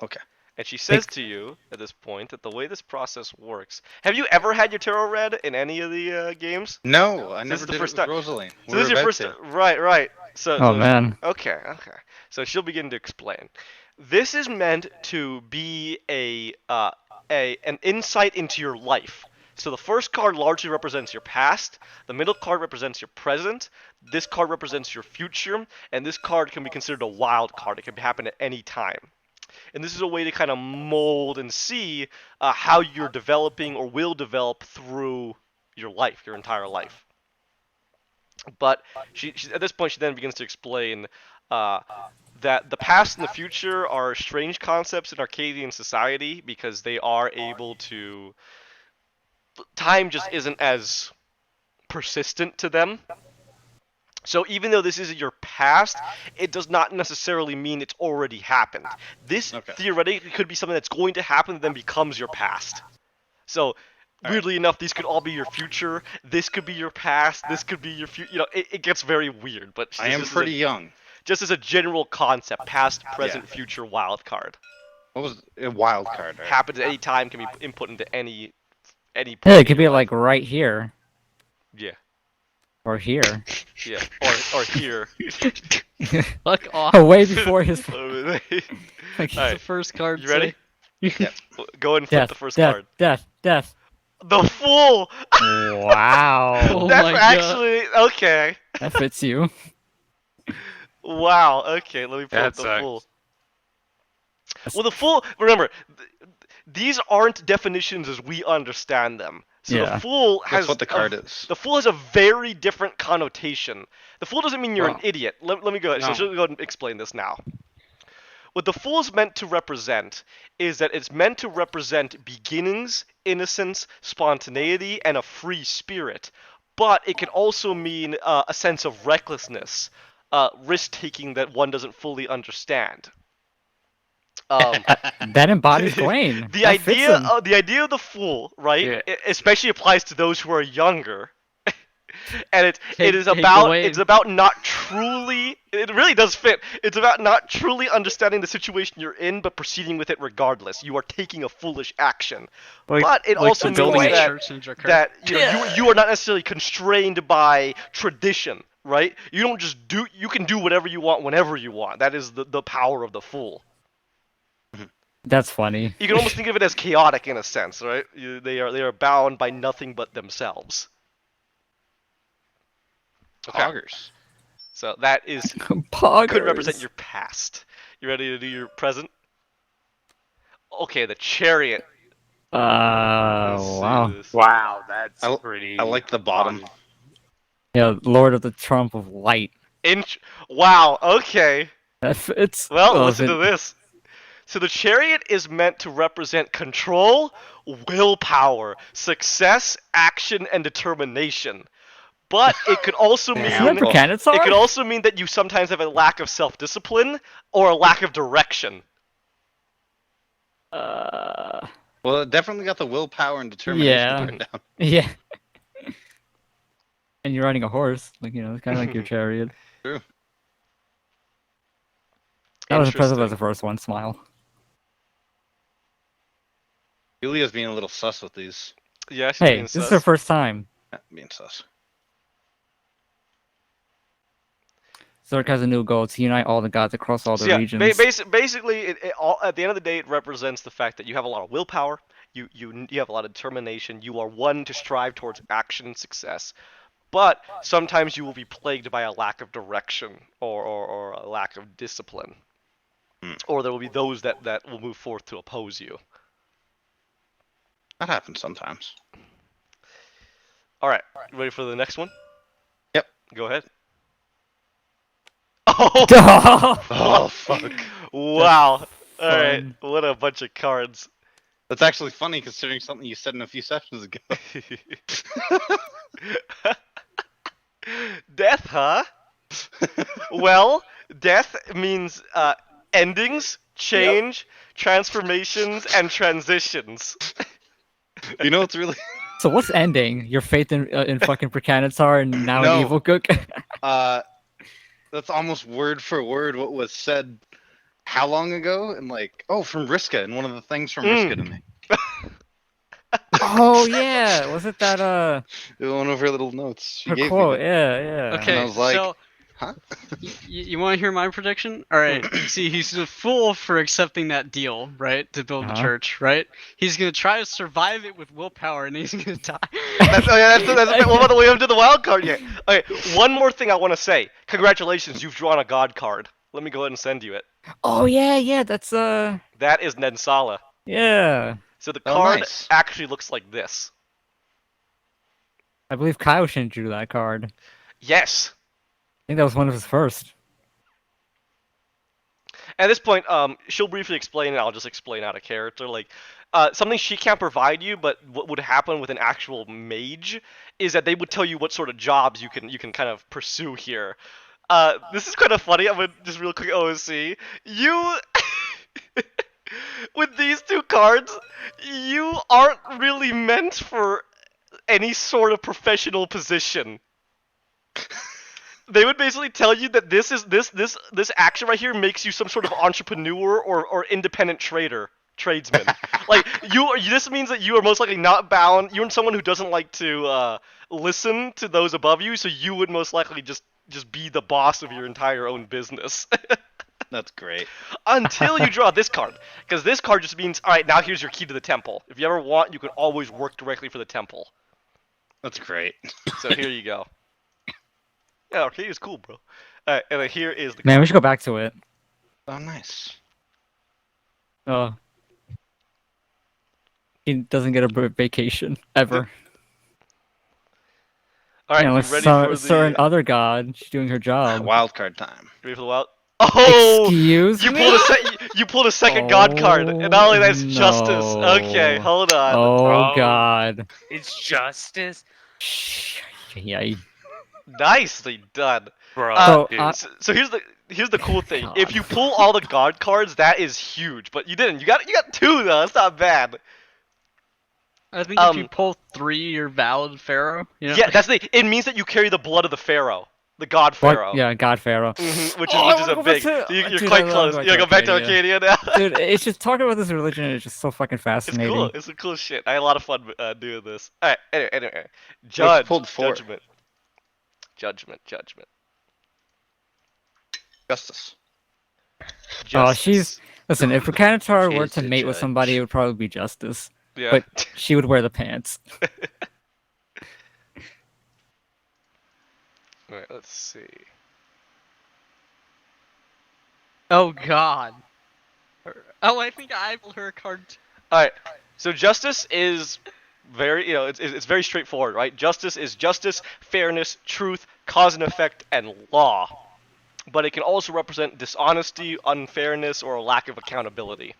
Okay. And she says to you at this point that the way this process works. Have you ever had your tarot read in any of the games? No, I This never is the did first it with time. Rosaline. So this is your first. Right. So. Oh man. Okay. So she'll begin to explain. This is meant to be an insight into your life. So the first card largely represents your past, the middle card represents your present, this card represents your future, and this card can be considered a wild card. It can happen at any time. And this is a way to kind of mold and see how you're developing or will develop through your life, your entire life. But she at this point, she then begins to explain that the past and the future are strange concepts in Arcadian society because they are able to... Time just isn't as persistent to them. So even though this is your past, it does not necessarily mean it's already happened. This theoretically could be something that's going to happen that then becomes your past. So weirdly enough, these could all be your future. This could be your past. This could be your future. You know, it gets very weird. But I am pretty young. Just as a general concept, past, present, future, wild card. What was a wild card? Right? Happens at any time, can be input into any point. Yeah, it could be like right here. Yeah. Or here. Yeah. Or here. Fuck off. Oh, way before his. Alright. Like, The first card. You ready? Go and flip the first card. Death. The Fool! Wow. Oh That's my God. actually okay. That fits you. Wow. Okay, let me pull up That the sucks. Fool. Well, the Fool. Remember, these aren't definitions as we understand them. So Yeah. the Fool has That's what the card is. The Fool has a very different connotation. The Fool doesn't mean you're an Well, idiot. Let me go ahead. So no. should we go ahead and explain this now? What the Fool is meant to represent is that it's meant to represent beginnings, innocence, spontaneity, and a free spirit. But it can also mean a sense of recklessness, risk-taking that one doesn't fully understand. That embodies Gawain. The That fits idea, him. the idea of the Fool, right, Yeah. especially applies to those who are younger. And it Hey, is hey, about Gawain. it's about not truly. It really does fit. It's about not truly understanding the situation you're in, but proceeding with it regardless. You are taking a foolish action, Like- but it Like also the building means a that church in Jakarta. that you are not necessarily constrained by tradition, right? You don't just do. You can do whatever you want whenever you want. That is the power of the Fool. That's funny. You can almost think of it as chaotic in a sense, right? They are bound by nothing but themselves. Okay, Poggers. so that is Poggers. could represent your past. You ready to do your present? Okay, the Chariot. Let's see Wow. this. Wow, that's I- pretty. I like the bottom. fun. Yeah, Lord of the Trump of Light. Wow. Okay. That fits. Well, Oh, listen is to it- this. So the Chariot is meant to represent control, willpower, success, action, and determination. But it could also mean Isn't that for Kanatsar? it could also mean that you sometimes have a lack of self-discipline or a lack of direction. Uh, Well, it definitely got the willpower and determination Yeah. part down. yeah. And you're riding a horse, like it's kind of like your chariot. True. That was impressive as Interesting. the first one. Smile. Julia's being a little sus with these. Yeah, she's Hey, being this is sus. her first time. Being sus. Zork has a new goal to unite all the gods across all the So yeah, regions. basically, at the end of the day, it represents the fact that you have a lot of willpower, you have a lot of determination, you are one to strive towards action and success, but sometimes you will be plagued by a lack of direction or a lack of discipline, or there will be those that will move forth to oppose you. That happens sometimes. All right, ready for the next one? Yep. Go ahead. Oh, Oh, fuck. wow! All right, fun. what a bunch of cards. That's actually funny considering something you said in a few sessions ago. Death, huh? Well, death means endings, change, transformations, and transitions. You know what's really... So what's ending? Your faith in fucking Prakanatar and now No. an evil cook? That's almost word for word what was said how long ago? And from Riska, and one of the things from Riska to me. Oh yeah, was it that One of her little notes. She her gave quote? me. Yeah. Okay, I was like, so huh? you want to hear my prediction? All right. See, he's a fool for accepting that deal, right, to build the Uh-huh. church, right? He's gonna try to survive it with willpower, and he's gonna die. That's what about the way to the wild card yet? Okay, one more thing I want to say. Congratulations, you've drawn a god card. Let me go ahead and send you it. Oh yeah. That's That is Nensala. yeah. So the Oh, card nice. actually looks like this. I believe Kaioshin drew that card. I Yes. think that was one of his first. At this point, she'll briefly explain, and I'll just explain out of character. Something she can't provide you, but what would happen with an actual mage is that they would tell you what sort of jobs you can kind of pursue here. This is kind of funny. I'm gonna just real quick OSC. You, with these two cards, you aren't really meant for any sort of professional position. They would basically tell you that this action right here makes you some sort of entrepreneur or independent tradesman. This means that you are most likely not bound. You're someone who doesn't like to listen to those above you, so you would most likely just be the boss of your entire own business. That's great. Until you draw this card, because this card just means, all right, now here's your key to the temple. If you ever want, you can always work directly for the temple. That's great. So here you go. Yeah, Arcadia is cool, bro. Alright, and then here is the Man, card. we should go back to it. Oh, nice. Oh. He doesn't get a vacation ever. Alright, You know, you like ready some for certain the other god, she's doing her job. Wild card time. ready for the wild? Oh! Excuse You me? pulled a second god card, and not only that's Oh, justice. Okay, no. hold on. Oh Oh. god. It's justice, Yeah. Nicely done. bro. So, dude. So here's the cool thing. God. If you pull all the god cards, that is huge. But you didn't. You got 2 though. That's not bad. I think if you pull 3, you're valid pharaoh. You know? Yeah, it means that you carry the blood of the pharaoh, the god What? pharaoh. Yeah, God Pharaoh. Which Oh, I is wanna a go big. back to- You're Dude, quite I love close. going You go back to Arcadia. Arcadia now. Dude, it's just talking about this religion is just so fucking It's fascinating. cool. It's a cool shit. I had a lot of fun doing this. All right. Anyway. pulled 4. Judgment. Justice. Oh, she's... Listen, if Rakanatar were She's to the mate with judge. somebody, it would probably be Justice. Yeah. But she would wear the pants. Alright, let's see. Oh god. Oh, I think I pulled her card. Alright, so justice is very, it's very straightforward, right? Justice is justice, fairness, truth, cause and effect, and law. But it can also represent dishonesty, unfairness, or a lack of accountability.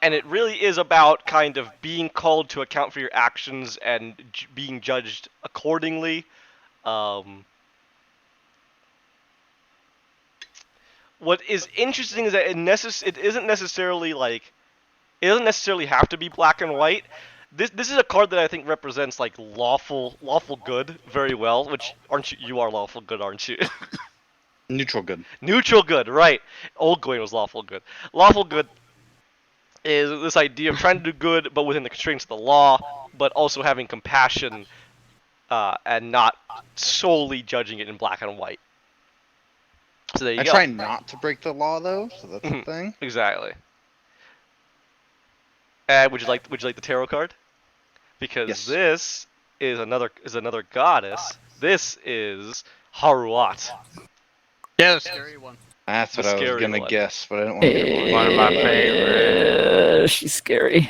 And it really is about kind of being called to account for your actions and being judged accordingly. What is interesting is that it isn't necessarily like, it doesn't necessarily have to be black and white. This is a card that I think represents like lawful good very well. Which you are lawful good, aren't you? Neutral good. Neutral good, right? Old Gawain was lawful good. Lawful good is this idea of trying to do good, but within the constraints of the law, but also having compassion and not solely judging it in black and white. So there you I go. try not to break the law though, so that's the thing. Exactly. And would you like the tarot card? Because Yes. this is another goddess. This is Haruat. Yeah, the scary one. That's The what I was scary gonna one. guess, but I didn't want to get one. One of my favorite. She's scary.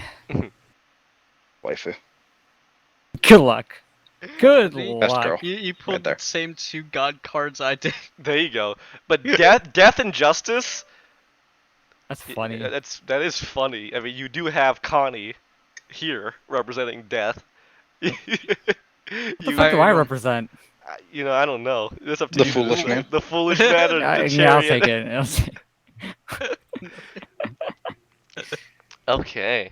Waifu. Good luck. Good Best luck. girl. You pulled there. the same 2 god cards I did. There you go. But death and justice. That's funny. That is funny. I mean, you do have Connie here representing death. What the fuck do I represent? I don't know. It's up to The you. foolish man? The foolish man or the chariot? Yeah, I'll take it. Okay.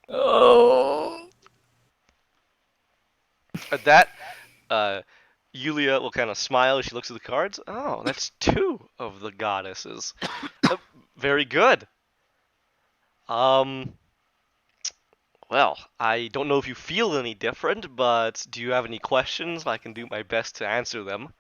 Oh. At that, Yulia will kind of smile as she looks at the cards. Oh, that's 2 of the goddesses. Very good. Well, I don't know if you feel any different, but do you have any questions? I can do my best to answer them.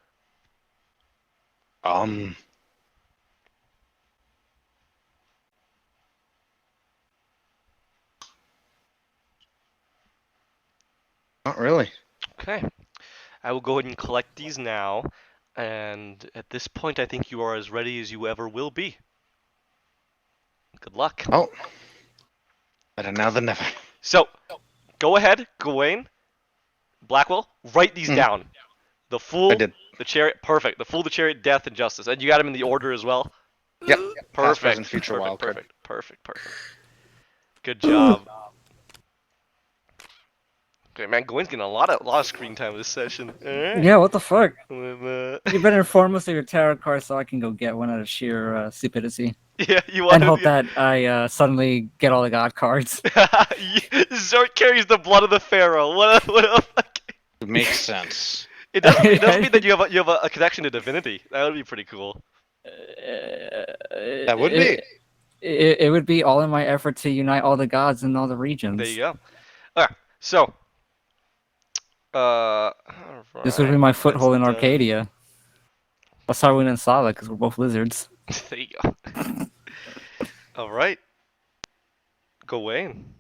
Not really. Okay. I will go ahead and collect these now, and at this point I think you are as ready as you ever will be. Good luck. Oh. Better now than never. So, go ahead, Gawain, Blackwell, write these down. The Fool, I did. the Chariot, perfect. The Fool, the Chariot, Death, and Justice. And you got them in the order as well? Yep. Past, Perfect. present, future Perfect, wild card. perfect. Good job. Okay, man, Gawain's getting a lot of screen time this session. Alright. Yeah, what the fuck? With, You better inform us of your tarot card so I can go get one out of sheer stupidity. yeah, you want And hope that I suddenly get all the god cards. Zort carries the blood of the pharaoh. What a fucking... It makes sense. It does mean that you have a connection to divinity. That would be pretty cool. That would be. It would be all in my effort to unite all the gods in all the regions. There you go. Alright, so This would be my foothold in Arcadia. Sarwin and Sala, because we're both lizards. There you go. All right. Gawain,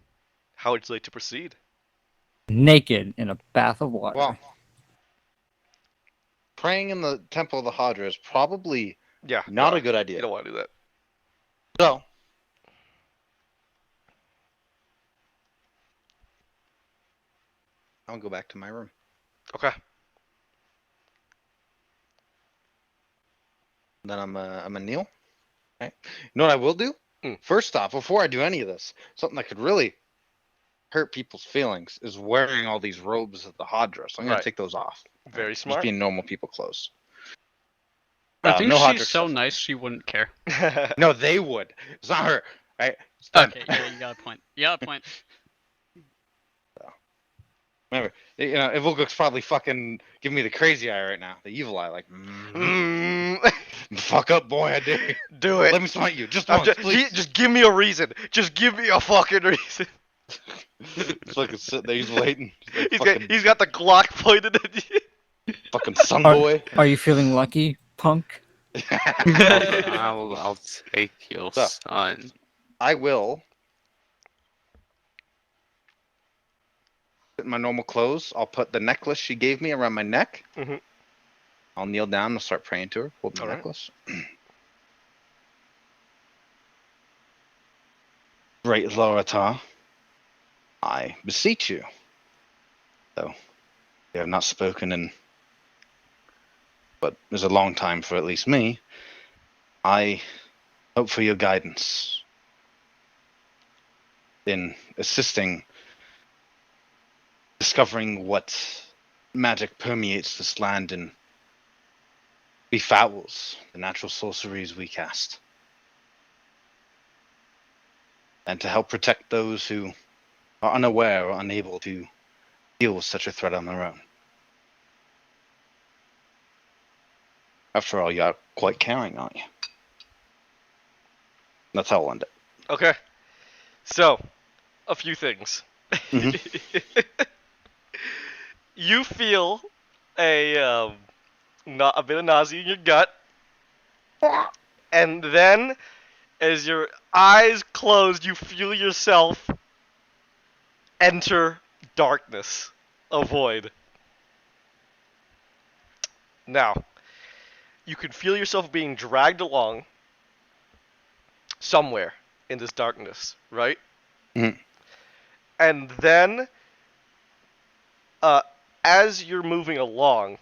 how would you like to proceed? Naked in a bath of water. Well, praying in the Temple of the Hadra is probably Yeah. not no, a good You idea. don't want to do that. So, I'll go back to my room. Okay. Then I'm a kneel. Right? You know what I will do? Mm. First off, before I do any of this, something that could really hurt people's feelings is wearing all these robes of the Hadra. So I'm gonna Right. take those off. Very Just smart. being normal people clothes. I think no she's Hadra so stuff. nice she wouldn't care. No, they would. It's not her. Right? It's them. Okay, yeah, you got a point. You got a point. Remember, you know, Ivolguk's probably fucking giving me the crazy eye right now, the evil eye, like, fuck up, boy, I dare you. Do it. Let me smite you, just I'm once, please. just give me a reason. Just give me a fucking reason. He's fucking sitting there, he's waiting. He's like, He's got the Glock pointed at you. fucking son boy. Are you feeling lucky, punk? I'll take your So- son. I will. In my normal clothes, I'll put the necklace she gave me around my neck. Mhm. I'll kneel down and start praying to her. Hold my Alright. necklace. Great Lorata, I beseech you, though we have not spoken in but is a long time for at least me, I hope for your guidance in assisting discovering what magic permeates this land and befouls the natural sorceries we cast. And to help protect those who are unaware or unable to deal with such a threat on their own. After all, you're quite caring, aren't you? That's how I'll end it. Okay. So, a few things. You feel a bit of nausea in your gut, and then, as your eyes close, you feel yourself enter darkness, a void. Now, you can feel yourself being dragged along somewhere in this darkness, right? Mhm. And then, as you're moving along,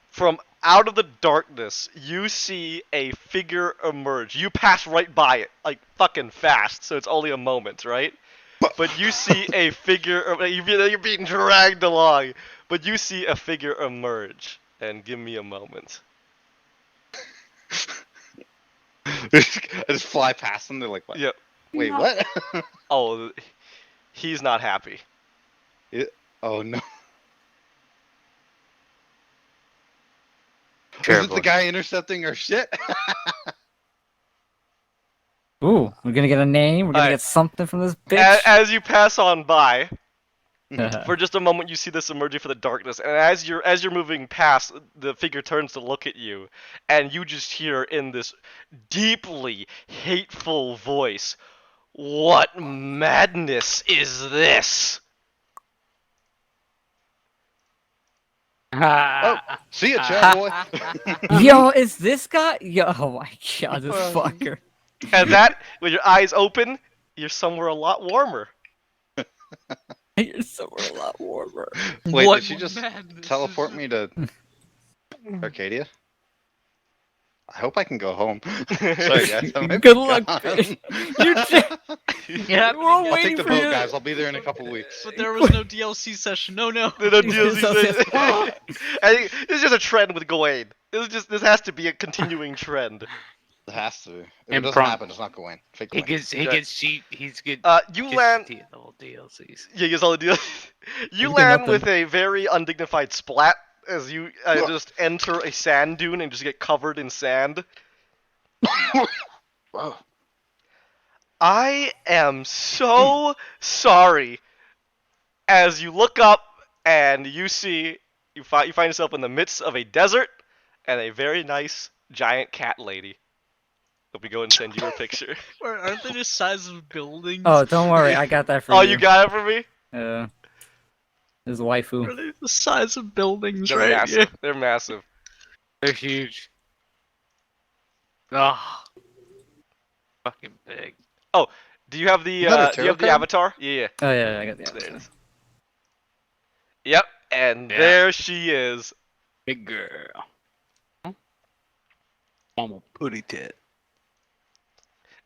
from out of the darkness, you see a figure emerge. You pass right by it, like fucking fast, so it's only a moment, right? But you see a figure, you're being dragged along, but you see a figure emerge. And give me a moment. I just fly past them. They're like, what? Yep. Wait, what? Oh, he's not happy. Oh, no. Sure, Is it the boy. guy intercepting our shit? Ooh, we're gonna get a name. We're gonna Alright. get something from this bitch. As you pass on by, for just a moment, you see this emerging from the darkness, and as you're moving past, the figure turns to look at you, and you just hear in this deeply hateful voice, "What madness is this?" See ya, chat boy. Yo, is this guy? Yo, oh my god, this fucker. And that, with your eyes open, you're somewhere a lot warmer. You're somewhere a lot warmer. Wait, What did she just madness teleport is me to Arcadia? I hope I can go home. Sorry, guys. I might Good be luck, gone. bitch. Yeah, We're I'll waiting take the for boat, you. guys. I'll be there in a couple weeks. But there was no DLC session. No, no. The DLC I think this is just a trend with Gawain. This has to be a continuing trend. It has to. If it And doesn't prom- happen, it's not going. Fake He Gawain. gets cheap. He's good. You gets land. the little DLCs. Yeah, you saw the deal. You get land nothing. with a very undignified splat as you just enter a sand dune and just get covered in sand. Whoa. I am so sorry. As you look up and you see, you find yourself in the midst of a desert and a very nice giant cat lady. Let me go and send you her picture. Aren't they just size of buildings? Oh, don't worry, I got that for Oh, you. you got it for me? His waifu. Are they the size of buildings, They're right? massive. Yeah. They're massive. They're huge. Ah, fucking big. Do you have the You got a do you have the tarot card? avatar? Yeah. Oh yeah, I got the There it avatar. is. Yep, and Yeah. there she is. Big girl. Mama putty tit.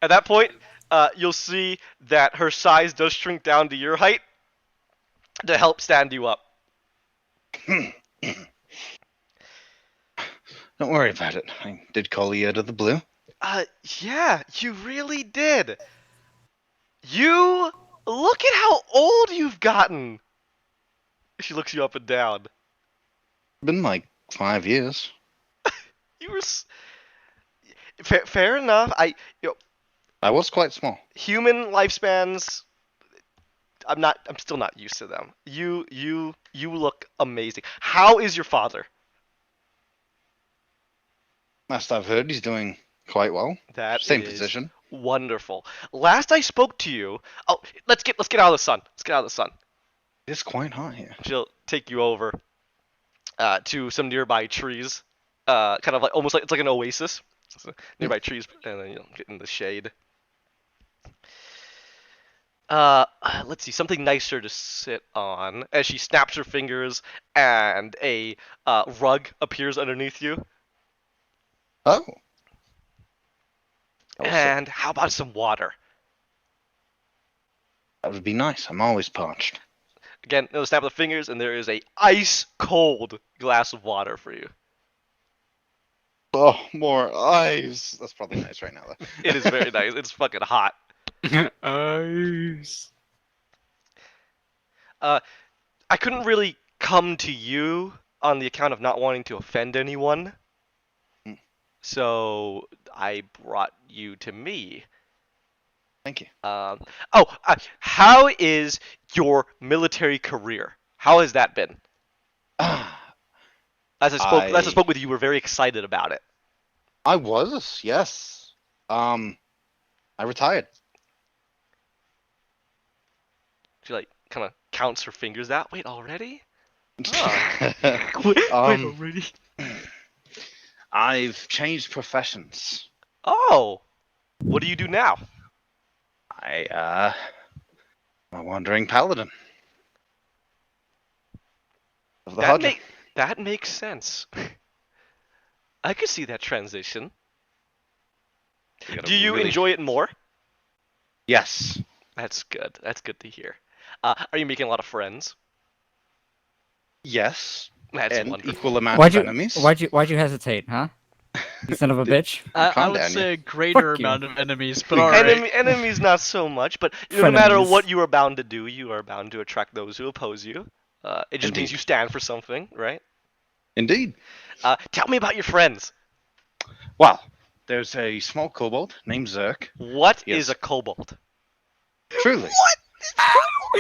At that point, you'll see that her size does shrink down to your height to help stand you up. Don't worry about it. I did call you out of the blue. Yeah, you really did. You look at how old you've gotten. She looks you up and down. Been like 5 years. You were fair enough. I was quite small. Human lifespans. I'm still not used to them. You look amazing. How is your father? Last I've heard, he's doing quite well. That Same is position. wonderful. Last I spoke to you. Oh, let's get out of the sun. Let's get out of the sun. It's quite hot here. She'll take you over to some nearby trees. Kind of like almost like it's like an oasis. So nearby trees, and then get in the shade. Let's see, something nicer to sit on. As she snaps her fingers, and a rug appears underneath you. Oh. And how about some water? That would be nice. I'm always parched. Again, another snap of the fingers, and there is a ice cold glass of water for you. Oh, more eyes. That's probably nice right now, though. It is very nice. It's fucking hot. Ice. I couldn't really come to you on the account of not wanting to offend anyone. Hmm. So I brought you to me. Thank you. How is your military career? How has that been? As I spoke with you, you were very excited about it. I was, yes. I retired. She like kind of counts her fingers out. Wait, already? Wait Um, already. I've changed professions. Oh, what do you do now? I'm a wandering paladin. Of the Hydra. That makes sense. I could see that transition. Do you enjoy it more? Yes. That's good. That's good to hear. Are you making a lot of friends? Yes. That's And wonderful. equal amount Why'd of you enemies. why'd you hesitate, huh? You son of a bitch. I Calm would down, say a greater Fuck you. amount of enemies, but alright. Enemies not so much, but no matter Frenemies. what you are bound to do, you are bound to attract those who oppose you. It just means Indeed. you stand for something, right? Indeed. Tell me about your friends. Well, there's a small kobold named Zerk. What Yes. is a kobold? Truly.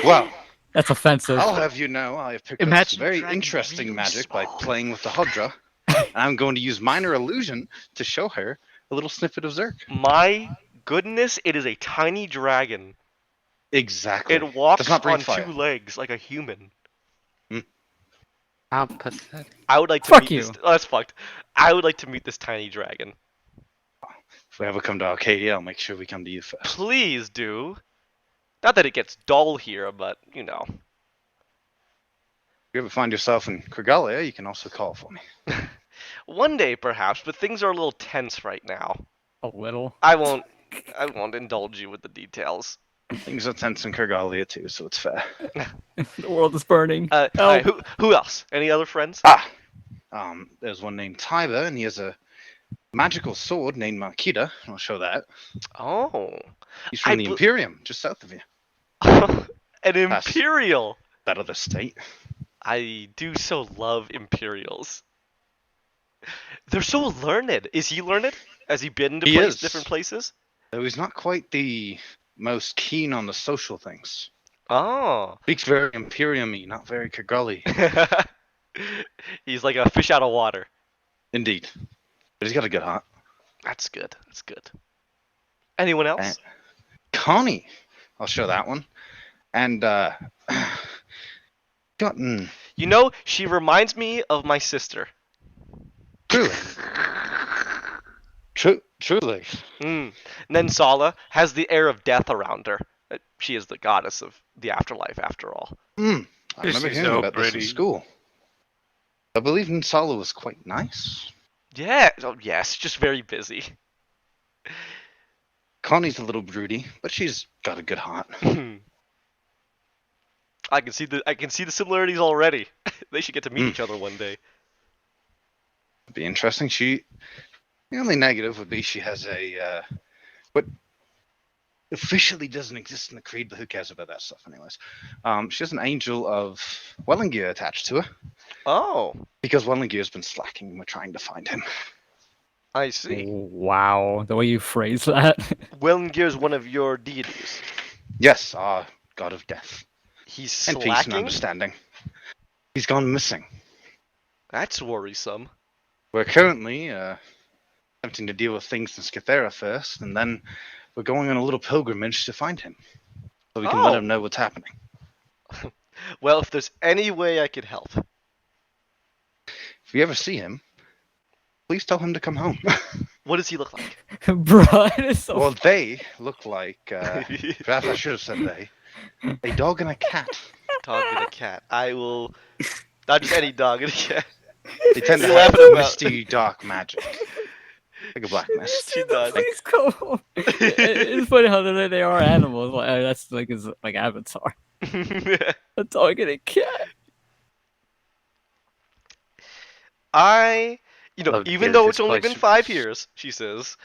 Well, That's offensive. I'll have you know I have picked up Imagine some very dragging interesting real magic by small. playing with the Hydra. And I'm going to use minor illusion to show her a little snippet of Zerk. My goodness, it is a tiny dragon. Exactly. It walks Does not breathe on fire. 2 legs like a human. How pathetic. I would like to Fuck meet you. this. Oh, that's fucked. I would like to meet this tiny dragon. If we ever come to Arcadia, I'll make sure we come to you first. Please do. Not that it gets dull here, but you know. If you ever find yourself in Krigalia, you can also call for me. One day perhaps, but things are a little tense right now. A little. I won't indulge you with the details. Things are tense in Krigalia too, so it's fair. The world is burning. Alright, who else? Any other friends? There's one named Tiber, and he has a magical sword named Markita. I'll show that. Oh. He's from the bel- Imperium, just south of you. An Imperial! That other state. I do so love Imperials. They're so learned. Is he learned? Has he been to He is. different places? Though he's not quite the most keen on the social things. Oh. Speaks very Imperium-y, not very Krigali. He's like a fish out of water. Indeed. But he's got a good heart. That's good. That's good. Anyone else? Connie. I'll show that one. And, gotten You know, she reminds me of my sister. truly. Truly. Mm. Nensala has the air of death around her. She is the goddess of the afterlife, after all. I remember She's hearing so about this in pretty. school. I believe Nsala was quite nice. Yeah. Oh, yes. Just very busy. Connie's a little broody, but she's got a good heart. I can see the similarities already. They should get to meet each other one day. It'd be interesting. The only negative would be she has what officially doesn't exist in the creed, but who cares about that stuff anyways. She has an angel of Wellingear attached to her, Oh, because Wellingear's been slacking and we're trying to find him. I see. Wow, the way you phrase that. Welngir is one of your deities. Yes, our god of death. He's And peace and slacking? understanding. He's gone missing. That's worrisome. We're currently attempting to deal with things in Scythera first, and then we're going on a little pilgrimage to find him. So we can let Oh. him know what's happening. Well, if there's any way I could help. If you ever see him, please tell him to come home. What does he look like? Bruh, it is so Well, they look like, perhaps I should have said they, a dog and a cat. Dog and a cat. I will. Not just any dog and a cat. They tend to You're have laughing about- misty, dark magic. Like a black mist. She does. Please go home. It's funny how they are animals. Like, that's like his like avatar. A dog and a cat. Love to Even hear though his it's only been questions. 5 years, she says,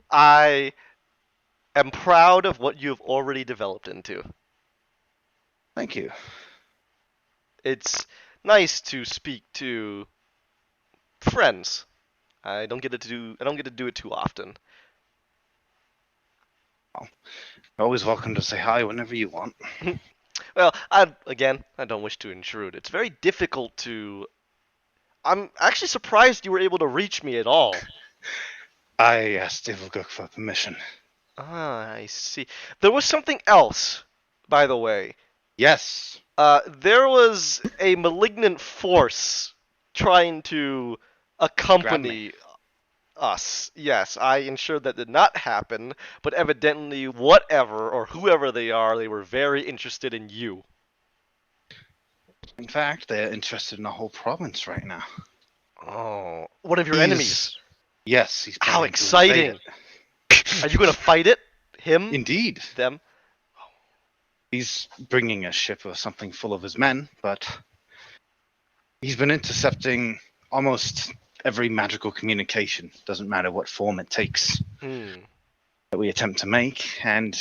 I am proud of what you have already developed into. Thank you. It's nice to speak to friends. I don't get to do it too often. You're always welcome to say hi whenever you want. Well, I don't wish to intrude. It's very difficult to. I'm actually surprised you were able to reach me at all. I asked Ivilguk for permission. Ah, I see. There was something else, by the way. Yes. There was a malignant force trying to accompany us. Yes, I ensured that did not happen, but evidently whatever or whoever they are, they were very interested in you. In fact, they're interested in the whole province right now. Oh, one of your He's- enemies. Yes, he's How planning to invade exciting. Are you going to fight it? Him? it. Indeed. Them? He's bringing a ship or something full of his men, but he's been intercepting almost every magical communication. Doesn't matter what form it takes that we attempt to make, and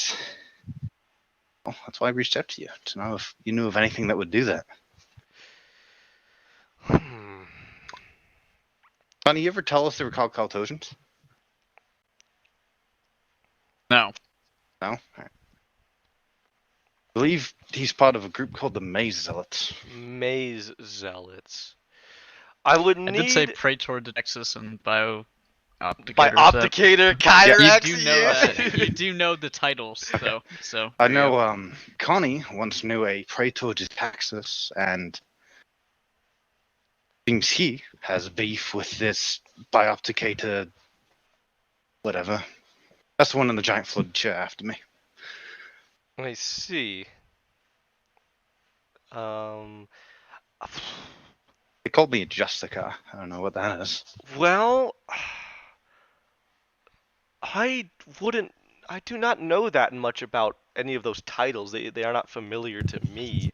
well, that's why I reached out to you, to know if you knew of anything that would do that. Funny, you ever tell us they were called Kaltosians? No. No? All right. I believe he's part of a group called the Maze Zealots. Maze Zealots. I would I need... did say Praetor Dexus and Bio Opticator. by Opticator, Kyrex, You do know that. You do know the titles, though. So I there you go. know Connie once knew a Praetor Taxus, and seems he has beef with this Biopticator whatever. That's the one in the giant flood chair after me. I see. They called me a Justicar. I don't know what that is. Well, I do not know that much about any of those titles. They are not familiar to me.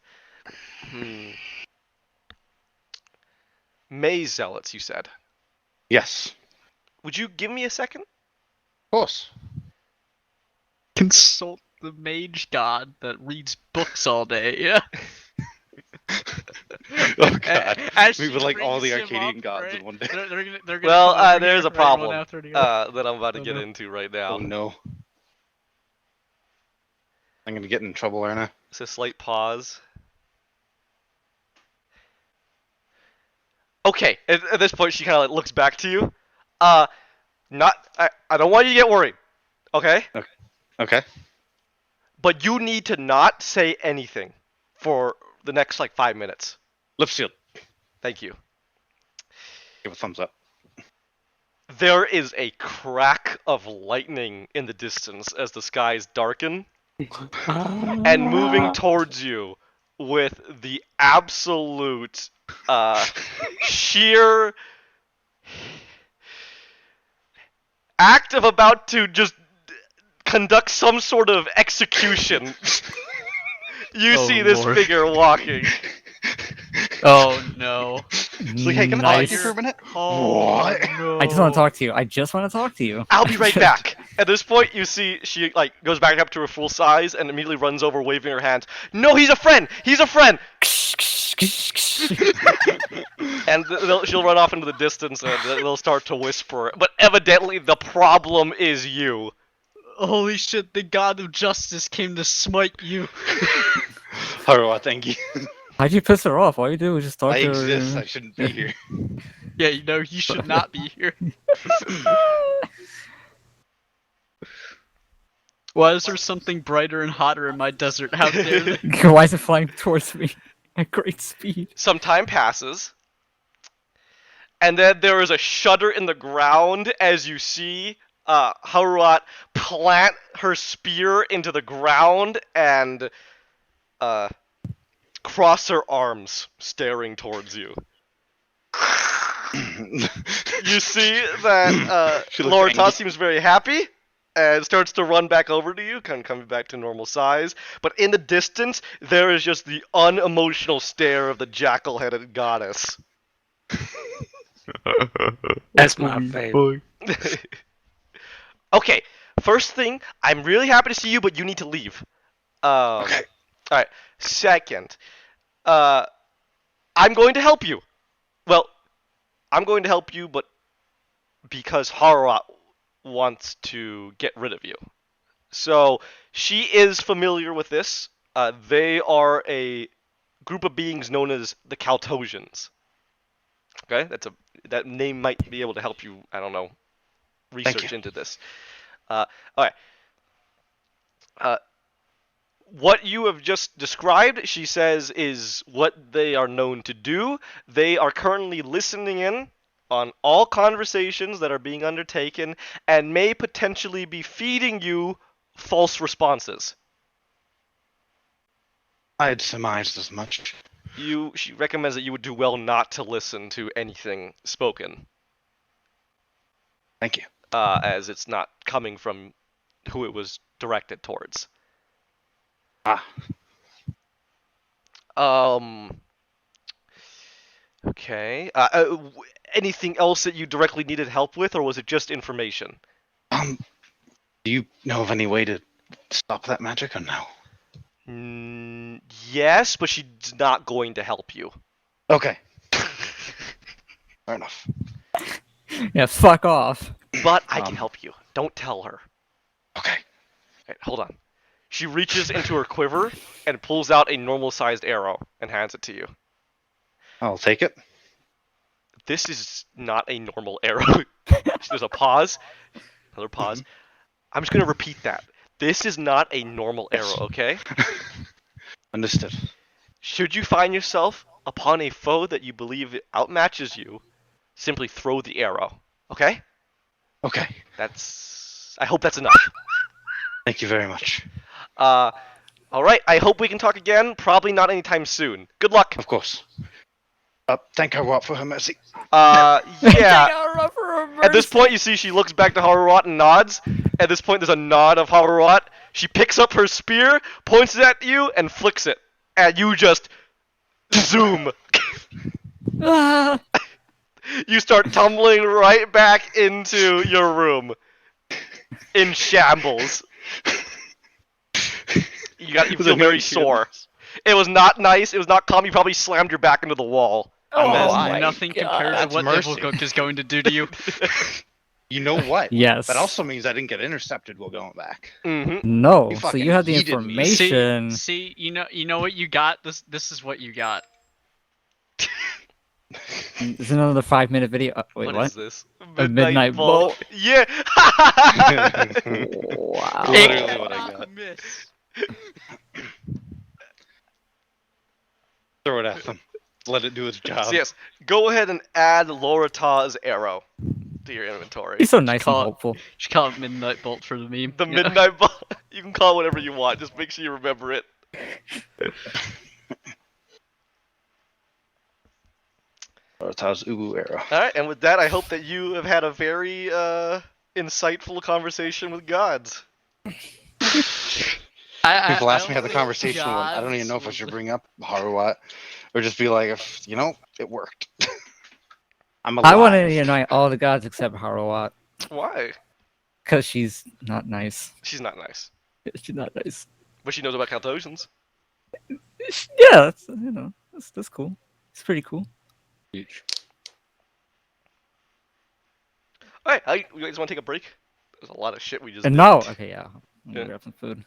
Maze Zealots, you said. Yes. Would you give me a second? Of course. Consult the mage god that reads books all day. Yeah. Oh god. As We she were like all the brings him Arcadian up, gods right? in one day. They're gonna Well, come over there's here a right one problem after the other. that I'm about to Oh, get no. into right now. Oh no. I'm gonna get in trouble, aren't I? It's a slight pause. Okay, at this point she kind of like looks back to you. I don't want you to get worried, okay? Okay. But you need to not say anything for the next like 5 minutes. Lip sealed. Thank you. Give a thumbs up. There is a crack of lightning in the distance as the skies darken, and moving towards you with the absolute sheer act of about to just conduct some sort of execution. You Oh, see this Lord. figure walking. Oh no. She's like, hey, can I talk to you Nice. for a minute? Oh What? no. I just want to talk to you. I just want to talk to you. I'll be right back. At this point, you see she like goes back up to her full size and immediately runs over, waving her hands. No, he's a friend. He's a friend. And she'll run off into the distance and they'll start to whisper. But evidently, the problem is you. Holy shit, the god of justice came to smite you. Harua, thank you. How'd you piss her off? All you do was just talk I to exist. her. I shouldn't be here. Yeah, you know, you should not be here. Why is there something brighter and hotter in my desert out there? Why is it flying towards me at great speed? Some time passes. And then there is a shudder in the ground as you see Haruat plant her spear into the ground and cross her arms, staring towards you. You see that She looks Lorata angry. seems very happy and starts to run back over to you, kind of coming back to normal size. But in the distance, there is just the unemotional stare of the jackal-headed goddess. That's my favorite. Okay, first thing, I'm really happy to see you, but you need to leave. Okay. Alright, second, I'm going to help you. Well, I'm going to help you, but because Haruat wants to get rid of you. So, she is familiar with this. They are a group of beings known as the Kaltosians. Okay, that name might be able to help you, I don't know, research you. into this. Alright. What you have just described, she says, is what they are known to do. They are currently listening in on all conversations that are being undertaken and may potentially be feeding you false responses. I had surmised as much. She recommends that you would do well not to listen to anything spoken, Thank you. as it's not coming from who it was directed towards. Ah, Okay. Anything else that you directly needed help with, or was it just information? do you know of any way to stop that magic or no? Yes, but she's not going to help you. Okay. Fair enough. Yeah, fuck off. But I can help you. Don't tell her. Okay. Okay, hold on. She reaches into her quiver and pulls out a normal-sized arrow and hands it to you. I'll take it. This is not a normal arrow. There's a pause. Another pause. I'm just going to repeat that. This is not a normal arrow, okay? Understood. Should you find yourself upon a foe that you believe outmatches you, simply throw the arrow, okay? Okay. I hope that's enough. Thank you very much. Alright, I hope we can talk again. Probably not anytime soon. Good luck. Of course. Thank Harua for her mercy. Yeah. At this point, you see she looks back to Haruat and nods. At this point, there's a nod of Haruat. She picks up her spear, points it at you, and flicks it. And you just zoom. Ah. You start tumbling right back into your room in shambles. You feel very sore. It was not nice. It was not calm. You probably slammed your back into the wall. Oh my Nothing compared to That's what mercy. Nivelgook is going to do to you. You know what? Yes. That also means I didn't get intercepted while going back. Mm-hmm. No, You so fucking you have the yeeted me. information. See, you know what you got? This is what you got. It's another 5-minute video. Wait, What what? is this? A midnight bolt. Yeah. Wow. Literally what I Not got. miss. Throw it at them. Let it do its job. So yes, go ahead and add Lorata's arrow to your inventory. He's so nice and call it- hopeful. Should call it Midnight Bolt for the meme. The Yeah. midnight bolt. You can call it whatever you want. Just make sure you remember it. Lorata's Ubu arrow. All right, and with that, I hope that you have had a very insightful conversation with gods. People ask me how the don't conversation think went. I don't even know if I gods should would- bring up Harwat or just be like, if it worked. I'm alive. I want to unite all the gods except Harrowat, Why? because she's not nice. She's not nice, She's not nice. but she knows about Caltotions. Yeah, that's that's cool. It's pretty cool. Huge. All right, you guys want to take a break? There's a lot of shit we just. And did. no, okay, yeah. I'm gonna Yeah. grab some food.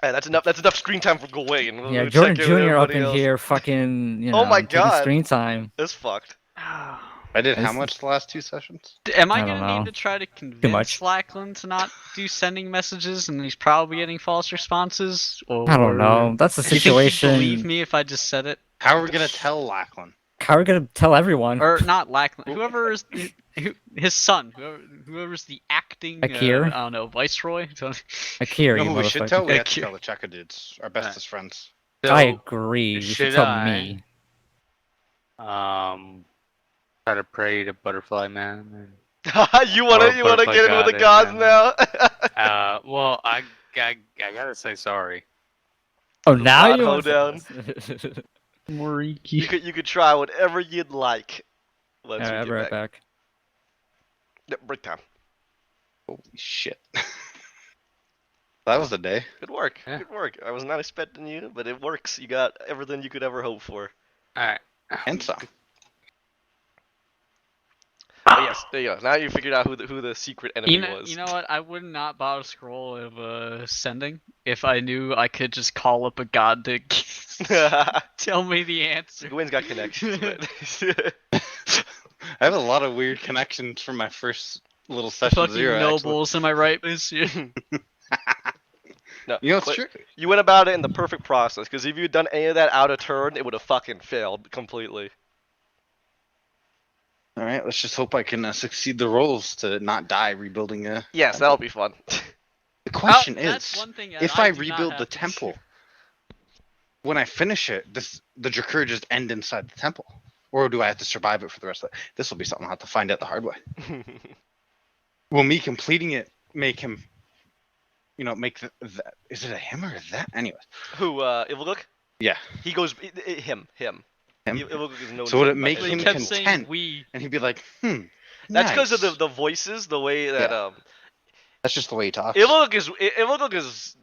All right, that's enough. That's enough screen time for Gawain. We'll Yeah, check Jordan in with Jr. up everybody in else. here, fucking, Oh my taking God. screen time. That's fucked. I did how This- much the last 2 sessions? Am I I don't gonna know. need to try to convince much. Lackland to not do sending messages, and he's probably getting false responses? Or I don't know. That's the Do you think he'd situation. believe me if I just said it? How are we gonna tell Lachlan? How are we gonna tell everyone? Or not Lackland? Whoever is his son, whoever's the acting, Akir? I don't know, viceroy. Akira, You you know who we should motherfucker. tell? We have to Akira. tell the Cheka dudes, our bestest friends. I agree. You should should tell I? me. Try to pray to Butterfly Man. you wanna Or get butterfly in with the god gods and now? Well, I gotta say sorry. Oh, now God you hold want down. Moriki. You could try whatever you'd like. Once Alright, we I'll get be right back. back. Yep, break time. Holy shit. That was the day. Good work. Yeah. Good work. I was not expecting you, but it works. You got everything you could ever hope for. Alright. And some. But yes, there you go. Now you figured out who the secret enemy was. You know what? I would not bother scroll of sending if I knew I could just call up a god to tell me the answer. Gawain's got connections. But I have a lot of weird connections from my first little session Fucking zero. nobles, am I right, monsieur? no, You know, it's but true. you went about it in the perfect process. Because if you had done any of that out of turn, it would have fucking failed completely. All right, let's just hope I can succeed the roles to not die rebuilding a. Yes, that'll be fun. The question That's is, one thing that if I do not rebuild have the to- temple, when I finish it, the Drakir just end inside the temple, or do I have to survive it for the rest of it? This will be something I'll have to find out the hard way. Will me completing it make him, make that? Is it a him or a that? Anyways, Who? Ivilguk? yeah. He goes him. Him. Ivilguk is known. So would it by make his He him name. kept saying content? we. And he'd be like, That's because of nice. the voices, the way that Yeah. That's just the way he talks. Ivilguk is.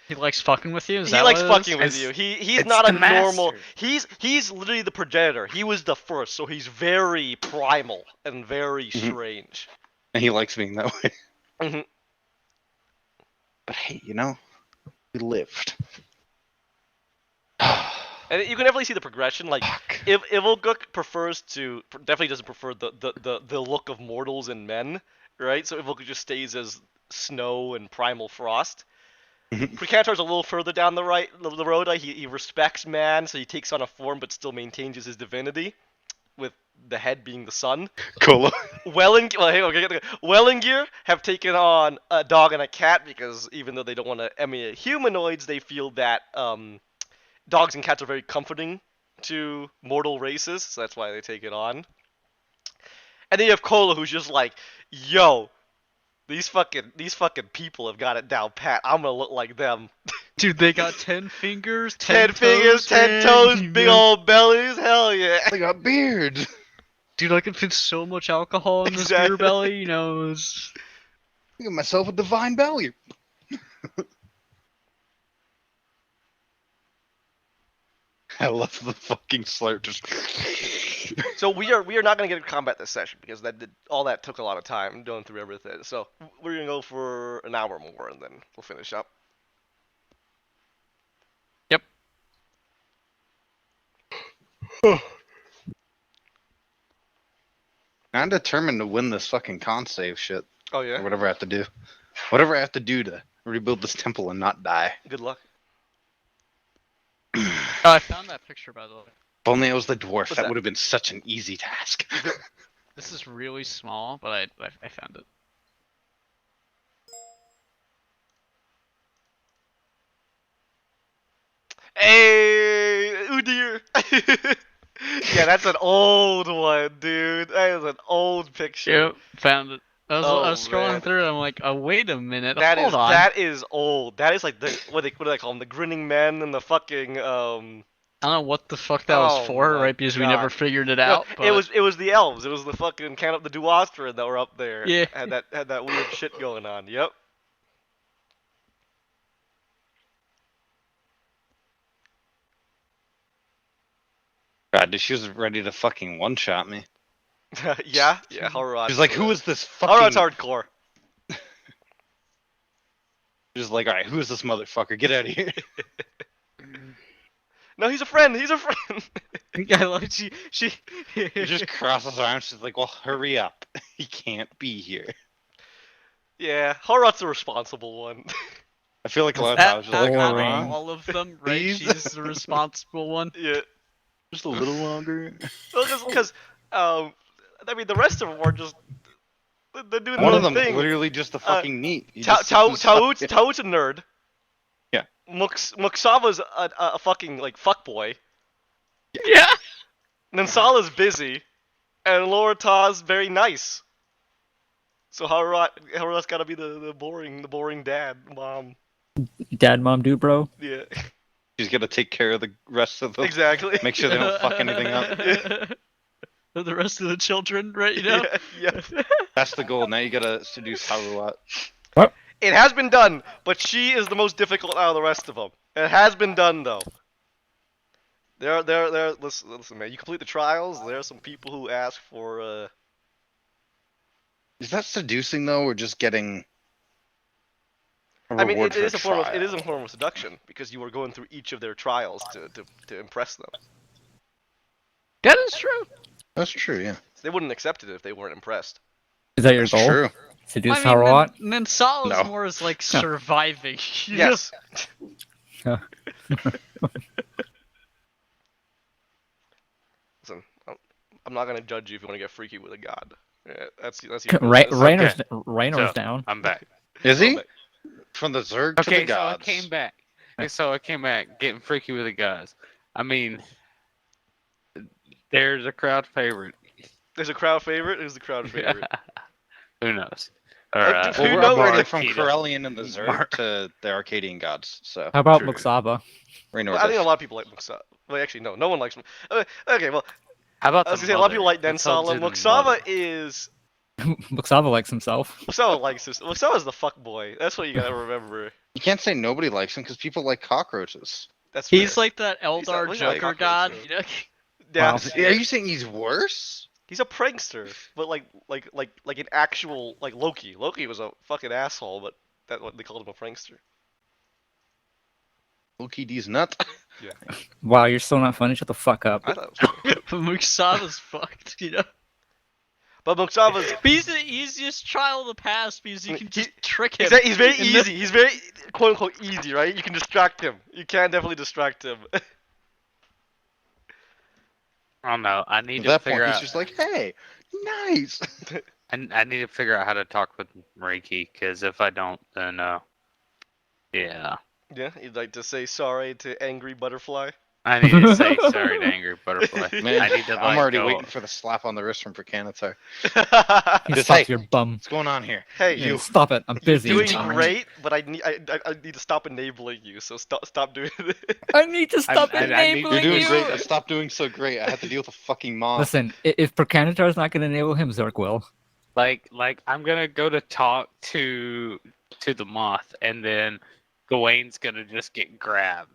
He likes fucking with you. Is He that likes what it is? fucking with you. He's it's not a the normal. master. He's literally the progenitor. He was the first, so he's very primal and very strange. And he likes being that way. Mhm. But hey, we lived. And you can definitely see the progression. Like Fuck. if Ivilguk definitely doesn't prefer the look of mortals and men, right? So Ivilguk just stays as snow and primal frost. Precantor's a little further down the road. He respects man, so he takes on a form but still maintains his divinity, with the head being the sun. Cola. Wellingir have taken on a dog and a cat because even though they don't want to emulate humanoids, they feel that dogs and cats are very comforting to mortal races, so that's why they take it on. And then you have Kola, who's just like, yo, these fucking people have got it down pat. I'm gonna look like them. Dude, they got 10 fingers, 10 toes, fingers, 10 man. toes, You big know? old bellies, hell yeah. They got beards. Dude, I can fit so much alcohol in this Exactly. beer belly, it's... Look at myself a divine belly. I love the fucking slurp. Just. So we are not gonna get into combat this session because all that took a lot of time going through everything. So we're gonna go for an hour more and then we'll finish up. Yep. I'm determined to win this fucking con save shit. Oh Or yeah. whatever I have to do. Whatever I have to do to rebuild this temple and not die. Good luck. Oh, I found that picture by the way. If only I was the dwarf, What's that that? would have been such an easy task. This is really small, but I found it. Hey, Udir. Yeah, that's an old one, dude. That is an old picture. Yep, found it. I Oh, was scrolling man. through. I'm like, oh wait a minute, That hold is on. that is old. That is like the what do they call them? The grinning men and the fucking I don't know what the fuck that was Oh for, my right? Because we never God. figured it No, out. But... it was the elves. It was the fucking the Duastrid that were up there. Yeah. Had that weird shit going on. Yep. God, she was ready to fucking one-shot me. Yeah. Horror. She's like, who is this fucking... Horror's hardcore. She's like, alright, who is this motherfucker? Get out of here. No, he's a friend. He's a friend. I love she. She just crosses her arms. She's like, well, hurry up. He can't be here. Yeah, Horror's the responsible one. I feel like a lot of times, just like, Boring. Out of all of them, right? Please? She's the responsible one. Yeah. just a little longer. Well, because I mean, the rest of them are just they're doing One their of them thing. literally just the fucking neat. He Tao's just sits and a nerd. Yeah. Muxava's a fucking like fuckboy. Yeah. Nansala's busy, and Lorata's very nice. So Harurat's gotta be the boring dad, mom. Dad, mom, dude, bro. Yeah, She's got to take care of the rest of them. exactly. Make sure they don't fuck anything up. The rest of the children, right? You know. Yeah. That's the goal. Now you gotta seduce Haruat. It has been done, but she is the most difficult out of the rest of them. It has been done though. Listen, man. You complete the trials. There are some people who ask for. Is that seducing though, or just getting? I mean, reward it for is a form of trial? seduction because you are going through each of their trials to impress them. That is true. That's true. Yeah. They wouldn't accept it if they weren't impressed. Is that your That's goal? true. Seduce I mean, Harrowat? Nansal is No. more as like surviving. you Yes. Huh. Listen, I'm not gonna judge you if you want to get freaky with a god. Yeah, that's your Right, business. Rainer's So, down. I'm back. Is he? But- From the Zerg to Okay, the so I gods. came back. So I came back getting freaky with the guys. I mean, there's a crowd favorite. There's a crowd favorite. Who's the crowd favorite? Who knows? Who Well, knows? we're upgraded from Marquita. Corellian and the Zerg Mar- to the Arcadian gods. So How about True. Muxaba? Raynor Well, I think a does. lot of people like Muxava. Well, actually, no one likes. Okay, well, How about I was the gonna say a lot of mother? people like Let's talk Densala. to the Muxava mother. is Muxaba likes himself. Muxava's the fuck boy. That's what you gotta remember. You can't say nobody likes him because people like cockroaches. That's He's fair. like that Eldar he's like Joker cockroach, god. so- You know? Yeah, Wow. Are you saying he's worse? he's a prankster, but like an actual like Loki. Loki was a fucking asshole, but that's what they called him, a prankster. Loki D's nut. Wow, you're still not funny? Shut the fuck up. I thought it was funny. Muxava's fucked, you know. But Muxava's But he's the easiest trial to pass because you can just trick him. he's very And easy. He's very quote unquote easy, right? You can distract him. You can definitely distract him. I don't know. I At need to that point, figure he's out. just like, hey, nice. I need to figure out how to talk with Reiki, because if I don't, then yeah, Yeah, you'd like to say sorry to angry butterfly. I need to say sorry to Angry Butterfly. Man, I need to. I'm like, already go- waiting for the slap on the wrist from Procanitar. You Just, stop hey. your bum. What's going on here? Hey, Yeah, you. stop it. I'm busy. Doing Tom. great, but I need to stop enabling you. So stop doing it. I need to stop I need- enabling You're doing you. great, but stop doing so great. I have to deal with a fucking mob. Listen, if Procanitar's not gonna enable him, Zerk will. like I'm gonna go to talk to the moth, and then Gawain's gonna just get grabbed.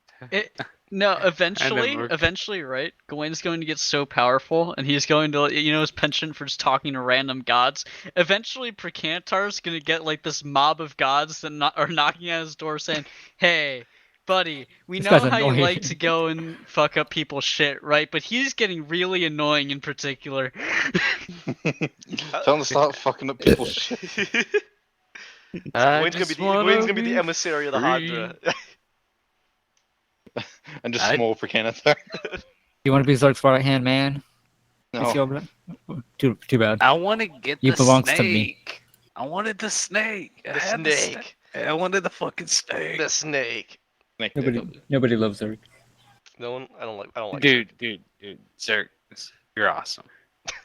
No, eventually, we're- right? Gawain's going to get so powerful, and he's going to, his penchant for just talking to random gods. Eventually, Prakantar's going to get like this mob of gods that are knocking at his door saying, "Hey, Buddy, we This know guy's how you like annoying. to go and fuck up people's shit, right? But he's getting really annoying in particular. Tell him to stop fucking up people's shit. Gwen's gonna be the emissary of the Hadra. And just I- small for Kenneth. You want to be Zerg's right hand man? No. Is he over there? Too bad. I want to get You the belongs snake. to me. I wanted the snake. I The had snake. I wanted the fucking snake. The snake. Snake dick. Nobody loves Zerg. No one. I don't like. Dude, Zerg, you're awesome.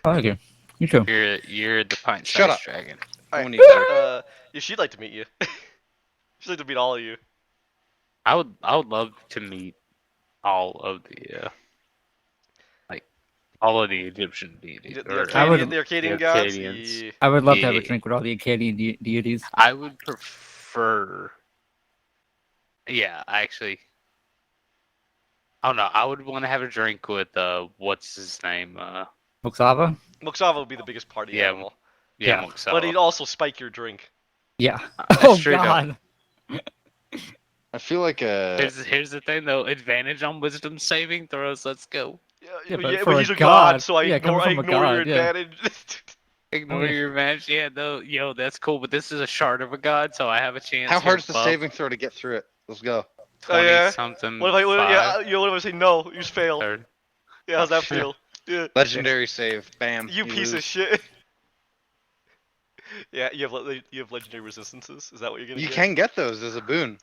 Oh, okay. You too. You're the pint Shut sized up. dragon. I Alright, want to eat Zerg. Yeah, she'd like to meet you. She'd like to meet all of you. I would love to meet all of the like all of the Egyptian deities. The, or, I would- the Arcadian the gods. Arcadians. Yeah. I would love to have a Yeah. drink with all the Akkadian deities. I would prefer. Yeah, actually. Oh no, I would want to have a drink with what's his name? Moxava? Moxava would be the biggest party Yeah, animal, Yeah. Moxava. but he'd also spike your drink. Yeah. That's Oh straight up. god. I feel like Here's the thing though, advantage on wisdom saving throws. Let's go. Yeah, but Yeah, for a he's a god- god, so I yeah, ignore, coming I from a ignore your god, yeah. advantage. Ignore Okay. your advantage. Yeah, no, yo, that's cool. But this is a shard of a god, so I have a chance. how here hard's the above saving throw to get through it? Let's go. 20 Oh, yeah? something. What if I five, what if I say no? You just fail. third. Yeah, how's Oh, that shit. feel? Yeah. Legendary save. Bam. You piece lose. of shit. Yeah, you have legendary resistances. Is that what you're gonna You get? can get those as a boon.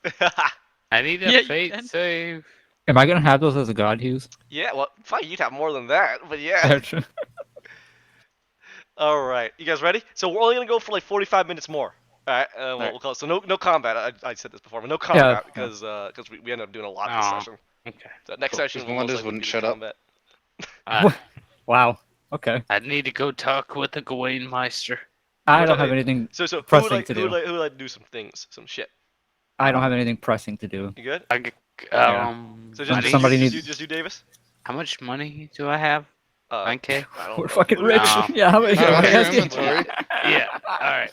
I need a Yeah, you fate can. save. Am I gonna have those as a god, Hughes? Yeah, well, fine. You'd have more than that, but yeah. All right, you guys ready? So we're only gonna go for like 45 minutes more. All right, we'll call it. So no combat. I said this before, but no combat because we end up doing a lot this Aw. session. Okay. So next Cool, session 'cause will most Melinda's likely wouldn't be the shut up. combat. Wow. Okay. I need to go talk with the Gawain Meister. I don't have anything. So who would Pressing like to who would do. like, who would like to do some things, some shit? I don't have anything pressing to do. You good? I, g- Yeah. So I just need- somebody just, needs- just do Davis. how much money do I have? 9K. I don't We're know. fucking What do you- rich. No. Yeah. How many? Oh, yeah, your asking- inventory. Yeah. All right.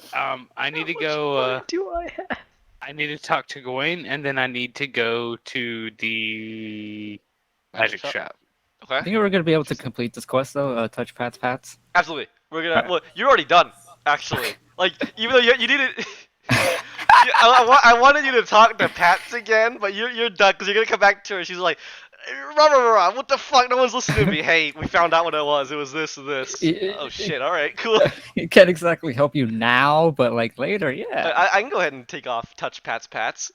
I need to go. Do I have? I need to talk to Gawain, and then I need to go to the magic shop. I Okay. think we're gonna be able to complete this quest though. Touch Pats. Absolutely. We're gonna. Alright. Well, you're already done. Actually, like even though you didn't. I wanted you to talk to Pats again, but you're done because you're gonna come back to her. She's like, rah, what the fuck? No one's listening to me. Hey, we found out what it was. It was this and this. Oh shit. All right. Cool. It can't exactly help you now, but like later, yeah. I can go ahead and take off touch Pats,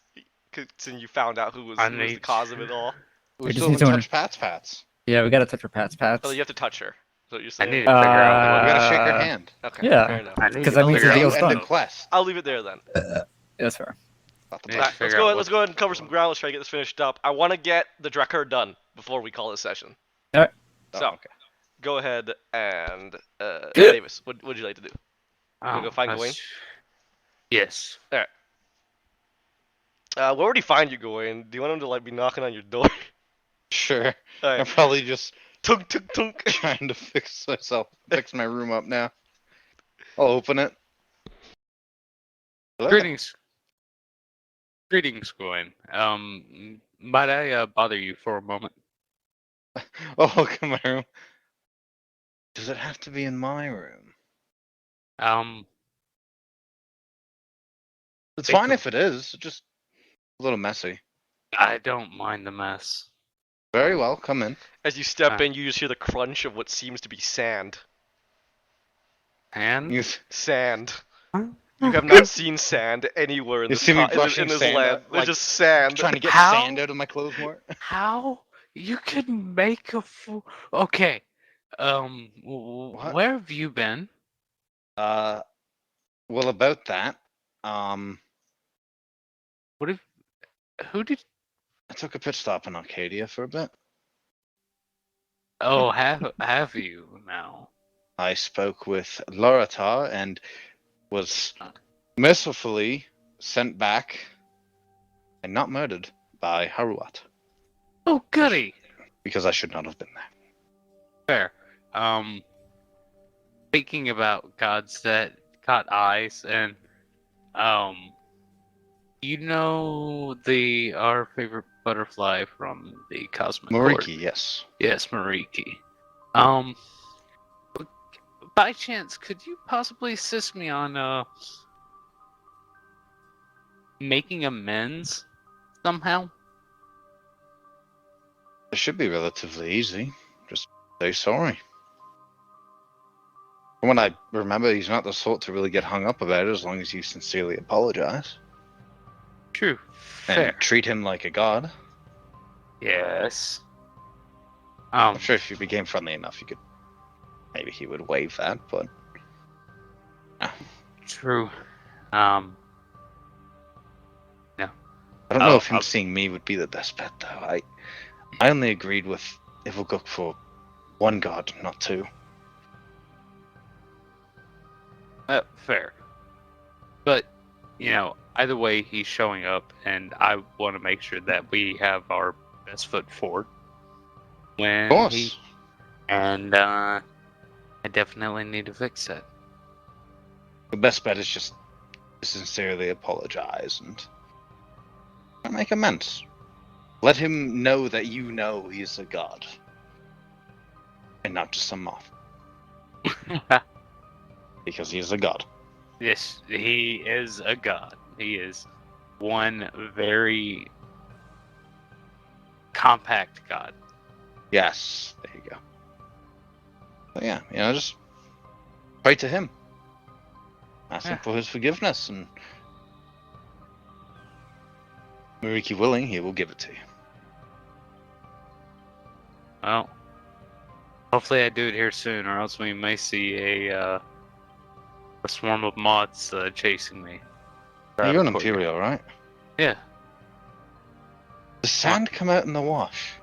since you found out who was the need- cause of it all. We We just still need haven't to- touched Pats. Yeah, we gotta touch her Pats. Oh, you have to touch her. Is that what you're I saying? need to figure out We what. gotta shake her hand. Okay. Yeah. Fair enough. I need 'Cause to that means figure the out deal's what End done. the quest. I'll leave it there then. That's fair. Not the Yeah. plan. Alright, figure out let's go ahead and cover some ground. Let's try to get this finished up. I want to get the Drekher done before we call this session. Oh, So, okay. go ahead and Davis, what would you like to do? Oh, go find that's- Gawain? Yes. We'll already find you, Gawain. Do you want him to like be knocking on your door? Sure. I'm Alright. probably just Tunk tunk tunk. trying to fix my room up now. I'll open it. Hello? Greetings. Greetings, Gawain. Might I bother you for a moment? Oh, look at my room. Does it have to be in my room? It's fine if it is. It's just a little messy. I don't mind the mess. Very well. Come in. As you step Ah. in, you just hear the crunch of what seems to be sand. And You, Sand. Huh? You have not seen sand anywhere in You this, see me in brushing this sand land. up, There's like, just sand. trying to get How? sand out of my clothes more. how you could make a fool? Okay. What? Where have you been? Well, about that, What if? Who did? I took a pit stop in Arcadia for a bit. Oh, have you now? I spoke with Loratar and was mercifully sent back and not murdered by Haruat Oh, goody. because I should not have been there. Fair. Speaking about gods that got eyes, and you know our favorite butterfly from the Cosmic Court. Moriki, yes. Yes, Mariki. By chance, could you possibly assist me on making amends somehow? It should be relatively easy. Just say sorry. From what I remember, he's not the sort to really get hung up about it as long as you sincerely apologize. True. And Fair. treat him like a god. Yes. I'm sure if you became friendly enough, you could. Maybe he would waive that, but. True. I don't know Oh, if him seeing me would be the best bet, though. I only agreed with Ivilguk for one god, not two. Fair. But, either way, he's showing up, and I want to make sure that we have our best foot forward. Of course. And, I definitely need to fix that. The best bet is just to sincerely apologize and make amends. Let him know that you know he's a god. And not just some moth. Because he is a god. Yes, he is a god. He is one very compact god. Yes, there you go. But yeah, just pray to him. Ask him for his forgiveness, and Mariki willing, he will give it to you. Well, hopefully I do it here soon, or else we may see a swarm of moths chasing me. You're an Imperial, right? Yeah. Does sand come out in the wash?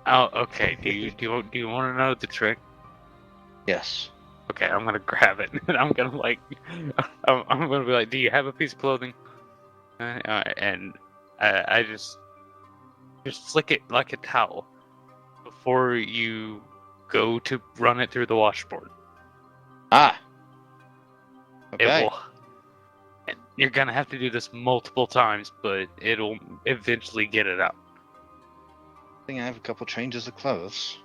Oh, okay. Do you want to know the trick? Yes. Okay, I'm gonna grab it, and I'm gonna I'm gonna be like, "Do you have a piece of clothing?" And I just flick it like a towel before you go to run it through the washboard. Ah. It Okay. will. And you're gonna have to do this multiple times, but it'll eventually get it out. I think I have a couple changes of clothes.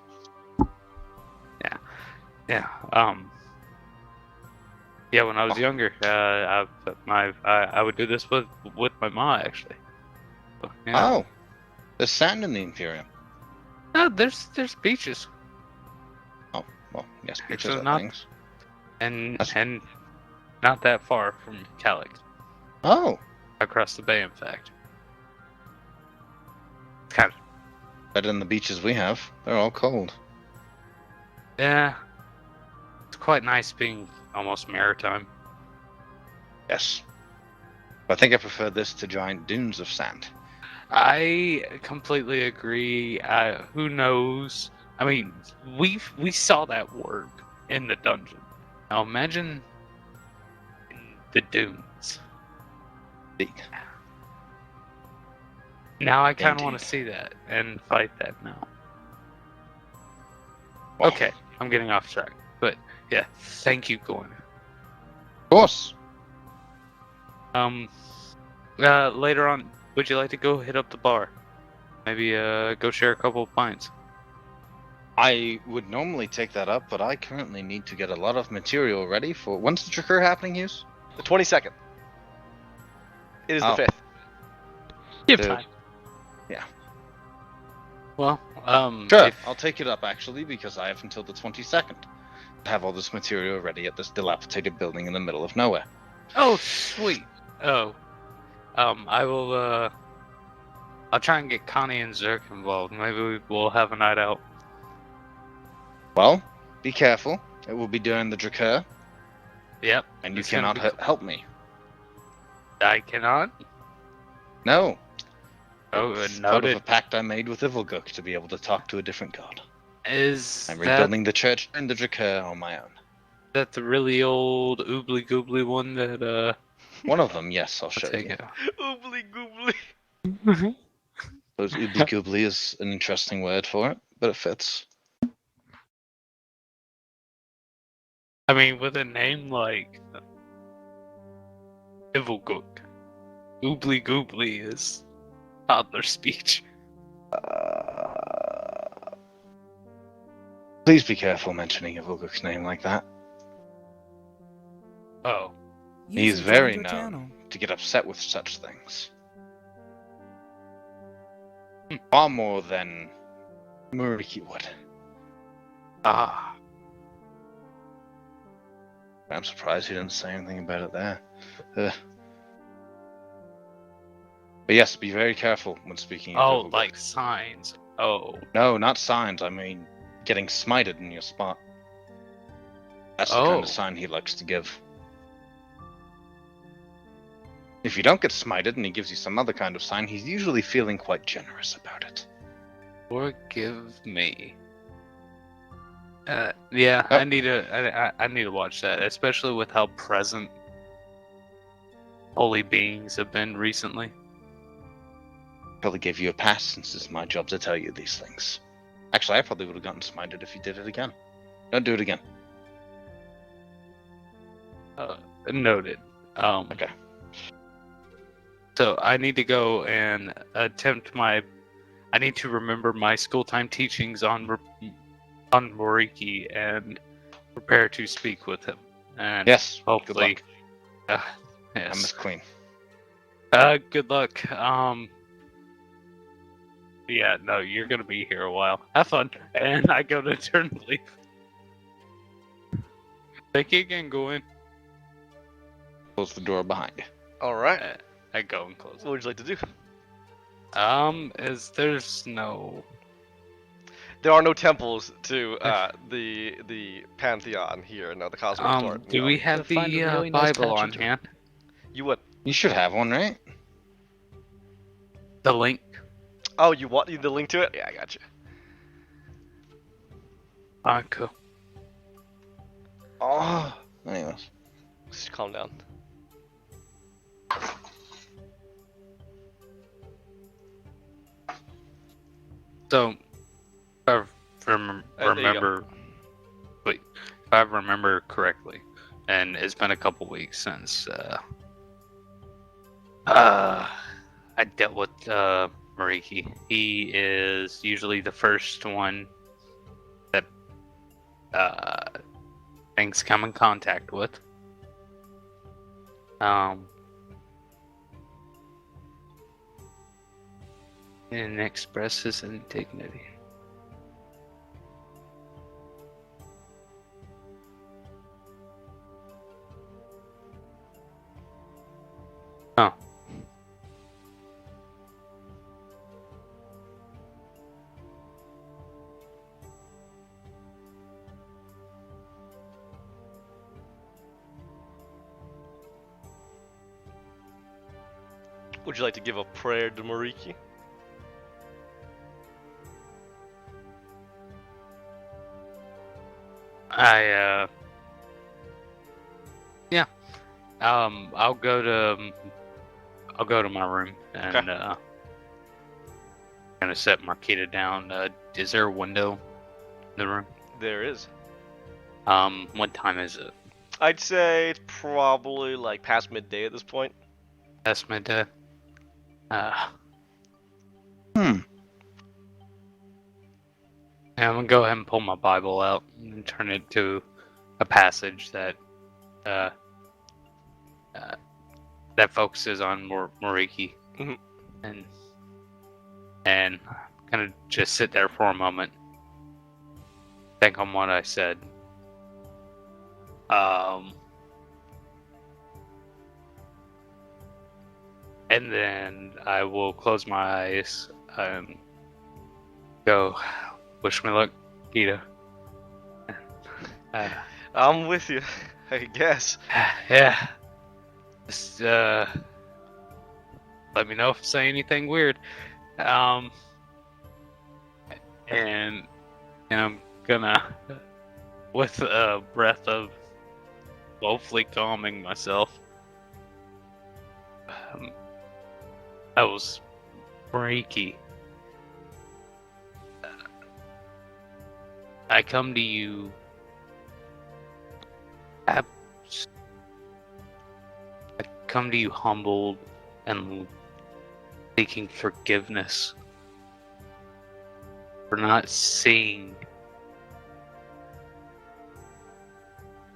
Yeah. Yeah. When I was younger, I would do this with my ma actually. So, yeah. Oh. There's sand in the Imperium. No, there's beaches Oh, well, yes, Actually, beaches are not- things. and That's- not that far from Calic, Oh. across the bay, in fact. Kind of. Better than the beaches we have. They're all cold. Yeah. It's quite nice being almost maritime. Yes. But I think I prefer this to giant dunes of sand. I completely agree. Who knows? I mean, we saw that work in the dungeon. Now imagine in the dunes. Indeed. Now I kind of want Indeed. to see that and fight that now. Well, Okay, I'm getting off track. But yeah, thank you, Gorn. Of course. Later on, would you like to go hit up the bar? Maybe go share a couple of pints. I would normally take that up, but I currently need to get a lot of material ready for. When's the Tricker happening, Hughes? The 22nd. It is Oh. the 5th. You have Dude. time. Well, Sure, if- I'll take it up actually because I have until the 22nd to have all this material ready at this dilapidated building in the middle of nowhere. Oh, sweet. Oh, I will. I'll try and get Connie and Zerk involved. Maybe we'll have a night out. Well, be careful. It will be during the Drakkar, Yep. and you It's gonna cannot be help me. I cannot. No. Oh, It's part of noted. a pact I made with Ivilguk to be able to talk to a different god. Is I'm that rebuilding the church and the Drakkar on my own. the really old oobly goobly one that One of them, yes, I'll show take you. it. Oobly goobly. Those oobly goobly is an interesting word for it, but it fits. I mean, with a name like Ivilguk, oobly goobly is toddler speech. Please be careful mentioning Ivoguk's name like that. Oh, He is User very joined your known channel. to get upset with such things. Far more than Muriki would. ah, I'm surprised he didn't say anything about it there. But yes, be very careful when speaking of oh, Ivoguk. like signs. Oh, No, not signs. I mean, getting smited in your spot. That's the kind Oh. of sign he likes to give. If you don't get smited and he gives you some other kind of sign, he's usually feeling quite generous about it. forgive me. Yeah, Oh. I need to. I need to watch that, especially with how present holy beings have been recently. Probably gave you a pass since it's my job to tell you these things. Actually, I probably would have gotten smited if you did it again. Don't do it again. Noted. Okay. So I need to go and attempt my. I need to remember my school time teachings on Moriki and prepare to speak with him. And Yes. hopefully, Good luck. yes. Miss Queen. Good luck. Yeah, no, you're gonna be here a while. Have fun. And I go to turn to leave. Thank you again, go in. Close the door behind you. All right. I go and close What would you like to do? it. Is there's no. There are no temples to the pantheon here. No, the cosmic court. Do no. we have Gotta find a the really nice Bible patch on of hand? You would. You should have one, right? The link. Oh, you want the link to it? Yeah, I got you. Cool. Oh. Anyways. Just calm down. So, if I there you go. remember, wait, if I remember correctly, and it's been a couple weeks since I dealt with Mariki. He is usually the first one that things come in contact with. And expresses indignity. Oh. Would you like to give a prayer to Mariki? Yeah. I'll go to my room and Okay. gonna set Marquita down. Is there a window in the room? There is. What time is it? I'd say it's probably like past midday at this point. That's midday. Hmm. Yeah, I'm gonna go ahead and pull my Bible out and turn it to a passage that that focuses on Moriki, Mhm. and kind of just sit there for a moment, think on what I said. And then I will close my eyes and go, wish me luck, Gita. I'm with you, I guess. Yeah. Just, let me know if I say anything weird. And I'm gonna, with a breath of hopefully calming myself, that was freaky. I come to you I come to you humbled and seeking forgiveness for not seeing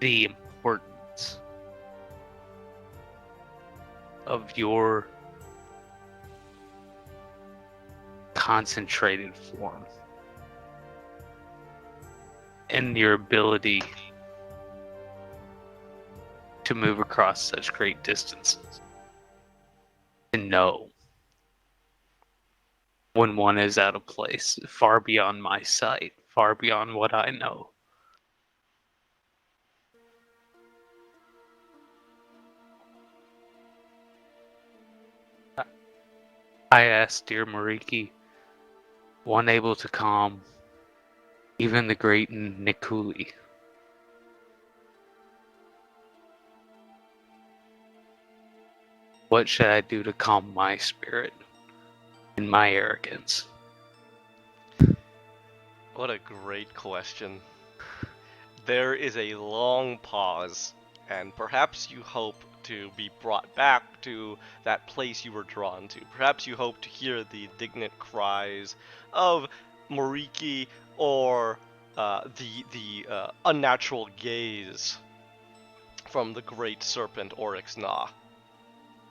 the importance of your concentrated form and your ability to move across such great distances. To know when one is out of place, far beyond my sight, far beyond what I know. I asked dear Mariki, one able to calm even the great Nikuli. What should I do to calm my spirit and my arrogance? What a great question. There is a long pause, and perhaps you hope to be brought back to that place you were drawn to. Perhaps you hope to hear the indignant cries of Moriki or the unnatural gaze from the great serpent Oryx Na.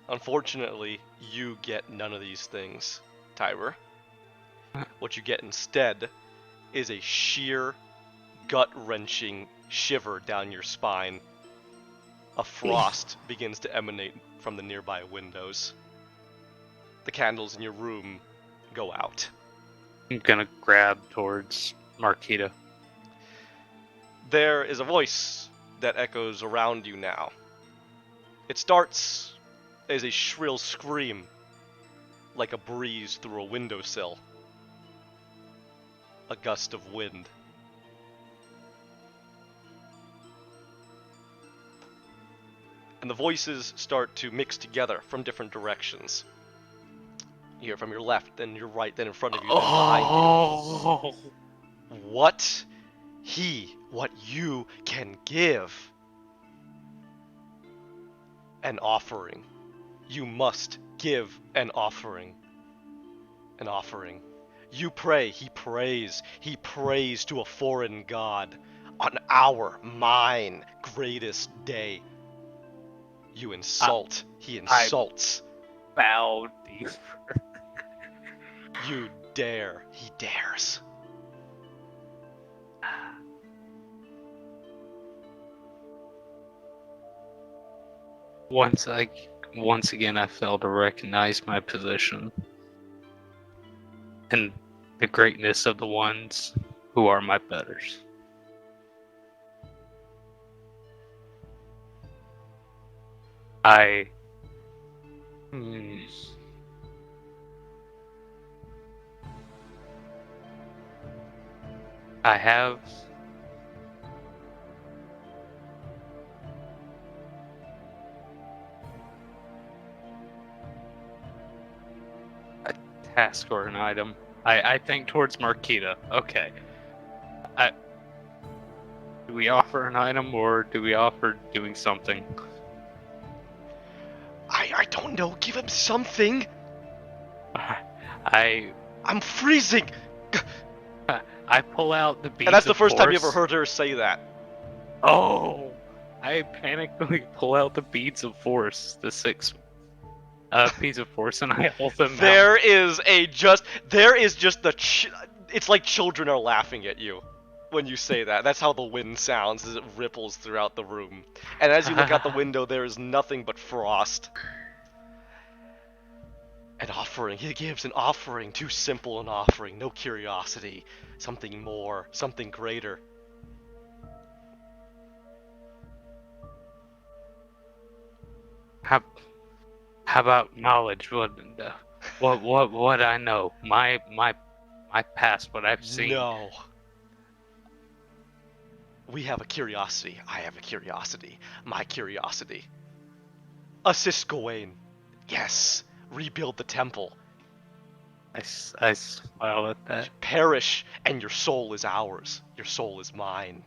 Unfortunately, you get none of these things, Tyber. What you get instead is a sheer, gut-wrenching shiver down your spine. A frost begins to emanate from the nearby windows. The candles in your room go out. I'm gonna grab towards Marquita. There is a voice that echoes around you now. It starts as a shrill scream, like a breeze through a windowsill. A gust of wind. And the voices start to mix together from different directions. You hear from your left, then your right, then in front of you, then behind you. What you can give. An offering. You must give an offering. An offering. You pray, he prays. He prays to a foreign god on mine, greatest day. You insult, he insults. Bow deeper. You dare, he dares. Once again, I fail to recognize my position and the greatness of the ones who are my betters. I have a task or an item. I think towards Marquita. Okay. Do we offer an item or do we offer doing something? I don't know, give him something. I'm freezing. I pull out the beads. And that's the first time you force. ever heard her say that. Oh! I panically pull out the beads of force, the 6 beads of force, and I hold them out. There is just it's like children are laughing at you when you say that. That's how the wind sounds as it ripples throughout the room. And as you look out the window, there is nothing but frost. An offering. He gives an offering. Too simple an offering. No curiosity. Something more. Something greater. How about knowledge? What I know, my past, what I've seen. No. We have a curiosity. I have a curiosity. My curiosity. Assist Gawain. Yes. Rebuild the temple. I smile at that. Perish, and your soul is ours. Your soul is mine.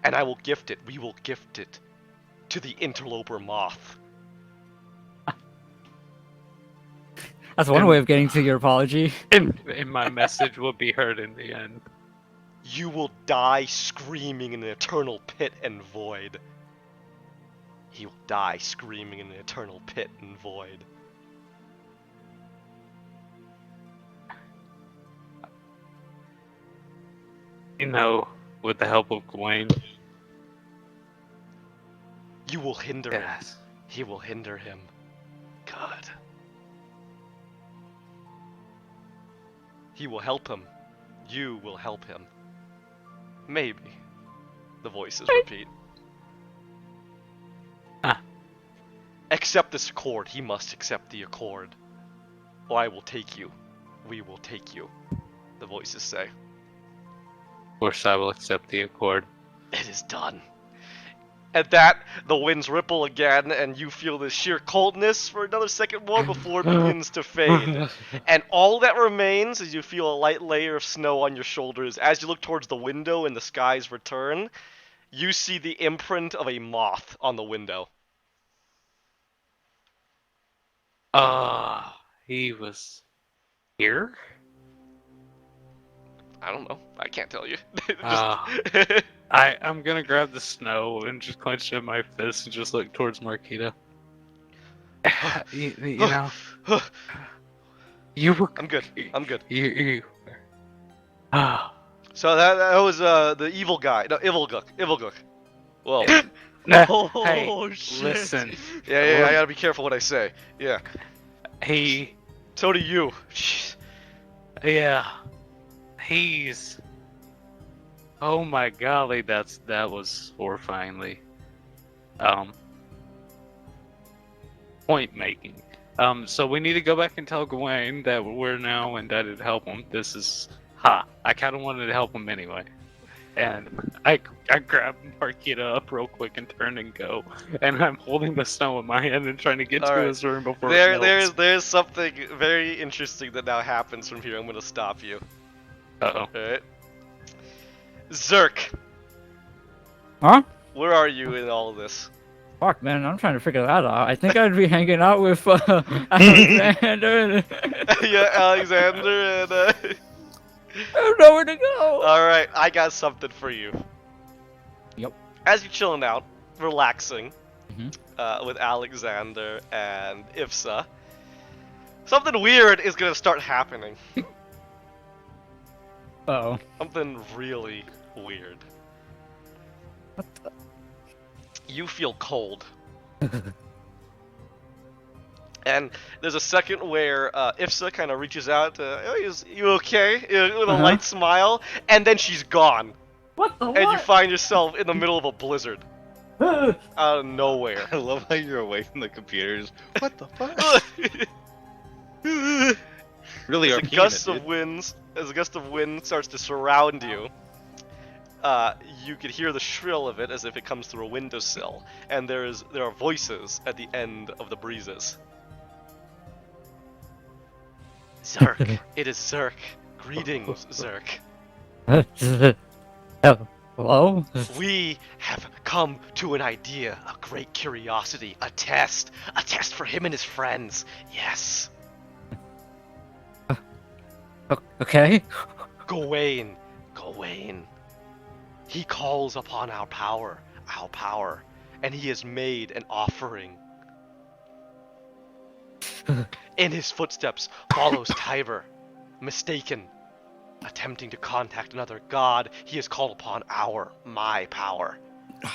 And I will gift it. We will gift it to the interloper moth. That's one way of getting to your apology. And my message will be heard in the end. You will die screaming in an eternal pit and void. He will die screaming in an eternal pit and void. You know, with the help of Gawain. You will hinder him. Yes. He will hinder him. Good. He will help him. You will help him. Maybe. The voices repeat. Ah. Accept this accord. He must accept the accord. Or I will take you. We will take you. The voices say. Of course, I will accept the accord. It is done. At that, the winds ripple again, and you feel this sheer coldness for another second more before it begins to fade. And all that remains is you feel a light layer of snow on your shoulders. As you look towards the window and the skies return, you see the imprint of a moth on the window. He was here? I don't know. I can't tell you. I'm gonna grab the snow and just clench it in my fist and just look towards Marquita. you know, you were. I'm good. I'm good. You. So that was the evil guy. No, Ivilguk. Well, Hey, shit. listen. yeah, I gotta be careful what I say. Yeah. He. So do you. Jeez. Yeah. He's. Oh my golly, that was horrifyingly. Point making. So we need to go back and tell Gawain that we're now indebted to help him. This is I kind of wanted to help him anyway, and I grabbed Marquita up real quick and turn and go, and I'm holding the snow in my hand and trying to get to Alright. his room before it melts. There's something very interesting that now happens from here. I'm gonna stop you. Uh-oh. Alright. Zerk, Huh? where are you in all of this? Fuck, man, I'm trying to figure that out. I think I'd be hanging out with Alexander. Yeah, Alexander and I don't know where to go. Alright, I got something for you. Yep. As you're chilling out, relaxing, Mhm. with Alexander and Ifsa, something weird is gonna start happening. Uh-oh. Something really weird. What the? You feel cold. And there's a second where Ifsa kind of reaches out to, oh, is you okay? With a light smile, and then she's gone. What the And you find yourself in the middle of a blizzard. what? Out of nowhere. I love how you're away from the computers. What the fuck? Really, As a gust of wind starts to surround you, you could hear the shrill of it as if it comes through a windowsill, and there are voices at the end of the breezes. Zerk, it is Zerk. Greetings, Zerk. Hello? We have come to an idea, a great curiosity, a test for him and his friends. Yes. Okay. Gawain. He calls upon our power, and he has made an offering. In his footsteps follows Tiber, mistaken, attempting to contact another god. He has called upon my power,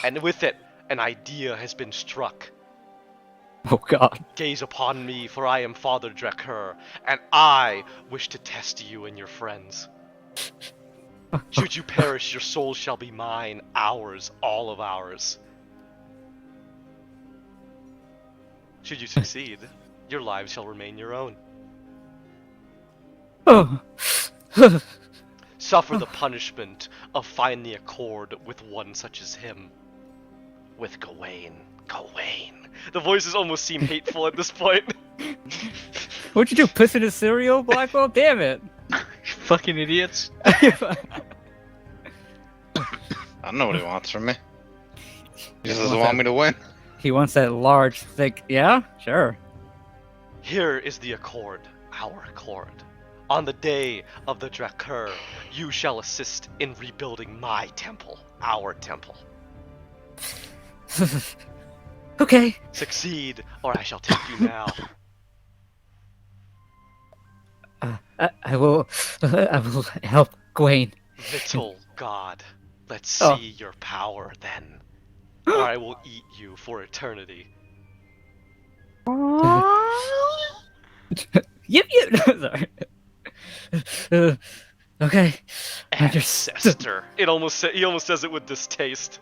and with it, an idea has been struck. Oh god. Gaze upon me, for I am Father Drekher, and I wish to test you and your friends. Should you perish, your souls shall be mine, ours, all of ours. Should you succeed, your lives shall remain your own. Oh. Suffer the punishment of finding the accord with one such as him. With Gawain. The voices almost seem hateful at this point. What'd you do? Piss in his cereal, Blackwell? Damn it. Fucking idiots. I don't know what he wants from me. He just doesn't want me to win. He wants that large, thick. Yeah, sure. Here is the accord. our accord. On the day of the Drakkar, you shall assist in rebuilding my temple, our temple. Okay. Succeed, or I shall take you now. I will. I will help Gawain. Little god, let's see Oh. your power then, or I will eat you for eternity. Yip yip. Sorry. Okay. Ancestor. He almost says it with distaste.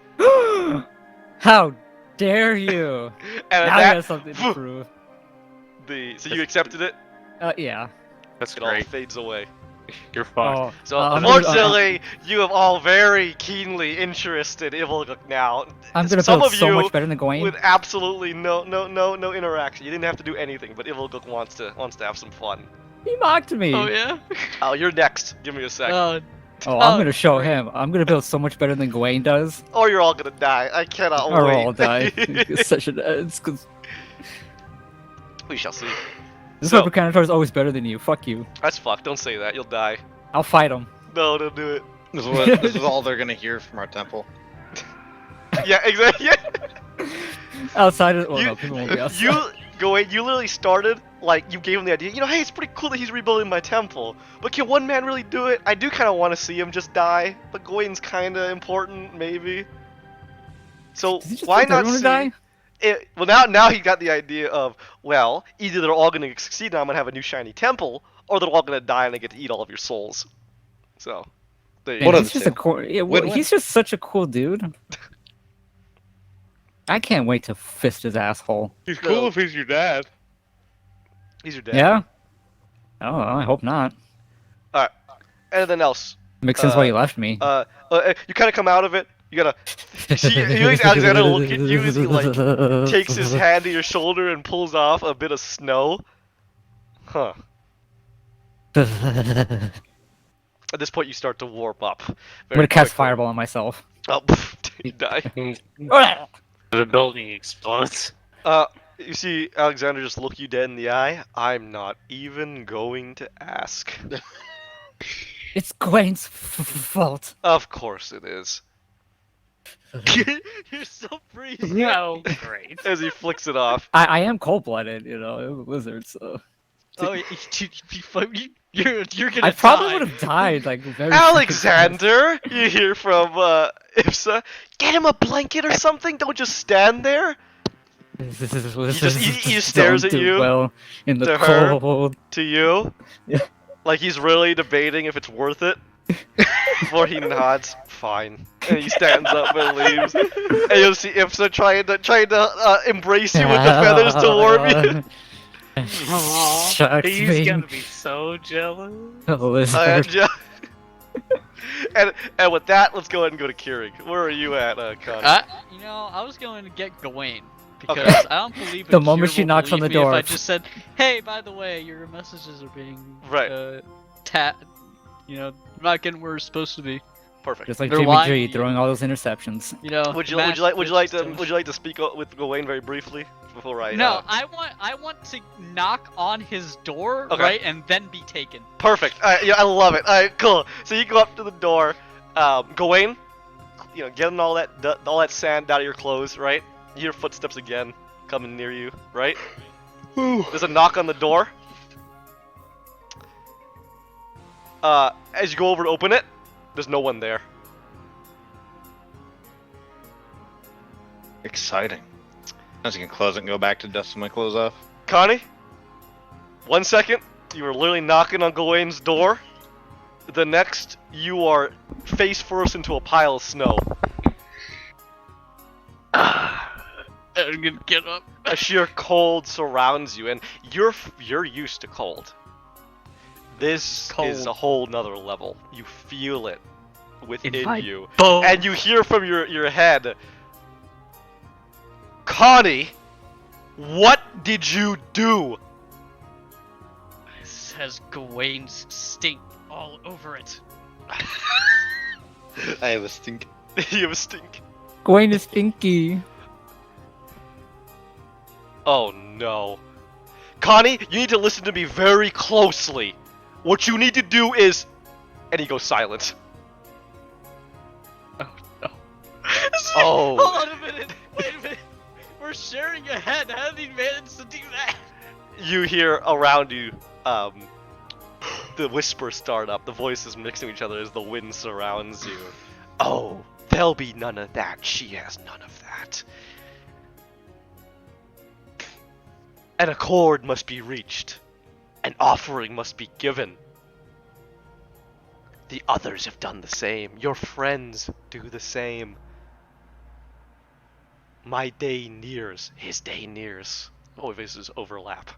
How dare you? And Now I that, got something to prove. so you accepted it? Yeah. That's It all great. fades away. You're fucked. Oh, So I'm gonna- unfortunately, you have all very keenly interested Ivalguk now. I'm gonna Some build of so you much better than Gawain. with absolutely no interaction. You didn't have to do anything, but Ivalguk wants to have some fun. He mocked me. Oh yeah. Oh, you're next. Give me a sec. Oh, I'm Oh, gonna show great. him. I'm gonna build so much better than Gawain does. Or you're all gonna die. I cannot Or wait. we'll all die. It's such a. It's 'cause We shall see. this So- Replicator is always better than you. Fuck you. That's fucked. Don't say that. You'll die. I'll fight him. No, don't do it. This is all they're gonna hear from our temple. Yeah, exactly. Outside of. Well, you, no, people won't be outside. you literally started, like, you gave him the idea, hey, it's pretty cool that he's rebuilding my temple, but can one man really do it? I do kind of want to see him just die, but Gawain's kind of important, maybe. So, Does he just why want not everyone to see... die? Well, now he got the idea of, well, either they're all going to succeed and I'm going to have a new shiny temple, or they're all going to die and I get to eat all of your souls. So, there you Man, What go. are he's the just a two? cool. Yeah, Win-win. he's just such a cool dude. I can't wait to fist his asshole. He's cool No. if he's your dad. He's your dad. Yeah. Oh, I hope not. Anything else? Makes sense why you left me. You kind of come out of it. You gotta... Alexander look at you as he, like, takes his hand to your shoulder and pulls off a bit of snow. Huh. At this point, you start to warm up. I'm gonna very cast quickly. fireball on myself. Oh, you die. The building explodes. You see Alexander just look you dead in the eye. I'm not even going to ask. It's Gawain's fault. Of course it is. You're so free. No, great. As he flicks it off. I am cold-blooded, you know, I'm a wizard, so. Oh, you're gonna I probably die. would have died, like, very Alexander, you hear from Ipsa. Get him a blanket or something. Don't just stand there. He he stares at you well in the to her. cold. To you. Yeah. Like he's really debating if it's worth it. Before he nods, fine, and he stands up and leaves. And you'll see Ipsa trying to embrace you with the feathers to warm you. Shucks, He's me. gonna be so jealous. Lizard. And with that, let's go ahead and go to Keurig. Where are you at, Connie? You know, I was going to get Gawain Okay. because I don't believe The Akira moment she will knocks on believe the me door. If I just said, "Hey, by the way, your messages are being Right. you know, not getting where we're supposed to be." Perfect. Just like They're Jimmy lying G to you. throwing all those interceptions. You know. Would you match like bitches to speak with Gawain very briefly before I? No, I want to knock on his door, Okay. right, and then be taken. Perfect. Yeah, I love it. Cool. So you go up to the door. Gawain, you know, getting all that sand out of your clothes, right? You hear footsteps again coming near you, right? There's a knock on the door. As you go over to open it, there's no one there. Exciting. I was gonna close it and go back to dusting my clothes off. Connie, 1 second, you were literally knocking on Gawain's door. The next, you are face first into a pile of snow. I'm gonna get up. A sheer cold surrounds you, and you're used to cold. This is Cold. a whole nother level. You feel it within In my you, bones. and you hear from your head, Connie, what did you do? This has Gawain's stink all over it. I have a stink. You have a stink. Gawain is stinky. Oh no. Connie, you need to listen to me very closely. What you need to do is... And he goes silent. Oh no. Oh. Hold on a minute. Wait a minute. We're sharing a head. How did he manage to do that? You hear around you, the whispers start up. The voices mixing with each other as the wind surrounds you. Oh, there'll be none of that. She has none of that. An accord must be reached. An offering must be given. The others have done the same. Your friends do the same. My day nears. His day nears. Oh, faces overlap.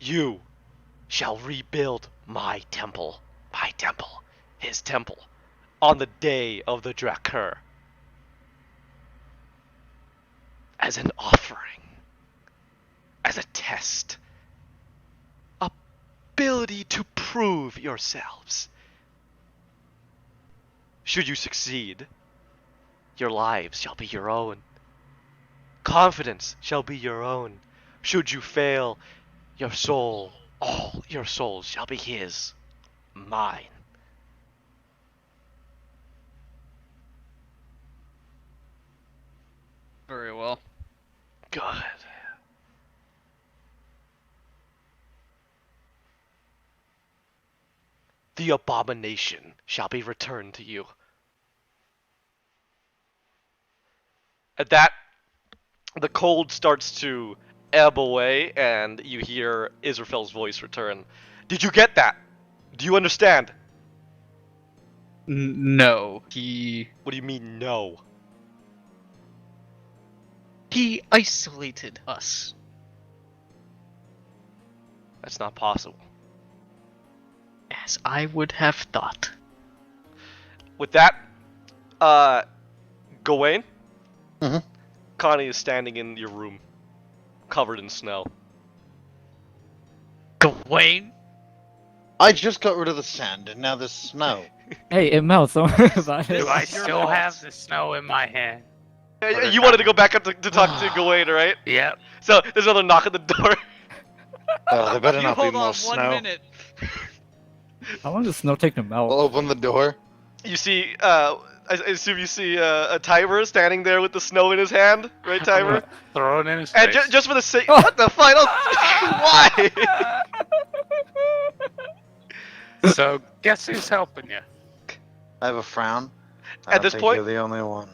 You shall rebuild my temple. My temple. His temple. On the day of the Drakkar. As an offering. As a test. Ability to prove yourselves. Should you succeed, your lives shall be your own. Confidence shall be your own. Should you fail, your soul, all your souls shall be his. Mine. Very well. Good. The abomination shall be returned to you. At that, the cold starts to ebb away, and you hear Israfel's voice return. Did you get that? Do you understand? No, he What do you mean, no? isolated us. That's not possible. As I would have thought. With that, Gawain? Mhm. Connie is standing in your room, covered in snow. Gawain? I just got rid of the sand, and now there's snow. Hey, it melts. Don't worry about it. Do I This is your still fault. have the snow in my hand? You wanted to go back up to talk to Gawain, right? Yep. So, there's another knock at the door. Oh, there better You not be hold more on snow. 1 minute. How long does snow take to melt? We'll open the door. You see, I assume you see a Tiber standing there with the snow in his hand, right, Tiber? Throw it in his And face. just for the sake, Oh. what the final? Why? So, guess who's helping you? I have a frown. I At don't this think point- you're the only one.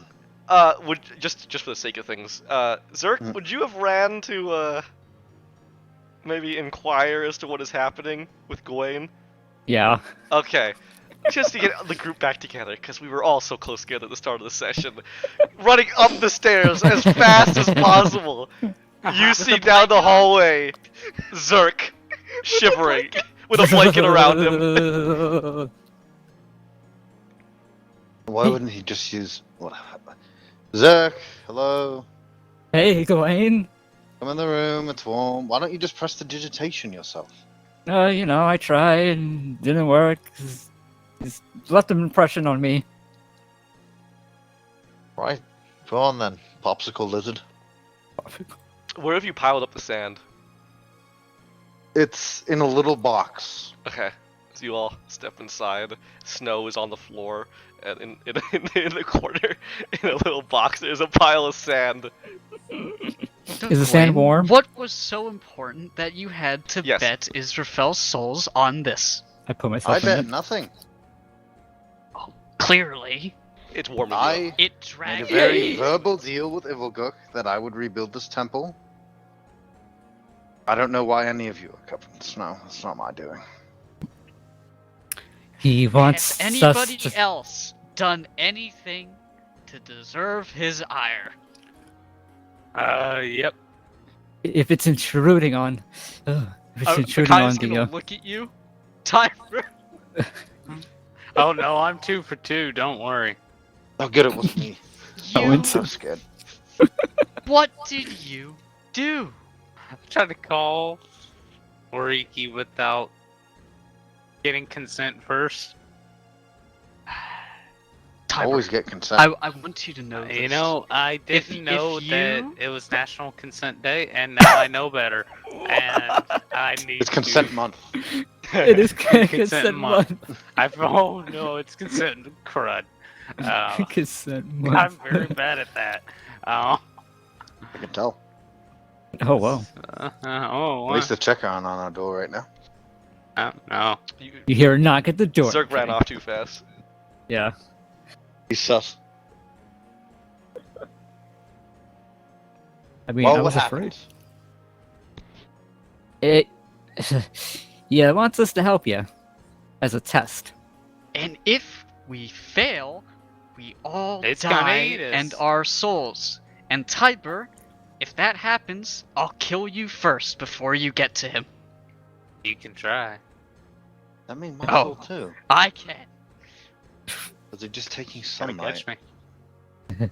Would just for the sake of things, Zerk, Mm. would you have ran to maybe inquire as to what is happening with Gawain? Yeah. Okay. Just to get the group back together, because we were all so close together at the start of the session. Running up the stairs as fast as possible. You see down the hallway Zerk shivering with a blanket around him. Why wouldn't he just use whatever? Zerk, hello. Hey, Gawain. Come in the room. It's warm. Why don't you just press the digitation yourself? I tried and didn't work. He's left an impression on me. Right. Go on then, popsicle lizard. Where have you piled up the sand? It's in a little box. Okay. So you all step inside. Snow is on the floor, and in the corner, in a little box, there's a pile of sand. Is the sand Gawain, warm? What was so important that you had to Yes. bet Israfel's souls on this? I put myself I in bet it. nothing. Clearly, It's warm. as well. I it made dragged a very me. verbal deal with Ivilguk that I would rebuild this temple. I don't know why any of you are covered in snow. It's not my doing. He wants Has anybody us to... else done anything to deserve his ire? Yep. If it's intruding on... if it's intruding Kai's on the... gonna look at you. Timer. Oh no, I'm 2 for 2. Don't worry. Oh, good, it wasn't me. Oh, You, it's- I'm scared. what did you do? I tried to call Oriki without getting consent first. Tiber, Always get consent. I want you to know this. You know, I If- didn't if know you- that it was National Consent Day, and now I know better. And I need It's consent to... month. It is Consent consent month. month. Oh no, it's consent crud. Consent I'm month. very bad at that. Oh. I can tell. Oh wow. Oh. At least the checker on our door right now. No. You hear a knock at the door. Zerk ran off too fast. Yeah. He's sus. I mean, Well, I what was afraid. happened? It. Yeah, it wants us to help you as a test. And if we fail, we all It's gonna die eat us. and our souls. And Tiber, if that happens, I'll kill you first before you get to him. You can try. I mean, my Oh. soul too. I can. But they're just taking Trying to sunlight. catch me.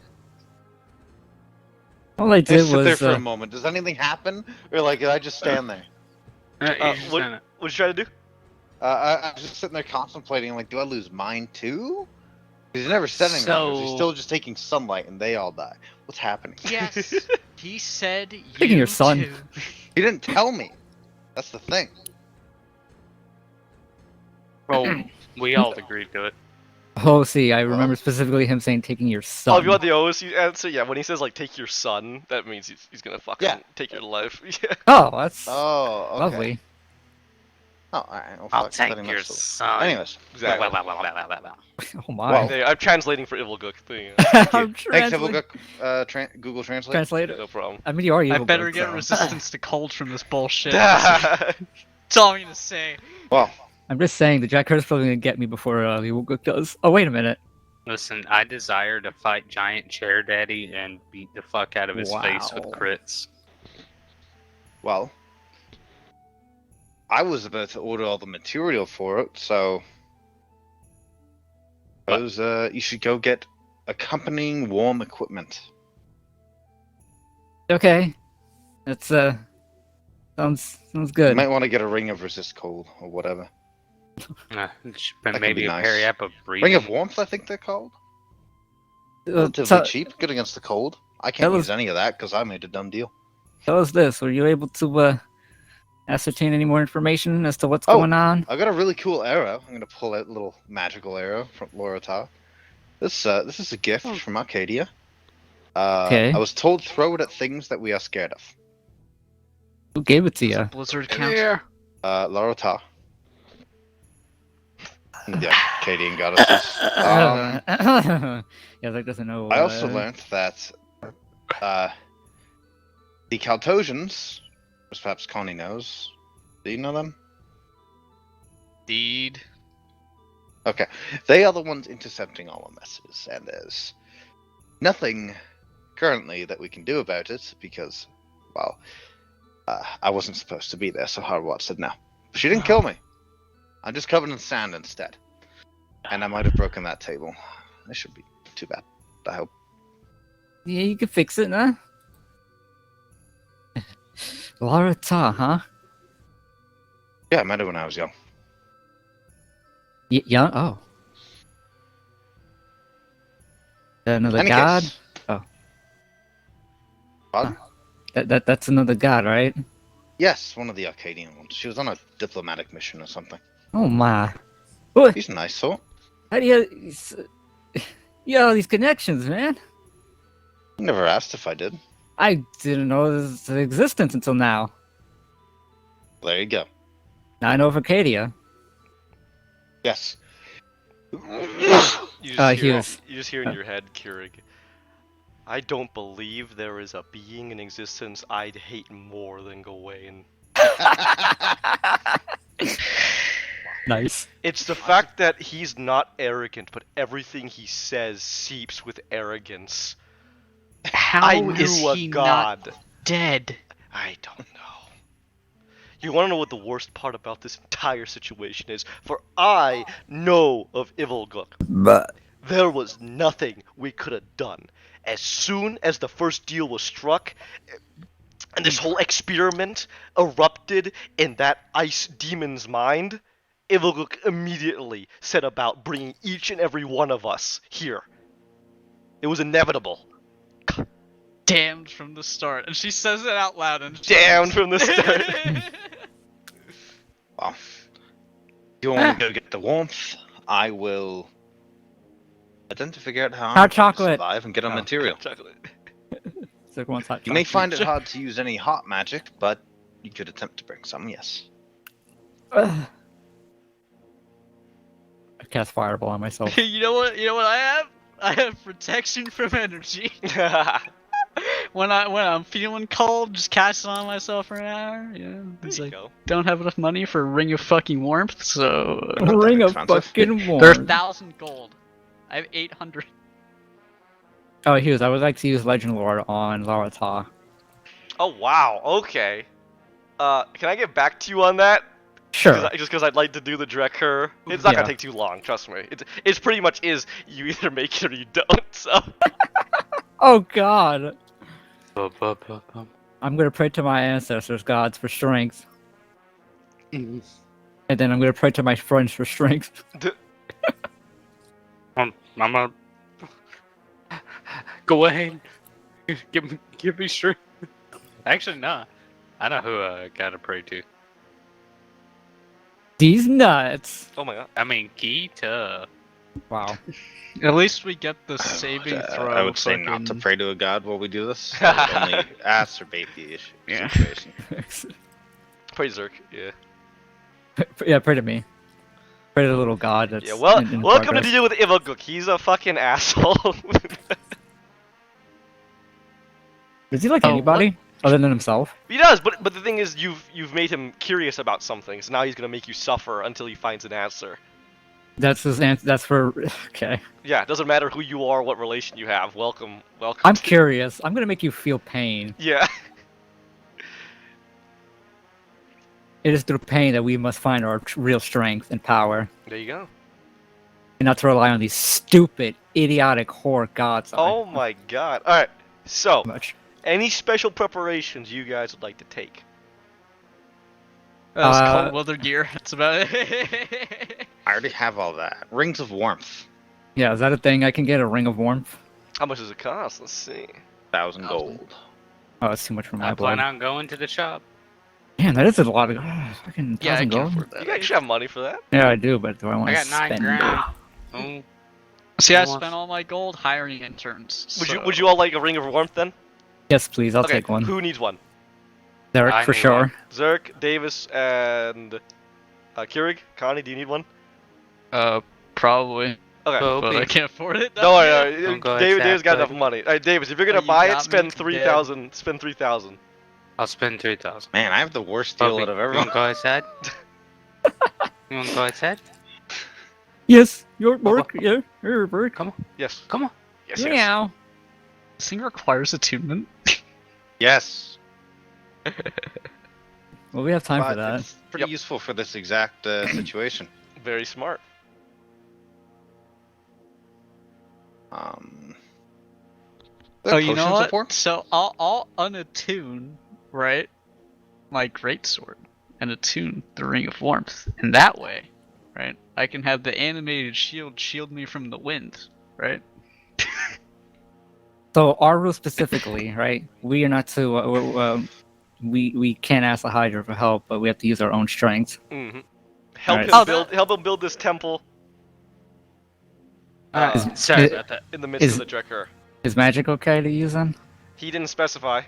All I I did sit there was. for a moment. Does anything happen? Or like, did I just stand there? You just What kinda- you trying to do? I was just sitting there contemplating, like, do I lose mine too? He's never said anything. He's So- still just taking sunlight and they all die. What's happening? Yes, he said you Taking your son. too. He didn't tell me. That's the thing. Well, we all agreed to it. Oh, see, I remember specifically him saying taking your son. Oh, if you want the OSU answer, yeah, when he says, like, take your son, that means he's gonna fucking Yeah. take your life. Yeah. Oh, that's Oh, okay. lovely. Oh, alright. Well, I'll fuck, take very your much so. son. Anyways, Exactly. Oh my. Well, Hey, I'm translating for Ivilgook. Thing. I'm thanks, translating. Google Translate. Translate it. No problem. I mean, you are I evil. better good, get so. resistance to cold from this bullshit. That's all I'm gonna say. Well, I'm just saying the Jack Curtis probably gonna get me before Evil Gook does. Oh, wait a minute. Listen, I desire to fight Giant Chair Daddy and beat the fuck out of his face with Wow. crits. well, I was about to order all the material for it, so you should go get accompanying warm equipment. Okay. That's sounds You good. might want to get a ring of resist cold or whatever. But maybe be a nice. periap of breathing. Ring of warmth, I think they're called. Relatively Tell cheap, good against the cold. I can't That use was- any of that because I made a dumb deal. us this. Were you able to ascertain any more information as to what's Oh. going on? I got a really cool arrow. I'm gonna pull out a little magical arrow from Lorata. This is a gift from Arcadia. Okay. I was told throw it at things that we are scared of. Who gave it to you? Blizzard count. Here. Lorata. The Arcadian goddesses. Yeah, that doesn't know. I also learned that the Kaltosians, as perhaps Connie knows. Do you know them? Deed. Okay, they are the ones intercepting all our messages, and there's nothing currently that we can do about it because, well, I wasn't supposed to be there, so Harwat said no. But she didn't kill me. I'm just covered in sand instead. And I might have broken that table. It should be too bad, I hope. Yeah, you can fix it, huh? Lara Ta, huh? Yeah, I met her when I was young. Young? Oh. Another Any god? case- Oh. Pardon? That's another god, right? Yes, one of the Arcadian ones. She was on a diplomatic mission or something. Oh my. What? He's a nice sort. How do you... You got all these connections, man. Never asked if I did. I didn't know this existence until now. There you go. Now I know of Arcadia. Yes. You just, He hear, was- you just hear in your head, Keurig. I don't believe there is a being in existence I'd hate more than Gawain. Nice. It's the fact that he's not arrogant, but everything he says seeps with arrogance. How I knew is a he god. not dead? I don't know. You want to know what the worst part about this entire situation is? For I know of Ivilgook. But There was nothing we could have done. As soon as the first deal was struck, and this whole experiment erupted in that ice demon's mind, Ivilgook immediately set about bringing each and every one of us here. It was inevitable. Damned from the start. And she says it out loud and Damned from the start. Well, you want to go get the warmth? I will attempt to figure out how Hot I'm going to chocolate. survive and get on Oh, material. chocolate. Zerk wants hot You may chocolate. find it hard to use any hot magic, but you could attempt to bring some, yes. Ugh. I cast fireball on myself. You know what I have? I have protection from energy. When I'm feeling cold, just cast it on myself for an hour. Yeah, There it's you like go. don't have enough money for a ring of fucking warmth, so Not that Ring of expensive. fucking there's warmth. 1,000 gold. I have 800. Oh, Hughes, I would like to use Legend Lore on Larata. Oh wow. Okay. Can I get back to you on that? Sure. Just because I'd like to do the Drekker. It's not Yeah. gonna take too long. Trust me. It's pretty much is you either make it or you don't. So. Oh god. Bum. I'm gonna pray to my ancestors' gods for strength. And then I'm gonna pray to my friends for strength. I'm gonna go ahead. Give me strength. Actually, nah. I know who I gotta pray to. These nuts. Oh my god. I mean, Gita. Wow. At least we get the saving throw. I would say not to fucking- pray to a god while we do this. That would only acerbate the issue. Yeah. Situation. Praise Zerk. Yeah. Yeah, pray to me. Pray to the little god that's Yeah. Well, in welcome to progress. deal with Ivoguk. He's a fucking asshole. Does he like Oh, anybody other than himself? He does, but the thing is, you've made him curious about something, so now he's gonna make you suffer until he finds an answer. That's his answer. That's for okay. Yeah, it doesn't matter who you are, what relation you have. Welcome. I'm to- curious. I'm gonna make you feel pain. Yeah. It is through pain that we must find our real strength and power, There you go. and not to rely on these stupid, idiotic whore gods. Oh my god. All right. So, much. any special preparations you guys would like to take? That's Uh, cold weather gear. That's about it. I already have all that. Rings of warmth. Yeah, is that a thing? I can get a ring of warmth. How much does it cost? Let's see. 1,000 gold. Oh, that's too much for my I plan blood. on going to the shop. Man, that is a lot of fucking Yeah, I 1,000 can gold. afford that. You actually have money for that? Yeah, I do, but do I want I to got spend 9 grand. Oh, See, I Almost. spent all my gold hiring interns. Would you all like a ring of warmth then? Yes, please. I'll Okay. take one. Who needs one? Derek, I for need sure. one. Zerk, Davis, and Keurig. Connie, do you need one? Probably, Okay. Well, but I can't afford it. Don't worry. Don't go Davis got outside, enough money. All right, Davis, if you're gonna Oh, you buy got it, me spend dead. 3,000. Spend 3,000. I'll spend 3,000. Man, I have the worst deal out of You everyone. wanna go outside? You wanna go outside? Yes, your work. Yeah, your work. Come on, Yes. come on. Yes. Yes. Meow. This thing requires attunement. Yes. Well, we have time for But that. it's pretty Yep. useful for this exact situation. Very smart. Oh, you know potions what? of warmth? So I'll unattune, right, my greatsword and attune the ring of warmth, and that way, right, I can have the animated shield me from the wind, right? So our rule specifically, right? We are not to. We can't ask the Hydra for help, but we have to use our own strength. Mm-hmm. Help Alright. him Oh, build. Help him build this temple Sorry is- about that. in the midst Is- of the Drekker. Is magic okay to use then? He didn't specify.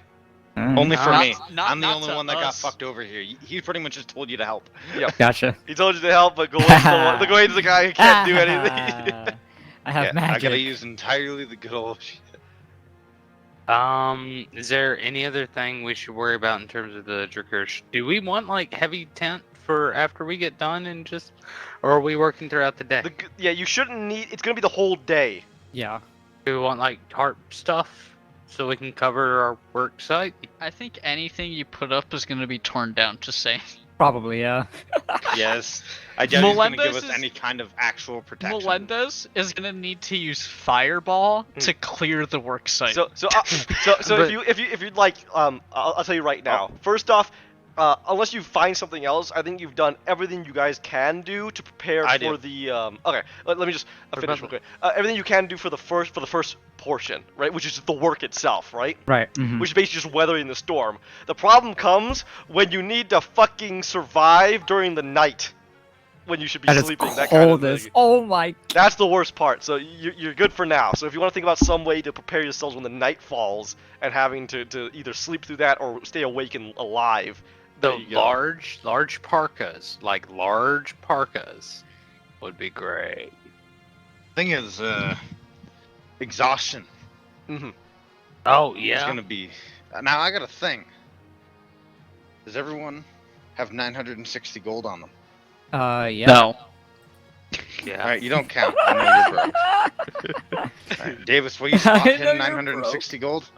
Alright. Only for Not- me. not- I'm the not only to one that got us. fucked over here. He pretty much just told you to help. Gotcha. He told you to help, but Gawain's the guy who can't do anything. I have Yeah, I magic. gotta use entirely the good old shit. Is there any other thing we should worry about in terms of the Drickers? Do we want like heavy tent for after we get done and just, or are we working throughout the day? Yeah, you shouldn't need. It's gonna be the whole day. Yeah. Do we want like tarp stuff so we can cover our work site? I think anything you put up is gonna be torn down. Just saying. Probably, yeah. Yes. I doubt he's gonna give Melendez us is- any kind of actual protection. Melendez is gonna need to use fireball to clear the work site. So if you'd like, I'll tell you right now. First off, unless you find something else, I think you've done everything you guys can do to prepare I for do. the. Okay, let me just finish real about quick. Everything you can do for the first portion, right? Which is the work itself, right? Right. Mhm. Which is basically just weathering the storm. The problem comes when you need to fucking survive during the night, when you should be And it's sleeping. That kind of coldest. thing. Oh my. That's the worst part. So you're good for now. So if you want to think about some way to prepare yourselves when the night falls and having to either sleep through that or stay awake and alive. The there you go. large parkas, like large parkas, would be great. Thing is, exhaustion Mm-hmm. Oh is yeah. gonna be. Now I got a thing. Does everyone have 960 gold on them? Yeah. No. Yeah. All right, you don't count. I know you're broke. All right, Davis, will you spot I know him you're 960 gold?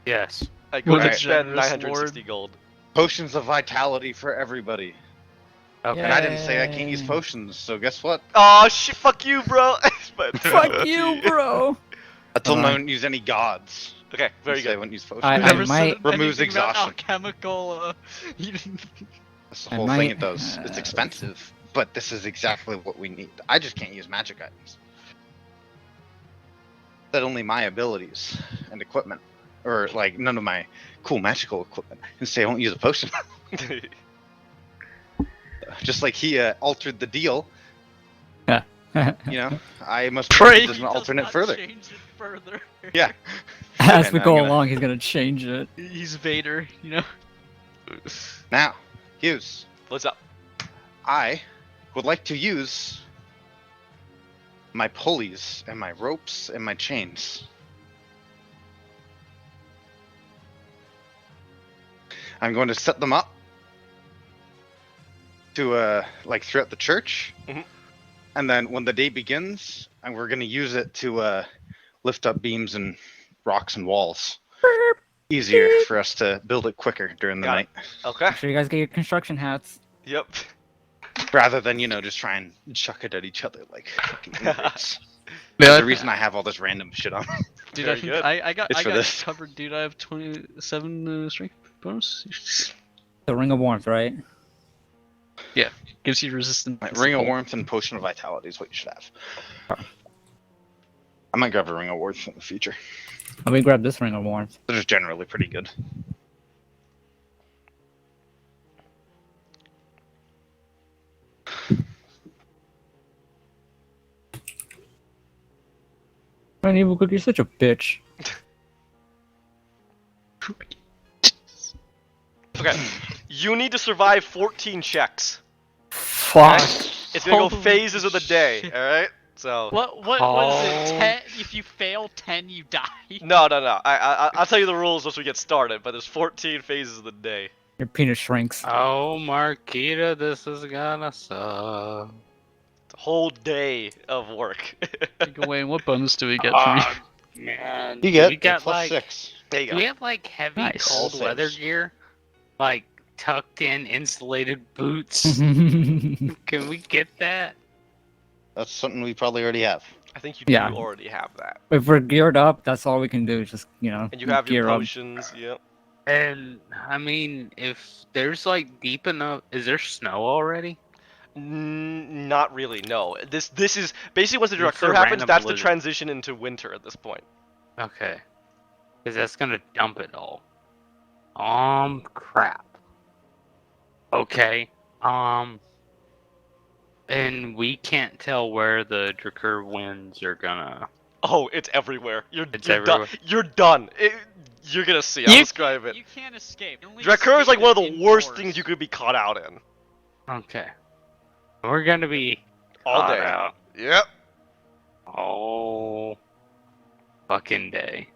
Yes. I go What ahead a and spend generous 960 gold. Potions of vitality for everybody. Okay. And I didn't say I can't use Yay. potions, so guess what? Oh shit! Fuck you, bro. But- Fuck you, bro. I told him I Hold on. wouldn't use any gods. Okay, very I say I good. wouldn't use potions. I Never said might- Removes anything about exhaustion. alchemical. You didn't- That's the I whole might, thing it does. It's expensive, but this is exactly what we need. I just can't use magic items. That only my abilities and equipment, or like none of my cool magical equipment, and say I won't use a potion. Just like he altered the deal, you know, I must Pray does he not does alternate not further. change it further. Yeah. As And we I'm go gonna- along, he's gonna change it. He's Vader, you know. Now, Hughes, What's up? I would like to use my pulleys and my ropes and my chains. I'm going to set them up to like throughout the church, Mhm. and then when the day begins, and we're going to use it to lift up beams and rocks and walls. Easier for us to build it quicker during the Got night, Okay. Make sure you guys get your construction hats. Yep. rather than just try and chuck it at each other like fucking idiots. Yeah, There's the reason I have all this random shit on. Dude, Very I think good. I got It's I for got this. covered, dude. I have 27 strength bonus. The ring of warmth, right? Gives you resistance. Right, to ring of cold. warmth and potion of vitality is what you should have. I might grab a ring of warmth in the future. Let me grab this ring of warmth. They're just generally pretty good. Man, Evil Cookie, you're such a bitch. Okay. You need to survive 14 checks. Fuck. It's gonna go Holy phases of the day. shit. All right. So. What is it? Oh. 10? If you fail 10, you die. No. I'll tell you the rules once we get started. But there's 14 phases of the day. Your penis shrinks. Oh, Marquita, this is gonna suck. It's a whole day of work. Take away. What bonus do we get from you? Ah, man. You get we got plus like 6. There you do go. we have like heavy Nice. cold Saves. weather gear? Like tucked in insulated boots? if Can we get that? That's something we probably already have. I think you Yeah. do already have that. we're geared up, that's all we can do. Is just And you have your gear up. potions. Yep. And I mean, if there's like deep enough, is there snow already? Not really. No. This is basically once the It's a Drakur happens. random That's the blizzard. transition into winter at this point. Okay, because that's gonna dump it all. Crap. Okay. And we can't tell where the Drakur winds are gonna. Oh, it's everywhere. It's you're everywhere. done. You're done. You're gonna see. I'll You- describe it. You can't escape. You only Drakur is like escape one of the worst indoors. things you could be caught out in. Okay. We're gonna be All caught day. out Yep. all fucking day.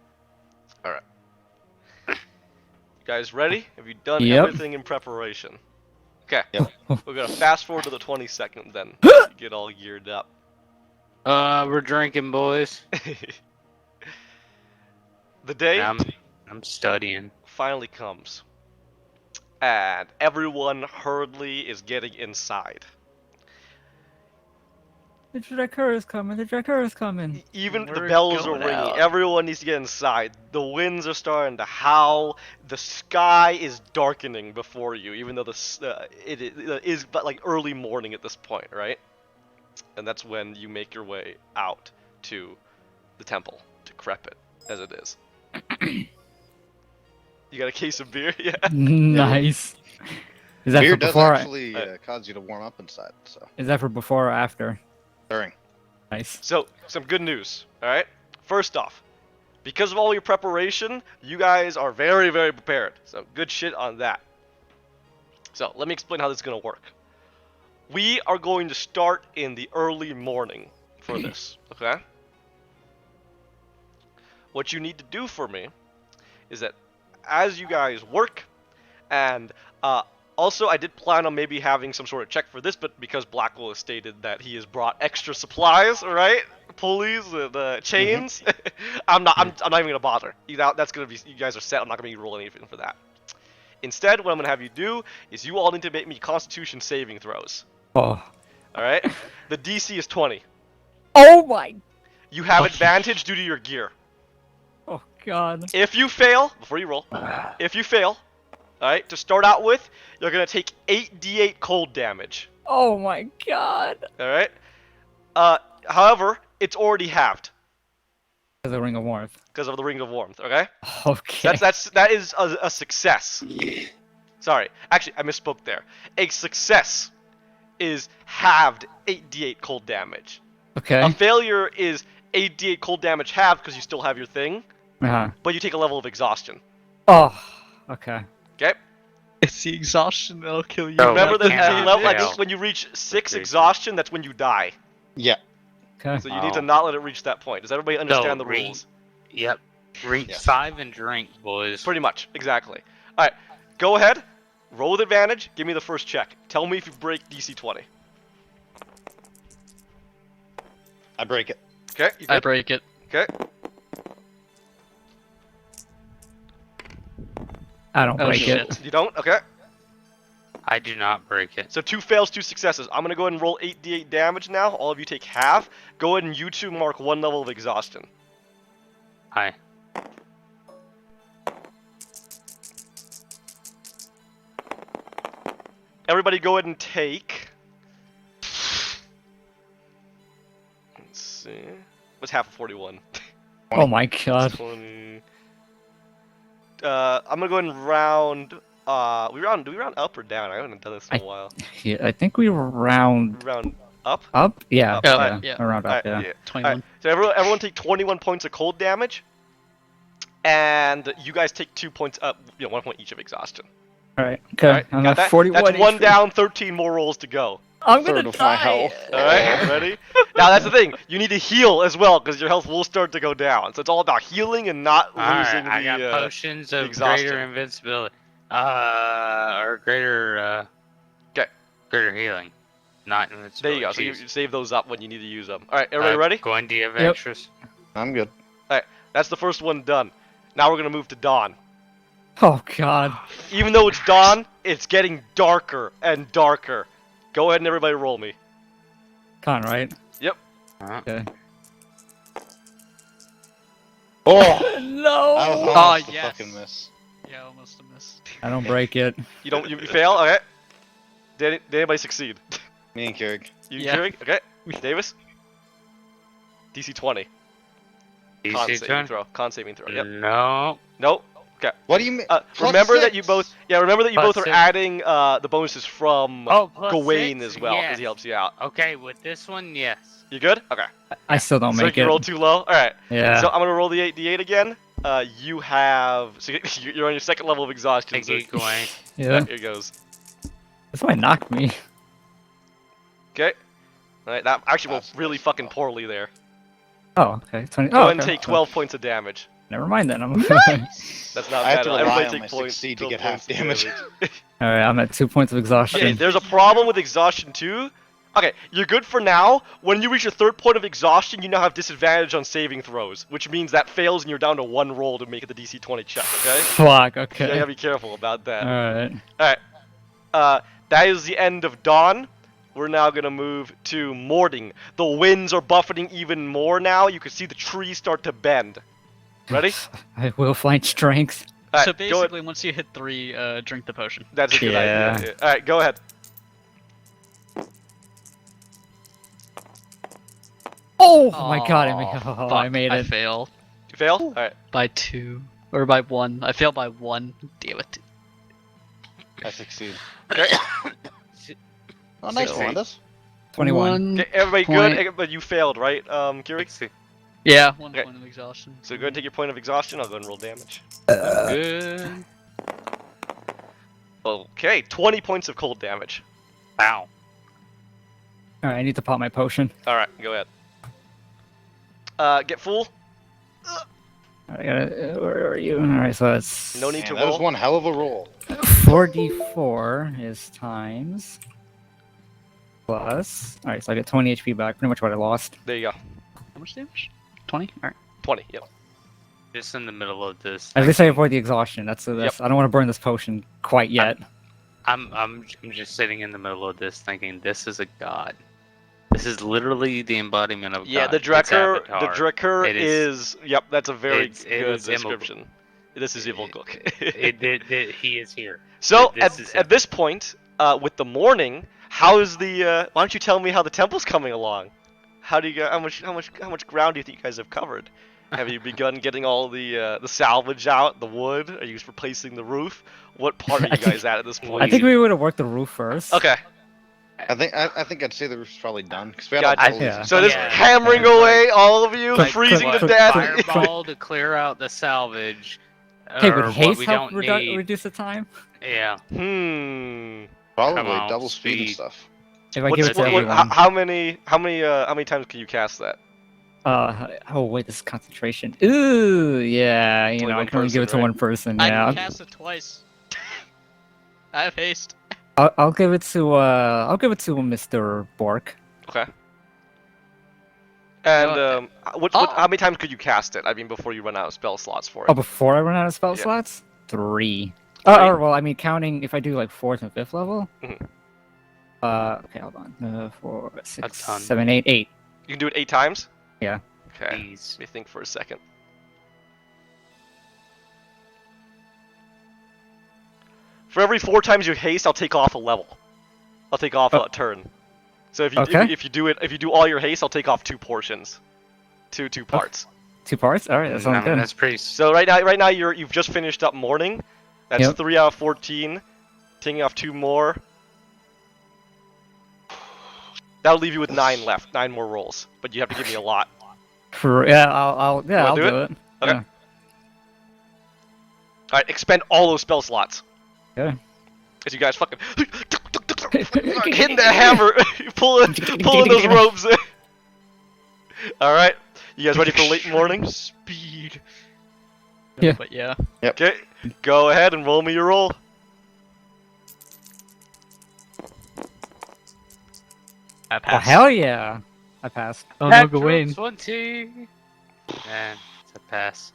You guys ready? Have you done Yep. everything in preparation? Okay. Yep. We're gonna fast forward to the 22nd then. to get all geared up. We're drinking, boys. The day I'm studying. finally comes. And everyone hurriedly is getting inside. The Drakkar is coming. The Drakkar is coming. Even the We're bells are going ringing. out. Everyone needs to get inside. The winds are starting to howl. The sky is darkening before you, even though it is but like early morning at this point, right? And that's when you make your way out to the temple, decrepit as it is. You got a case of beer? Yeah. Nice. Is that Beer for does before? actually cause you to warm up inside. So Is that for before or after? during. Nice. So, some good news, alright? First off, because of all your preparation, you guys are very, very prepared. So, good shit on that. So, let me explain how this is going to work. We are going to start in the early morning for this, okay? What you need to do for me is that as you guys work, and also I did plan on maybe having some sort of check for this, but because Blackwell has stated that he has brought extra supplies, alright? Pulleys and chains, I'm not even gonna bother. That's gonna be, you guys are set. I'm not gonna be rolling anything for that. Instead, what I'm gonna have you do is you all need to make me Constitution saving throws. Oh. Alright? The DC is 20. Oh my. You have advantage due to your gear. Oh god. If you fail, before you roll, if you fail, alright, to start out with, you're gonna take 8d8 cold damage. Oh my god. Alright? However, it's already halved The Ring of Warmth. because of the Ring of Warmth, okay? Okay. That is a success. Sorry, actually, I misspoke there. A success is halved 8d8 cold damage. Okay. A failure is 8d8 cold damage halved because you still have your thing, Uh-huh. but you take a level of exhaustion. Oh. Okay. Okay? It's the exhaustion that'll kill you. Oh, Remember that can't level, fail. when you reach 6 Crazy. exhaustion, that's when you die. Yeah. Okay. So you need to Oh. not let it reach that point. Does everybody understand the read- rules? Yep. Reach Yes. 5 and drink, boys. Pretty much, exactly. Alright, go ahead, roll with advantage, give me the first check. Tell me if you break DC 20. I break it. Okay, you I good? break it. Okay, I don't Oh, break shit. it. you don't? Okay. I do not break it. So 2 fails, 2 successes. I'm gonna go ahead and roll 8d8 damage now. All of you take half. Go ahead and you two mark 1 level of exhaustion. Hi. Everybody go ahead and take... Let's see... What's half of 41? Oh my god. 20... I'm gonna go ahead and round... do we round up or down? I haven't done this in a while. Yeah, I think we round We round up? up. Yeah. Up, Yeah. alright. Yeah. Around up. Alright, Yeah. 21. Alright, so everyone take 21 points of cold damage. And you guys take 2 points up, 1 point each of exhaustion. All right. Okay. Alright, I'm got at that? 41. That's 1 HP. down, 13 more rolls to go. I'm Third gonna of my die. health. Alright, ready? Now that's the thing, you need to heal as well, because your health will start to go down. So it's all about healing and not losing Alright, I got the... potions of exhaustion. greater invincibility. Or greater, 'Kay. Greater healing. Not There invincibility. you go, so you jeez. save those up when you need to use them. Alright, everybody ready? Going, do you have Yep. extras? I'm good. That's the first one done. Now we're gonna move to dawn. Oh god. Even though it's dawn, it's getting darker and darker. Go ahead and everybody roll me. Con, right? Uh-huh. Okay. Oh! No. I was Oh, almost a yes. fucking miss. Yeah, almost a miss. I don't break it. You fail? Okay. Did anybody succeed? Me and Keurig. You Yeah. Keurig? Okay. Davis? DC 20. Con DC saving 20? throw. Con saving throw. Yep. No. Nope. What do you mean? Remember that you both. Yeah, remember that you Plus both are 6. adding the bonuses from Oh, plus Gawain 6? as well, because Yes. he helps you out. Okay, with this one, yes. You good? Okay. I still don't So make you it. rolled too low. All right. Yeah. So I'm gonna roll the 8d8 again. You have. So you're on your second level of exhaustion. Thank So you, Gawain. Yeah. here goes. That's why it knocked me. Okay. All right. That actually went That's really fucked fucking up. poorly there. Oh, okay. 20. Go Oh, ahead and okay. take 12 points of damage. Never mind then. I'm. That's not I have bad. to at all. rely Everybody on take my points. succeed to 12 get half points of damage. All right. I'm at 2 points of exhaustion. Okay, there's a problem with exhaustion too. Okay, you're good for now. When you reach your third point of exhaustion, you now have disadvantage on saving throws, which means that fails and you're down to 1 roll to make it the DC 20 check, okay? Fuck. You Okay. gotta be careful about that. All right. Alright. That is the end of dawn. we're now gonna move to morning. The winds are buffeting even more now. You can see the trees start to bend. Ready? I will find strength. Alright, So go ahead. basically, once you hit 3, drink the potion. That's a good Yeah. idea. Alright, go ahead. Oh my god, I Fuck, made I it. failed You fail? Alright. by 2 or by 1. I failed by 1. Damn it. I succeed. Oh, Nice nice. one. This. 21. Okay, everybody Point. good? But you failed, right, Kiri? Let's see. Yeah, 1 Okay. point of exhaustion. So go ahead and take your point of exhaustion. I'll go and roll damage. Good. Okay, 20 points of cold damage. Wow. Alright, I need to pop my potion. Alright, go ahead. Get full. I gotta, where are you? Alright, so that's No need to Man, that was roll. one hell of a roll. 4d4 is times plus. Alright, so I get 20 HP back, pretty much what I lost. There you go. How much damage? 20? Alright. 20, yep. Just in the middle of this. At least I avoid the exhaustion. That's Yep. I don't want to burn this potion quite yet. I'm just sitting in the middle of this thinking this is a god. This is literally the embodiment of Yeah, God. the It's Drekker. The Avatar. Drekker It is- Yep, that's a very it good is immobile. description. This is evil Gook. He is here. So this is at him. this point, with the morning, how is the? Why don't you tell me how the temple's coming along? How do you? How much ground do you think you guys have covered? Have you begun getting all the salvage out, the wood? Are you replacing the roof? What part are you guys at this point? I think we would have worked the roof first. Okay, I think I'd say the roof's probably done because we had Gotcha. all those- Yeah. so just Yeah. hammering Yeah. away, all of you, Click, freezing click, to click, death. click, Fireball to clear out the salvage. Hey, or would what haste we help don't need. reduce the time? Yeah. Probably Come on, double speed and speed. stuff. If I What's, give it to what, everyone. how many times can you cast that? Oh wait, this is concentration. Ooh, yeah, you Only know, I one can only give it person, to right? one person. I Yeah, can cast it twice. I have haste. I'll give it to Mr. Bork. Okay. And Okay. how many times could you cast it? I mean, before you run out of spell slots for it. Oh, before I run out of spell Yeah. slots, 3. Three? Or well, I mean, counting if I do like 4th and 5th level. Mhm. Okay, hold on. 4, 6, A ton. 7, 8, 8. You can do it 8 times? Yeah. Okay. Please. Let me think for a second. For every 4 times you haste, I'll take off a level. I'll take off a turn. So if you Okay. if you do all your haste, I'll take off 2 portions, two parts. 2 parts. All right, that I sounds mean, good. that's pretty. So right now you've just finished up morning. That's Yep. 3 out of 14. Taking off 2 more. That'll leave you with 9 left. 9 more rolls, but you have to give me a lot. Yeah, I'll wanna do do it. Okay. Yeah. All right, expend all those spell slots. Okay. As you guys fucking hitting that hammer, pulling those ropes. All right, you guys ready for late morning? Speed. Yeah. But yeah. Okay, go ahead and roll me your roll. I Oh passed. hell yeah! I passed. Oh no, Natural Gawain. 20. Man, it's a pass.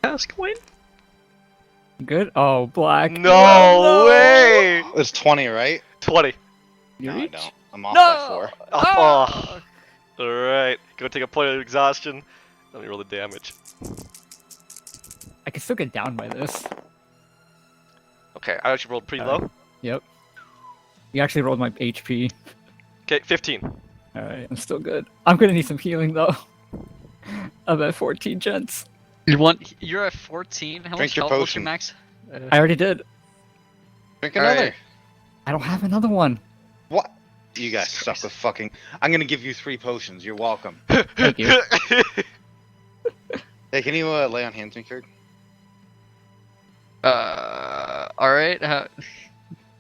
Pass, Gawain. Good. Oh, black. No Oh, way! It's 20, right? 20. You No, I reach? don't. I'm off No. by 4. Oh. All right, go take a point of exhaustion. Let me roll the damage. I can still get down by this. Okay, I actually rolled pretty low. Yep. You actually rolled my HP. Okay, 15. Alright, I'm still good. I'm gonna need some healing though. I'm at 14 gents. You're at 14. How Drink much your health? What's your potion. max? I already did. Drink All right. another. I don't have another one. What? You guys suck with fucking. I'm gonna give you 3 potions. You're welcome. Thank you. Hey, can you lay on hands, me, Kurt? Alright.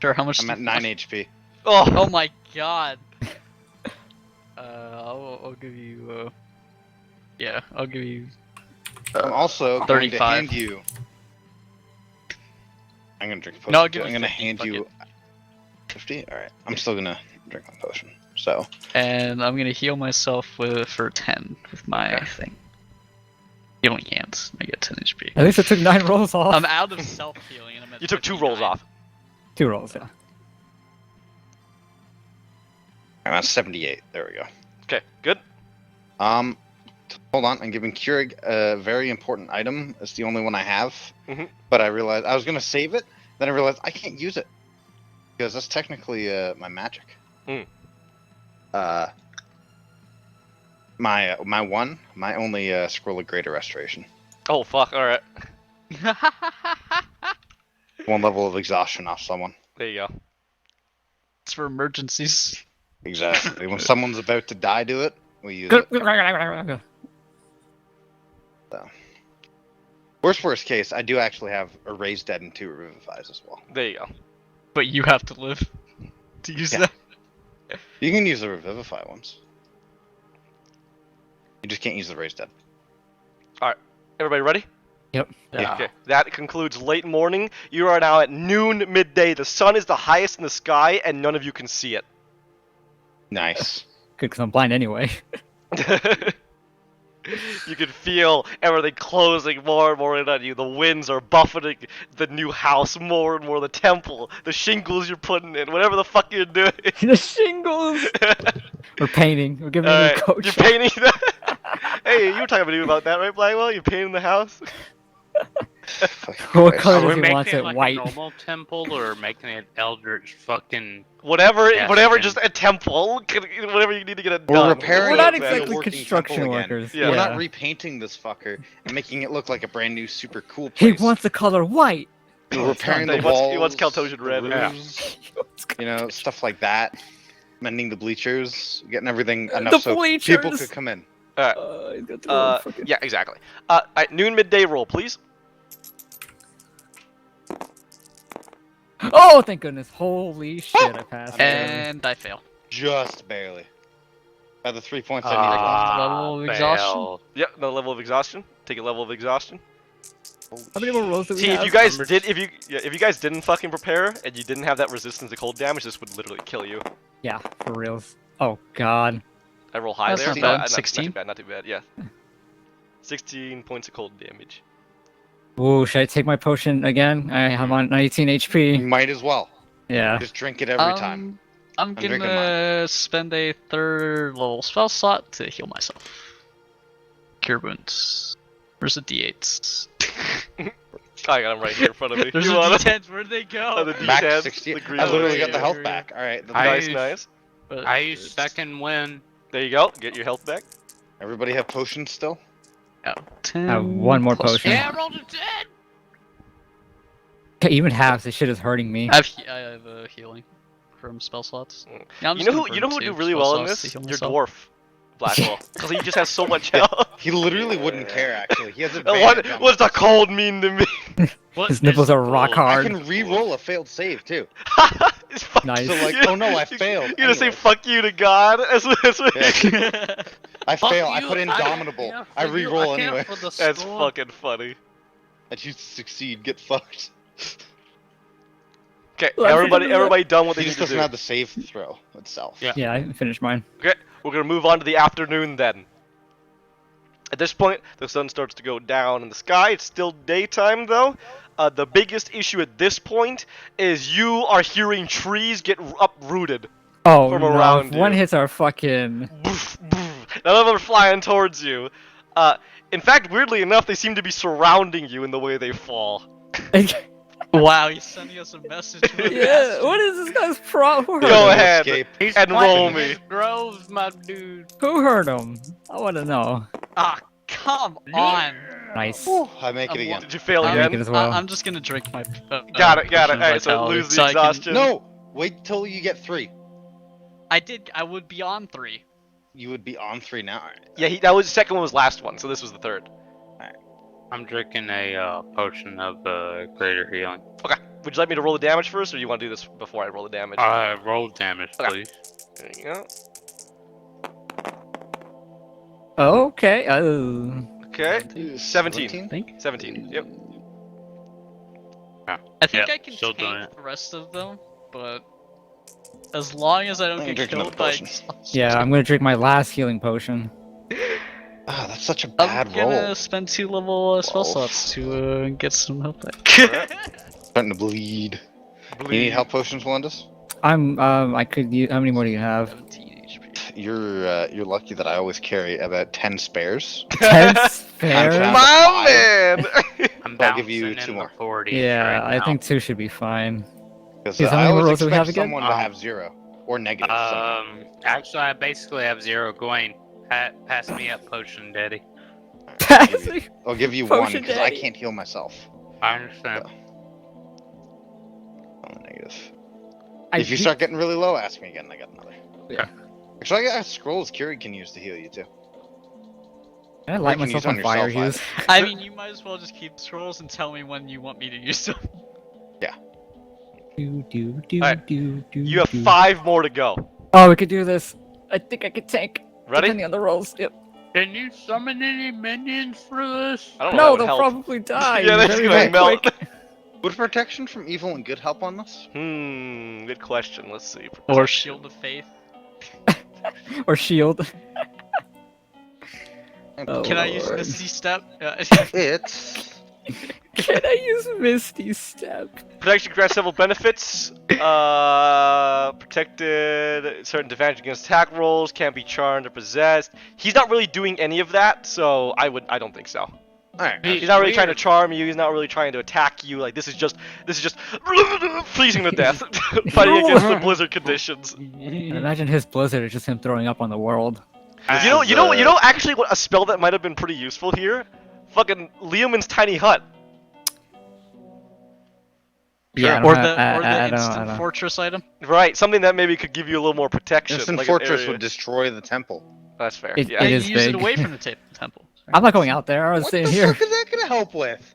Sure, how much? I'm at 9 HP. Oh, Oh my god. I'll give you, yeah, I'll give you, I'm also going to 35. hand you. I'm gonna drink a potion. No, I'll too. give I'm you gonna 50, hand fuck you 50. All right. I'm still gonna drink my potion. So and I'm gonna heal myself for 10 with my thing. Healing hands. I get 10 HP. At least I took 9 rolls off. I'm out of self healing and I'm at you took 2 rolls 59. off. 2 rolls, yeah. That's 78. There we go. Okay, good. Hold on. I'm giving Keurig a very important item. It's the only one I have. Mhm. But I realized I was gonna save it. Then I realized I can't use it because that's technically my magic. Hmm. My only scroll of greater restoration. Oh fuck! All right, One level of exhaustion off someone. there you go. It's for emergencies. Exactly. When someone's about to die to it, we use it. Worst case, I do actually have a raised dead and 2 revivifies as well. There you go. But you have to live to use Yeah. that. You can use the revivify ones. You just can't use the raised dead. Everybody ready? Yeah. Okay. That concludes late morning. You are now at noon, midday. The sun is the highest in the sky, and none of you can see it. Nice. Good, because I'm blind anyway. You can feel everything closing more and more in on you. The winds are buffeting the new house more and more. The temple, the shingles you're putting in, whatever the fuck you're doing. The shingles. We're painting. We're giving a new Alright, coat you're shop. painting that. Hey, you were talking to me about that, right, Blackwell? You're painting the house? What Christ. color Are we does he making want it it? like White. a normal temple or making it eldritch fucking? Whatever, Yes, whatever, and- just a temple. Whatever you need to get it We're done. repairing We're not it, exactly working construction temple again. workers. Yeah. We're not repainting this fucker and making it look like a brand new, super cool He place. wants the color white. We're repairing He the wants- walls. he wants Kaltosian the red. Yeah. roofs, you know, stuff like that. Mending the bleachers, getting everything enough so people bleachers! could come in. Alright, He's got the wrong fucking- yeah, exactly. At noon, midday roll, please. Oh, thank goodness! Holy shit! I passed. And I fail. Just barely. By the 3 points I needed last time. Level of exhaustion? fail. Yep, no level of exhaustion. Take a level of exhaustion. How many more rolls do we See, have? if you guys Numbers. did, if you guys didn't fucking prepare and you didn't have that resistance to cold damage, this would literally kill you. Yeah, for reals. Oh god. I roll high That's there. not bad. Not 16? too bad. Not too bad. Yeah. 16 points of cold damage. Ooh, should I take my potion again? I'm on 19 You HP. might as well. Yeah. Just drink it every time. I'm drinking gonna spend a 3rd level spell slot to heal myself. Cure wounds. Where's the D8s? I got him right here in front of me. There's You the want 'em? D10s. Where'd they Oh, go? the Back D10s, 60. the green I literally ones. got the health Here. back. Alright, Nice, I- nice. But I use second wind. There you go. Get your health back. everybody have potions still? Oh, 10 I have one more plus potion. Yeah, I one. rolled a 10. Okay, even halves, this shit is hurting me. I have healing from spell slots. Mm. Yeah, I'm You just know gonna who burn would do two really spell well in slots this? to heal Your myself. dwarf, Blackwell, because he just has so much Yeah. health. He literally wouldn't care, actually. He has What? advantage on What's the cold mean to me? What His nipples is are rock gold? hard. I can re-roll a failed save, too. It's fuck- Nice. So, like, oh no, I failed. You're gonna say anyway. fuck you to God? That's what Yeah. I Fuck fail. I you, put Indomitable. can't I for you, re-roll I can't anyway. for the That's score. fucking funny. I choose to succeed. Get fucked. Okay, Well, I'm everybody, thinking of everybody done what He they need just to doesn't do. have the save throw itself. Yeah. Yeah, I finished mine. Okay, we're gonna move on to the afternoon then. At this point, the sun starts to go down in the sky. It's still daytime though. The biggest issue at this point is you are hearing trees get uprooted. Oh From no, around if one you. hits our fucking... Boof, boof. None of them are flying towards you. In fact, weirdly enough, they seem to be surrounding you in the way they fall. Wow, he's sending us a message. Yeah, what is this guy's problem? Go No ahead. escape. He's And roll planting me. his groves, my dude. Who hurt him? I want to know. Ah, come on. Nice. Whew, I make it I'm again. Did you fail I'll make again? it as well. I'm just gonna drink my. Got it, got it. potion of Alright, so vitality lose the so I can- exhaustion. No! Wait till you get 3. I would be on 3. You would be on 3 now. Alright. Yeah, that was the second one was last one, so this was the third. I'm drinking a potion of greater healing. Okay. Would you like me to roll the damage first, or do you want to do this before I roll the damage? Roll damage, Okay. please. There you go. Okay. Okay. 17. I think. 17. Yep. I think Yeah, I can still doing tank the rest of them, but as long as I don't I'm get drinking killed another by potion. exhaustion, Yeah, I'm gonna drink my last healing potion. Ah, that's such a I'm bad gonna roll. spend 2 level spell 12. slots to get some health back. Starting to bleed. You need health potions, Melendez? I could use... How many more do you have? 17, you're lucky that I always carry about 10 spares. 10 spares? Down to My 5. man! I'm I'll give you bouncing 2 in more. the 40s Yeah, right I now. think 2 should be fine. Because Is how I many always rolls do we have expect again? someone to have 0 or negative. somehow. Actually, I basically have 0 going. Pass me up potion, daddy. Passing. I'll give you 1 Potion because I daddy. can't heal myself. I understand. I'm a negative. If you start getting really low, ask me again. I got another. Yeah. Actually, I got scrolls Curie can use to heal you too. Can I light you can myself use on on fire, yourself, Hughes? I mean, you might as well just keep scrolls and tell me when you want me to use them. Alright, You You have 5 more to go. Oh, we could do this. I think I could tank. Ready? Depending on the rolls. Yep. Can you summon any minions for this? I don't know. No, if that they'll would help. probably die. Yeah, that's very, gonna very melt. quick. Would protection from evil and good help on this? Good question. Let's see. Or Shield of Faith. Or shield. Oh, Can I use Lord. Misty Step? It's Can I use Misty Step? Protection grants several benefits. Protected, certain advantage against attack rolls, can't be charmed or possessed. He's not really doing any of that, so I don't think so. alright. He's not really trying to charm you. He's not really trying to attack you. Like this is just freezing to death, fighting against the blizzard conditions. And imagine his blizzard is just him throwing up on the world. You know. Actually, what a spell that might have been pretty useful here. Fucking Leoman's tiny hut. Yeah, I Or don't the have- or I the don't- I instant don't- fortress item. Right, something that maybe could give you a little more protection. Instant like an Fortress area. would destroy the temple. That's fair. It- yeah. it Yeah, is you use big. it away from the temple. I'm not going out there. I was What staying the here. fuck is that gonna help with?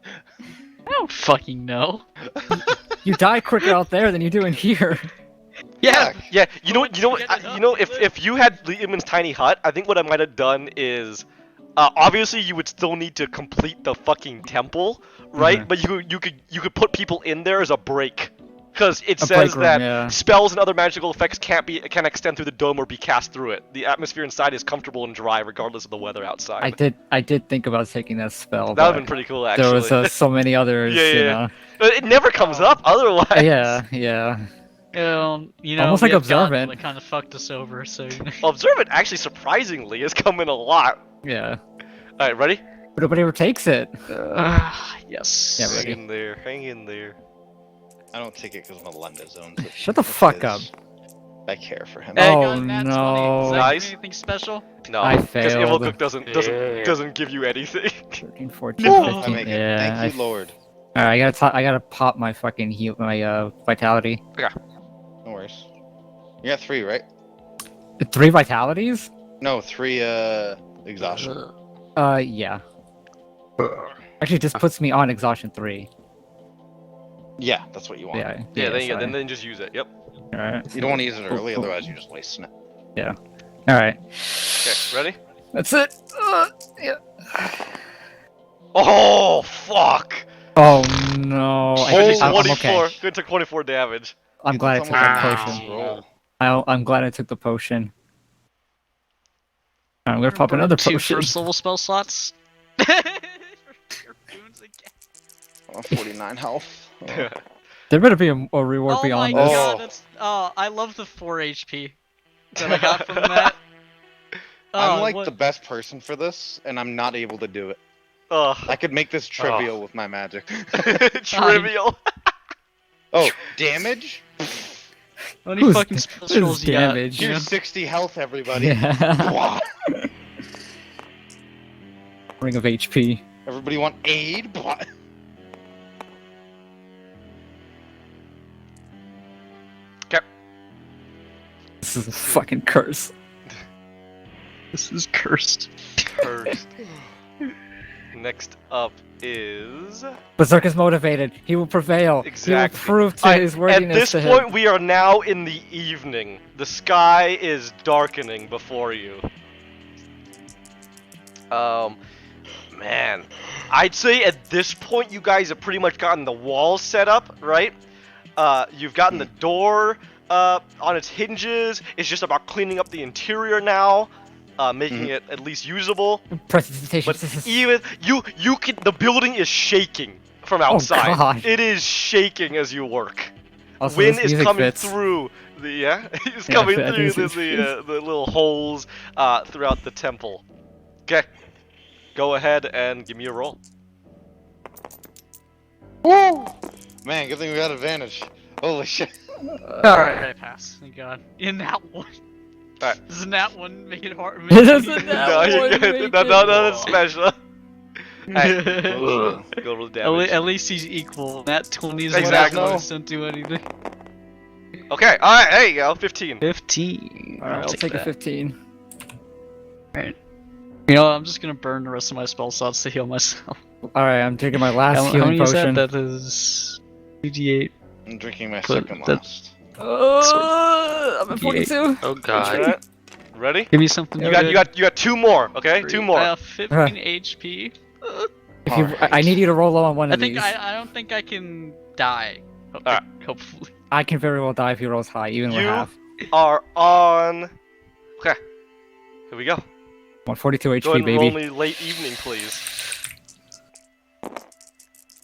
I don't fucking know. You die quicker out there than you do in here. Yeah. Fuck. Yeah, you know, Get it up, if you had Leoman's tiny hut, I think what I might have done is, obviously you would still need to complete the fucking temple, right? Mhm. But you could put people in there as a break, because it A says break room, that yeah. spells and other magical effects can't extend through the dome or be cast through it. The atmosphere inside is comfortable and dry, regardless of the weather outside. I did think about taking that spell. That would have but been pretty cool, actually. there was so many others. Yeah, You yeah. know. But it never comes up otherwise. Yeah, yeah. You know, Almost we like have gods Observant. that kind of fucked us over. So. Observant actually surprisingly has come in a lot. Yeah. All right, ready? But nobody ever takes it. Yes. Yeah, Hang ready. in there. Hang in there. I don't take it because Melinda owns it. Shut the fuck up. I care for him. Hey, Oh, got nat 20. no. Does that Nice. give anything special? No, I because failed. Cook doesn't give you anything. 13, 14, No. 15. I make it. Yeah. Thank you, Lord. Alright, I gotta pop my fucking vitality. No worries. You got 3, right? 3 vitalities? No, 3 exhaustion. Yeah. Actually, this puts me on exhaustion 3. Yeah, that's what you want. Yeah. Yeah, then you sorry. then just use it. Yep. Alright. You don't want to use it early, otherwise you're just wasting it. Alright. Okay, ready? That's it. Yeah. Oh fuck! Oh no. Holy I'm 24. okay. Good, took 24 damage. I'm glad I took that potion. Roll. I'm glad I took the potion. I'm gonna pop another Two potion. first level spell slots. For your boons again. 49 health. Oh. There better be a reward Oh beyond my this. god, that's I love the 4 HP that I got from that. I'm Oh, like what- the best person for this, and I'm not able to do it. Ugh. I could make this trivial with my magic. Trivial. Oh, damage? How many Who's- fucking spell who's scrolls you got? damage? You know? Here's 60 health, everybody. Yeah. Blah. Ring of HP. Everybody want aid? Blah. This is a fucking curse. This is cursed. Cursed. Next up is. Berserk is motivated. He will prevail. Exactly. He will prove to Alright, his At worthiness this to point, him. we are now in the evening. The sky is darkening before you. Man, I'd say at this point you guys have pretty much gotten the walls set up, right? You've gotten the door on its hinges. It's just about cleaning up the interior now, making it at least usable. Presentation. But even the building is shaking from outside. God. It is shaking as you work. Also, Wind this is music coming fits. through the it's Yeah, coming I through think it's- the little holes throughout the temple. Okay, go ahead and give me a roll. Woo! Man, good thing we got advantage. Holy shit. Alright, I pass. Thank God. In that one. Alright. Doesn't that one make it hard? Doesn't that No, you're one good. make No, it that's special. Alright, Ugh. go roll damage. At least he's equal. That 20 is Exactly. what don't do anything. Okay, alright, there you go, 15. 15. Alright, I'll take a that. 15. You know, I'm just gonna burn the rest of my spell slots to heal myself. Alright, I'm taking my last How healing many is potion. that? That is 2d8. I'm drinking my Put second that- last. I'm at 42. Oh god. Alright, ready? Give me something. You good. got 2 more, okay? 2 more. I have 15 HP. If you, I need you to roll low on one I of think these. I don't think I can die. Alright. Hopefully. I can very well die if he rolls high, even with You- half. Are on. Okay, here we go. 142 Go ahead HP, and roll baby. me late evening, please.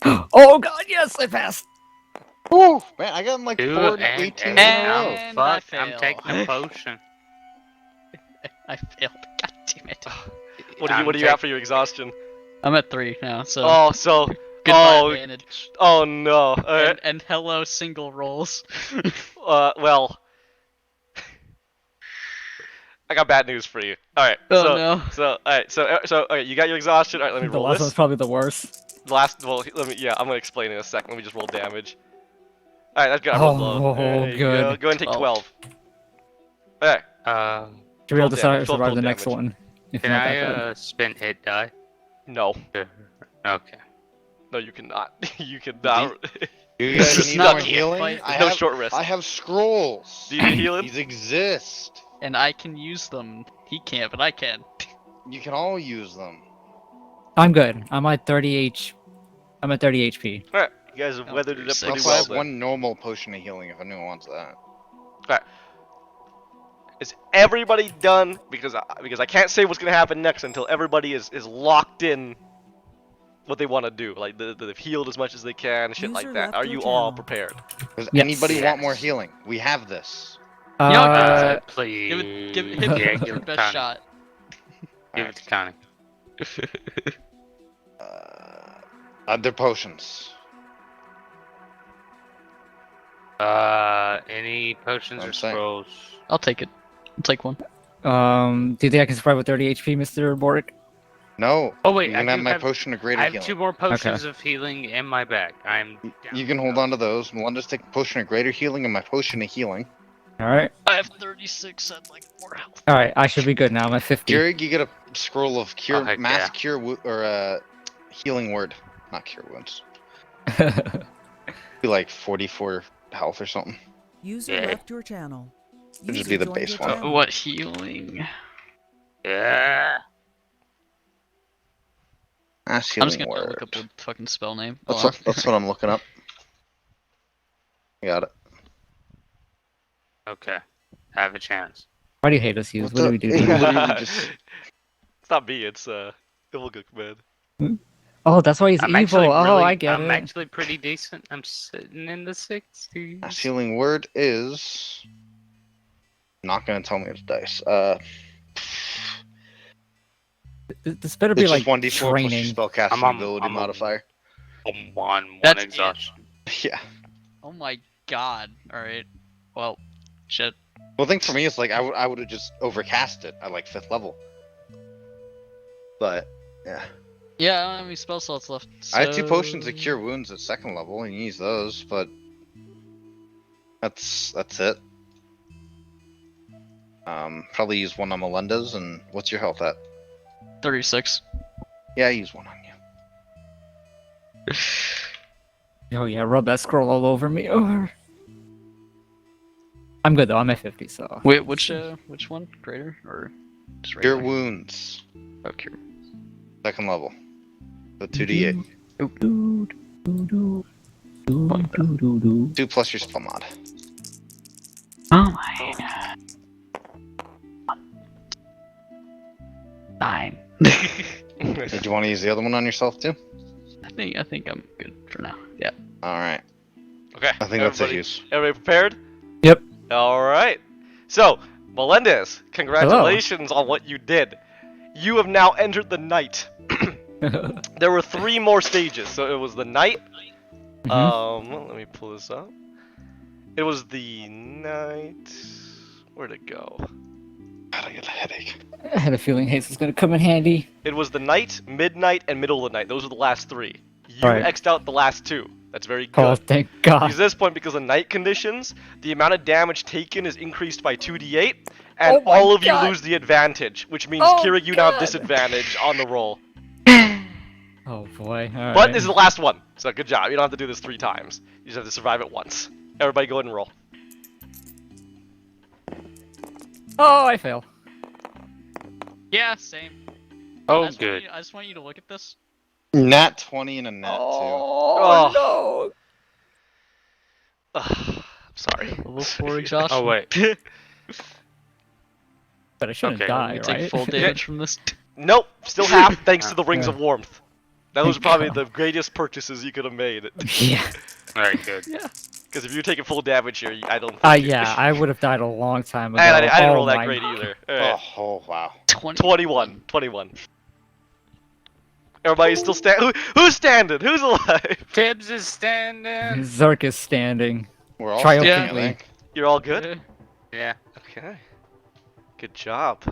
Oh god, yes, I passed. Woo! Man, I got like Dude, 4 to and, 18 and, in a And- row. And I fuck, I'm fail. taking a potion. I failed. God damn it. What are I'm you at for your exhaustion? I'm at 3 now, so Oh, so. goodbye Oh, advantage. oh no. Alright. And hello single rolls. Well. I got bad news for you. Alright, Oh so. no. So, alright, so, okay, you got your exhaustion. Alright, let me The roll last this. one's probably the worst. Well, I'm gonna explain in a second. Let me just roll damage. Alright, that's good. I rolled low. Oh, There you good. Go. Go ahead and take 12. 12. Alright, Should be able to damage, 12 survive the damage. next one. If can not I that bad. spin hit die? no. Okay. No, you cannot. You cannot. You This guys is need not more a healing? fight. I No have, short rest. I have scrolls. Do you need healing? These exist. And I can use them. He can't, but I can. You can all use them. I'm good. I'm at 30 HP. Alright, you guys have Oh, weathered it up 36. pretty Also, I well have then. one normal potion of healing if anyone wants that. Is everybody done? Because I can't say what's gonna happen next until everybody is locked in what they want to do. Like they've healed as much as they can, shit like User that. left Are your you all channel. prepared? Does Yes. anybody want more Yes. healing? We have this. know, Please. Give it Yeah, hit give your it best Connie. shot. Give it to Connie. They're potions. Any potions or I'm saying. scrolls? I'll take it. I'll take one. Do you think I can survive with 30 HP, Mr. Boric? No. Oh wait, You I can do have my have, potion of greater I have healing. 2 more potions of healing in my bag. I'm. down You can to hold go. on to those. Melinda's taking potion of greater healing and my potion of healing. Alright. I have 36 and like 4 health. Alright, I should be good now. I'm at 50. Keurig, you get a scroll of cure, Oh, heck mass yeah. cure, or healing word. Not cure wounds. Be like 44 health or something. User Yeah. left your channel. It'd just User be the joined base your one. channel. What healing? Yeah. Mass I'm just healing gonna word. look up the fucking spell name. That's Hold what, that's what I'm looking up. I got it. Okay. Have a chance. Why do you hate us, Hughes? What What do we do? the- to you? Literally just- It's not me. It's Evil Gook Man. Oh, that's why he's I'm evil. actually Oh, really, I get I'm it. actually pretty decent. I'm sitting in the 60s. Mass healing word is. Not gonna tell me it's dice. This better be It's like just 1d4 plus your training. spellcasting I'm on- ability I'm on- modifier. One That's it. exhaustion. Yeah. Oh my god. Alright. Well, shit. Well, the thing for me is like I would have just overcast it at like 5th level. But yeah, Yeah, I don't have any spell slots left. I have 2 so- potions of cure wounds at 2nd level and use those, but that's it. Probably use one on Melinda's. And what's your health at? 36. Yeah, I use one on you. Oh yeah, rub that scroll all over me. Oh. I'm good though. I'm at 50, so. Wait, which one? Greater or just Cure regular? wounds, Oh, cure. 2nd level. The 2d8. 2 plus your spell mod. Oh my god. 9. Did you want to use the other one on yourself too? I think I'm good for now. Yeah. All right. Okay. I think that's a everybody, use. everybody prepared? Yep. All right. So, Melendez, congratulations on what you did. You have now entered the night. There were 3 more stages. So it was the night. Let me pull this up. It was the night. Where'd it go? God, I get a headache. I had a feeling haste was gonna come in handy. It was the night, midnight, and middle of the night. Those are the last 3. You Right. X'd out the last 2. That's very Oh, good. thank God. Because at this point, because of night conditions, the amount of damage taken is increased by 2d8, and Oh my all of you God. lose the advantage, which means Oh Kira, you now have God. disadvantage on the roll. Oh boy. All But right. this is the last one, so good job. You don't have to do this 3 times. You just have to survive it once. Everybody go ahead and roll. Oh, I fail. Yeah, same. Oh, I just good. I just want you to look at this. Nat 20 and a nat 2. Oh, Ugh, I'm sorry. Level 4 exhaustion. Oh wait. no. But I shouldn't Okay. die, You right? take full damage from this. Nope, still half thanks to the Rings of Warmth. That was Thank probably God. the greatest purchases you could have made. Yeah. All right, good. Yeah. Because if you're taking full damage here, I don't think Yeah, I would have died a long time ago. And I didn't Oh roll that my great God. either. Alright. Oh, wow. 21. Everybody's still standing. Who's standing? Who's alive? Tibbs is standing. Zerk is standing. We're all Triumphantly. standing, I think. You're all good? Yeah. Okay. Good job.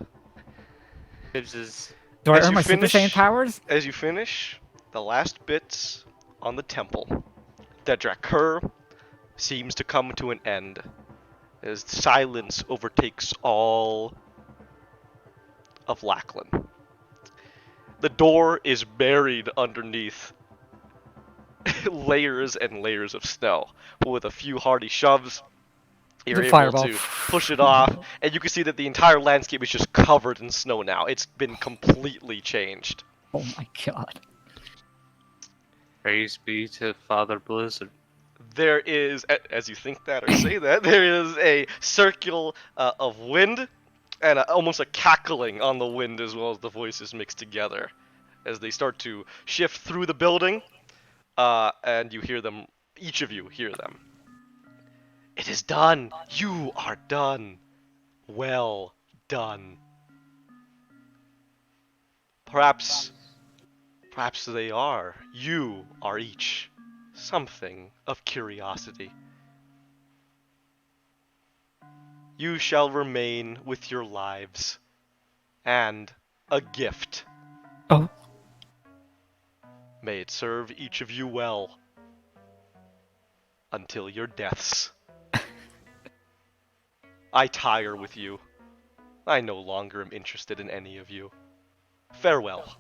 Tibbs is. Do I As earn you my Super finish- Saiyan powers? As you finish the last bits on the temple, the Drakur seems to come to an end as silence overtakes all of Lackland. The door is buried underneath layers and layers of snow, but with a few hearty shoves, you're The able fireball. to push it off, and you can see that the entire landscape is just covered in snow now. It's been completely changed. Oh my God. Praise be to Father Blizzard. There is, as you think that or say that, there is a circle of wind and almost a cackling on the wind as well as the voices mixed together as they start to shift through the building, and you hear them, each of you hear them. It is done! You are done! Well done. Perhaps they are. You are each something of curiosity. You shall remain with your lives and a gift. Oh. May it serve each of you well until your deaths. I tire with you. I no longer am interested in any of you. Farewell.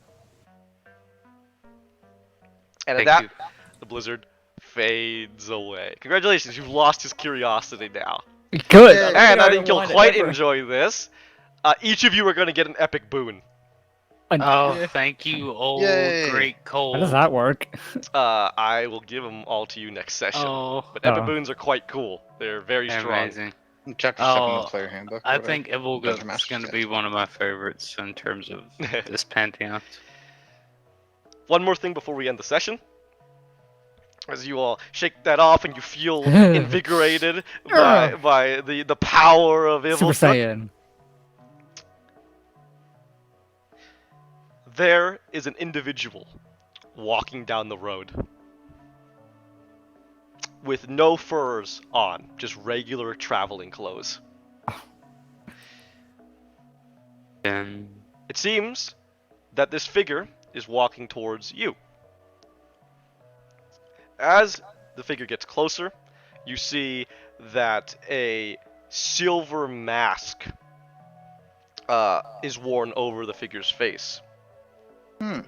And at Thank that, you. the blizzard fades away. Congratulations, you've lost his curiosity now. Good. Yeah, And I don't think you'll want it quite ever. enjoy this. Each of you are going to get an epic boon. Oh, thank you, old Yay. great cold. How does that work? I will give them all to you next session. Oh, But epic Oh. boons are quite cool. They're very strong. amazing. Chapter 7 Oh, of the player handbook. I whatever. think Evilgut's Dungeon Master's going to Guide. be one of my favorites in terms of this pantheon. One more thing before we end the session. As you all shake that off and you feel invigorated by the power of Super evil. Saiyan. There is an individual walking down the road with no furs on, just regular traveling clothes. And It seems that this figure is walking towards you. As the figure gets closer, you see that a silver mask is worn over the figure's face. Hmm.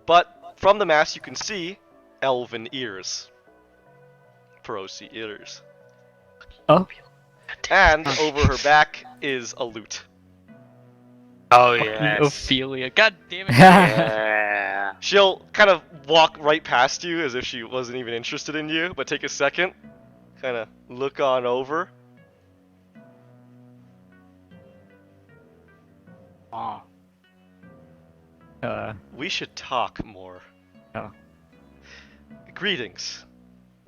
But from the mask you can see elven ears. Perosi ears. Oh. And over her back is a lute. oh yes, Ophelia. God damn it. yeah. She'll kind of walk right past you as if she wasn't even interested in you, but take a second, kind of look on over. Oh, We should talk more. Oh. Greetings.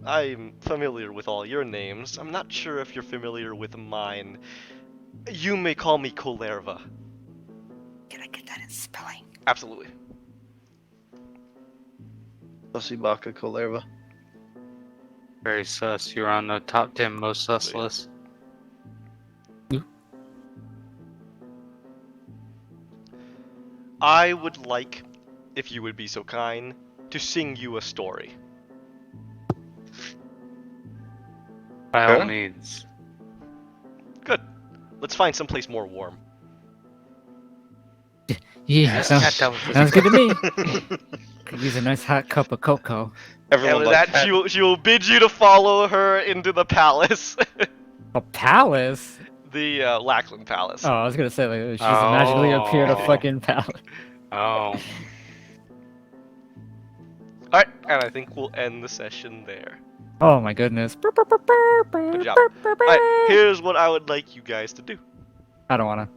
I'm familiar with all your names. I'm not sure if you're familiar with mine. You may call me Kolerva. Can I get that in spelling? Absolutely. Osibaka Kolerva. Very sus. You're on the top 10 most sus Yeah. list. I would like, if you would be so kind, to sing you a story. By all Huh? means. Good. Let's find someplace more warm. Yeah, Cat, that was just- sounds good to me. Could use a nice hot cup of cocoa. And Everyone with like that, she will bid you to follow her into the palace. A palace? The Lackland Palace. Oh, I was gonna say like she's magically appeared a Oh. fucking palace. Oh. Alright, and I think we'll end the session there. Oh my goodness. Good job. Alright, here's what I would like you guys to do. I don't wanna.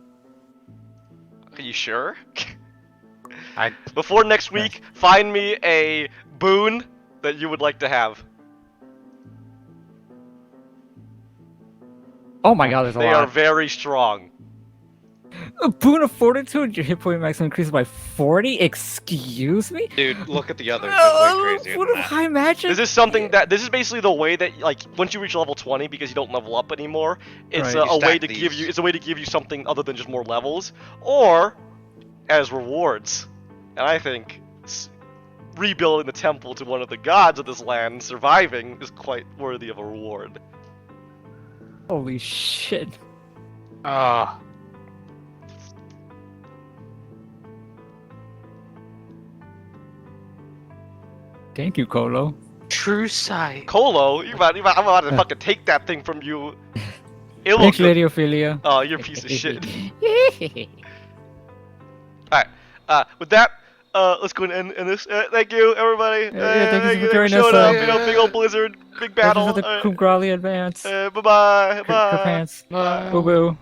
Are you sure? I Before next week, find me a boon that you would like to have. Oh my god, there's a They are lot. very strong. A boon of fortitude, your hit point max increases by 40? Excuse me? Dude, look at the others. They're way crazier Boon than of that. high magic? This is something that this is basically the way that like once you reach level 20 because you don't level up anymore, it's Right. a You way stack to give these. you it's a way to give you something other than just more levels or as rewards. And I think rebuilding the temple to one of the gods of this land, surviving, is quite worthy of a reward. Holy shit. Ah. Thank you, Kolo. True sight. Kolo, I'm about to fucking take that thing from you. It will Thanks, go- Lady Ophelia. Oh, you're a piece of shit. With that, let's go and end this. Thank you, everybody. Yeah, thank you for joining showing us, up. You know, big old blizzard, big battle. This is the Krigalia advance. Bye-bye. Bye. Krigalia pants. Bye. Boo boo.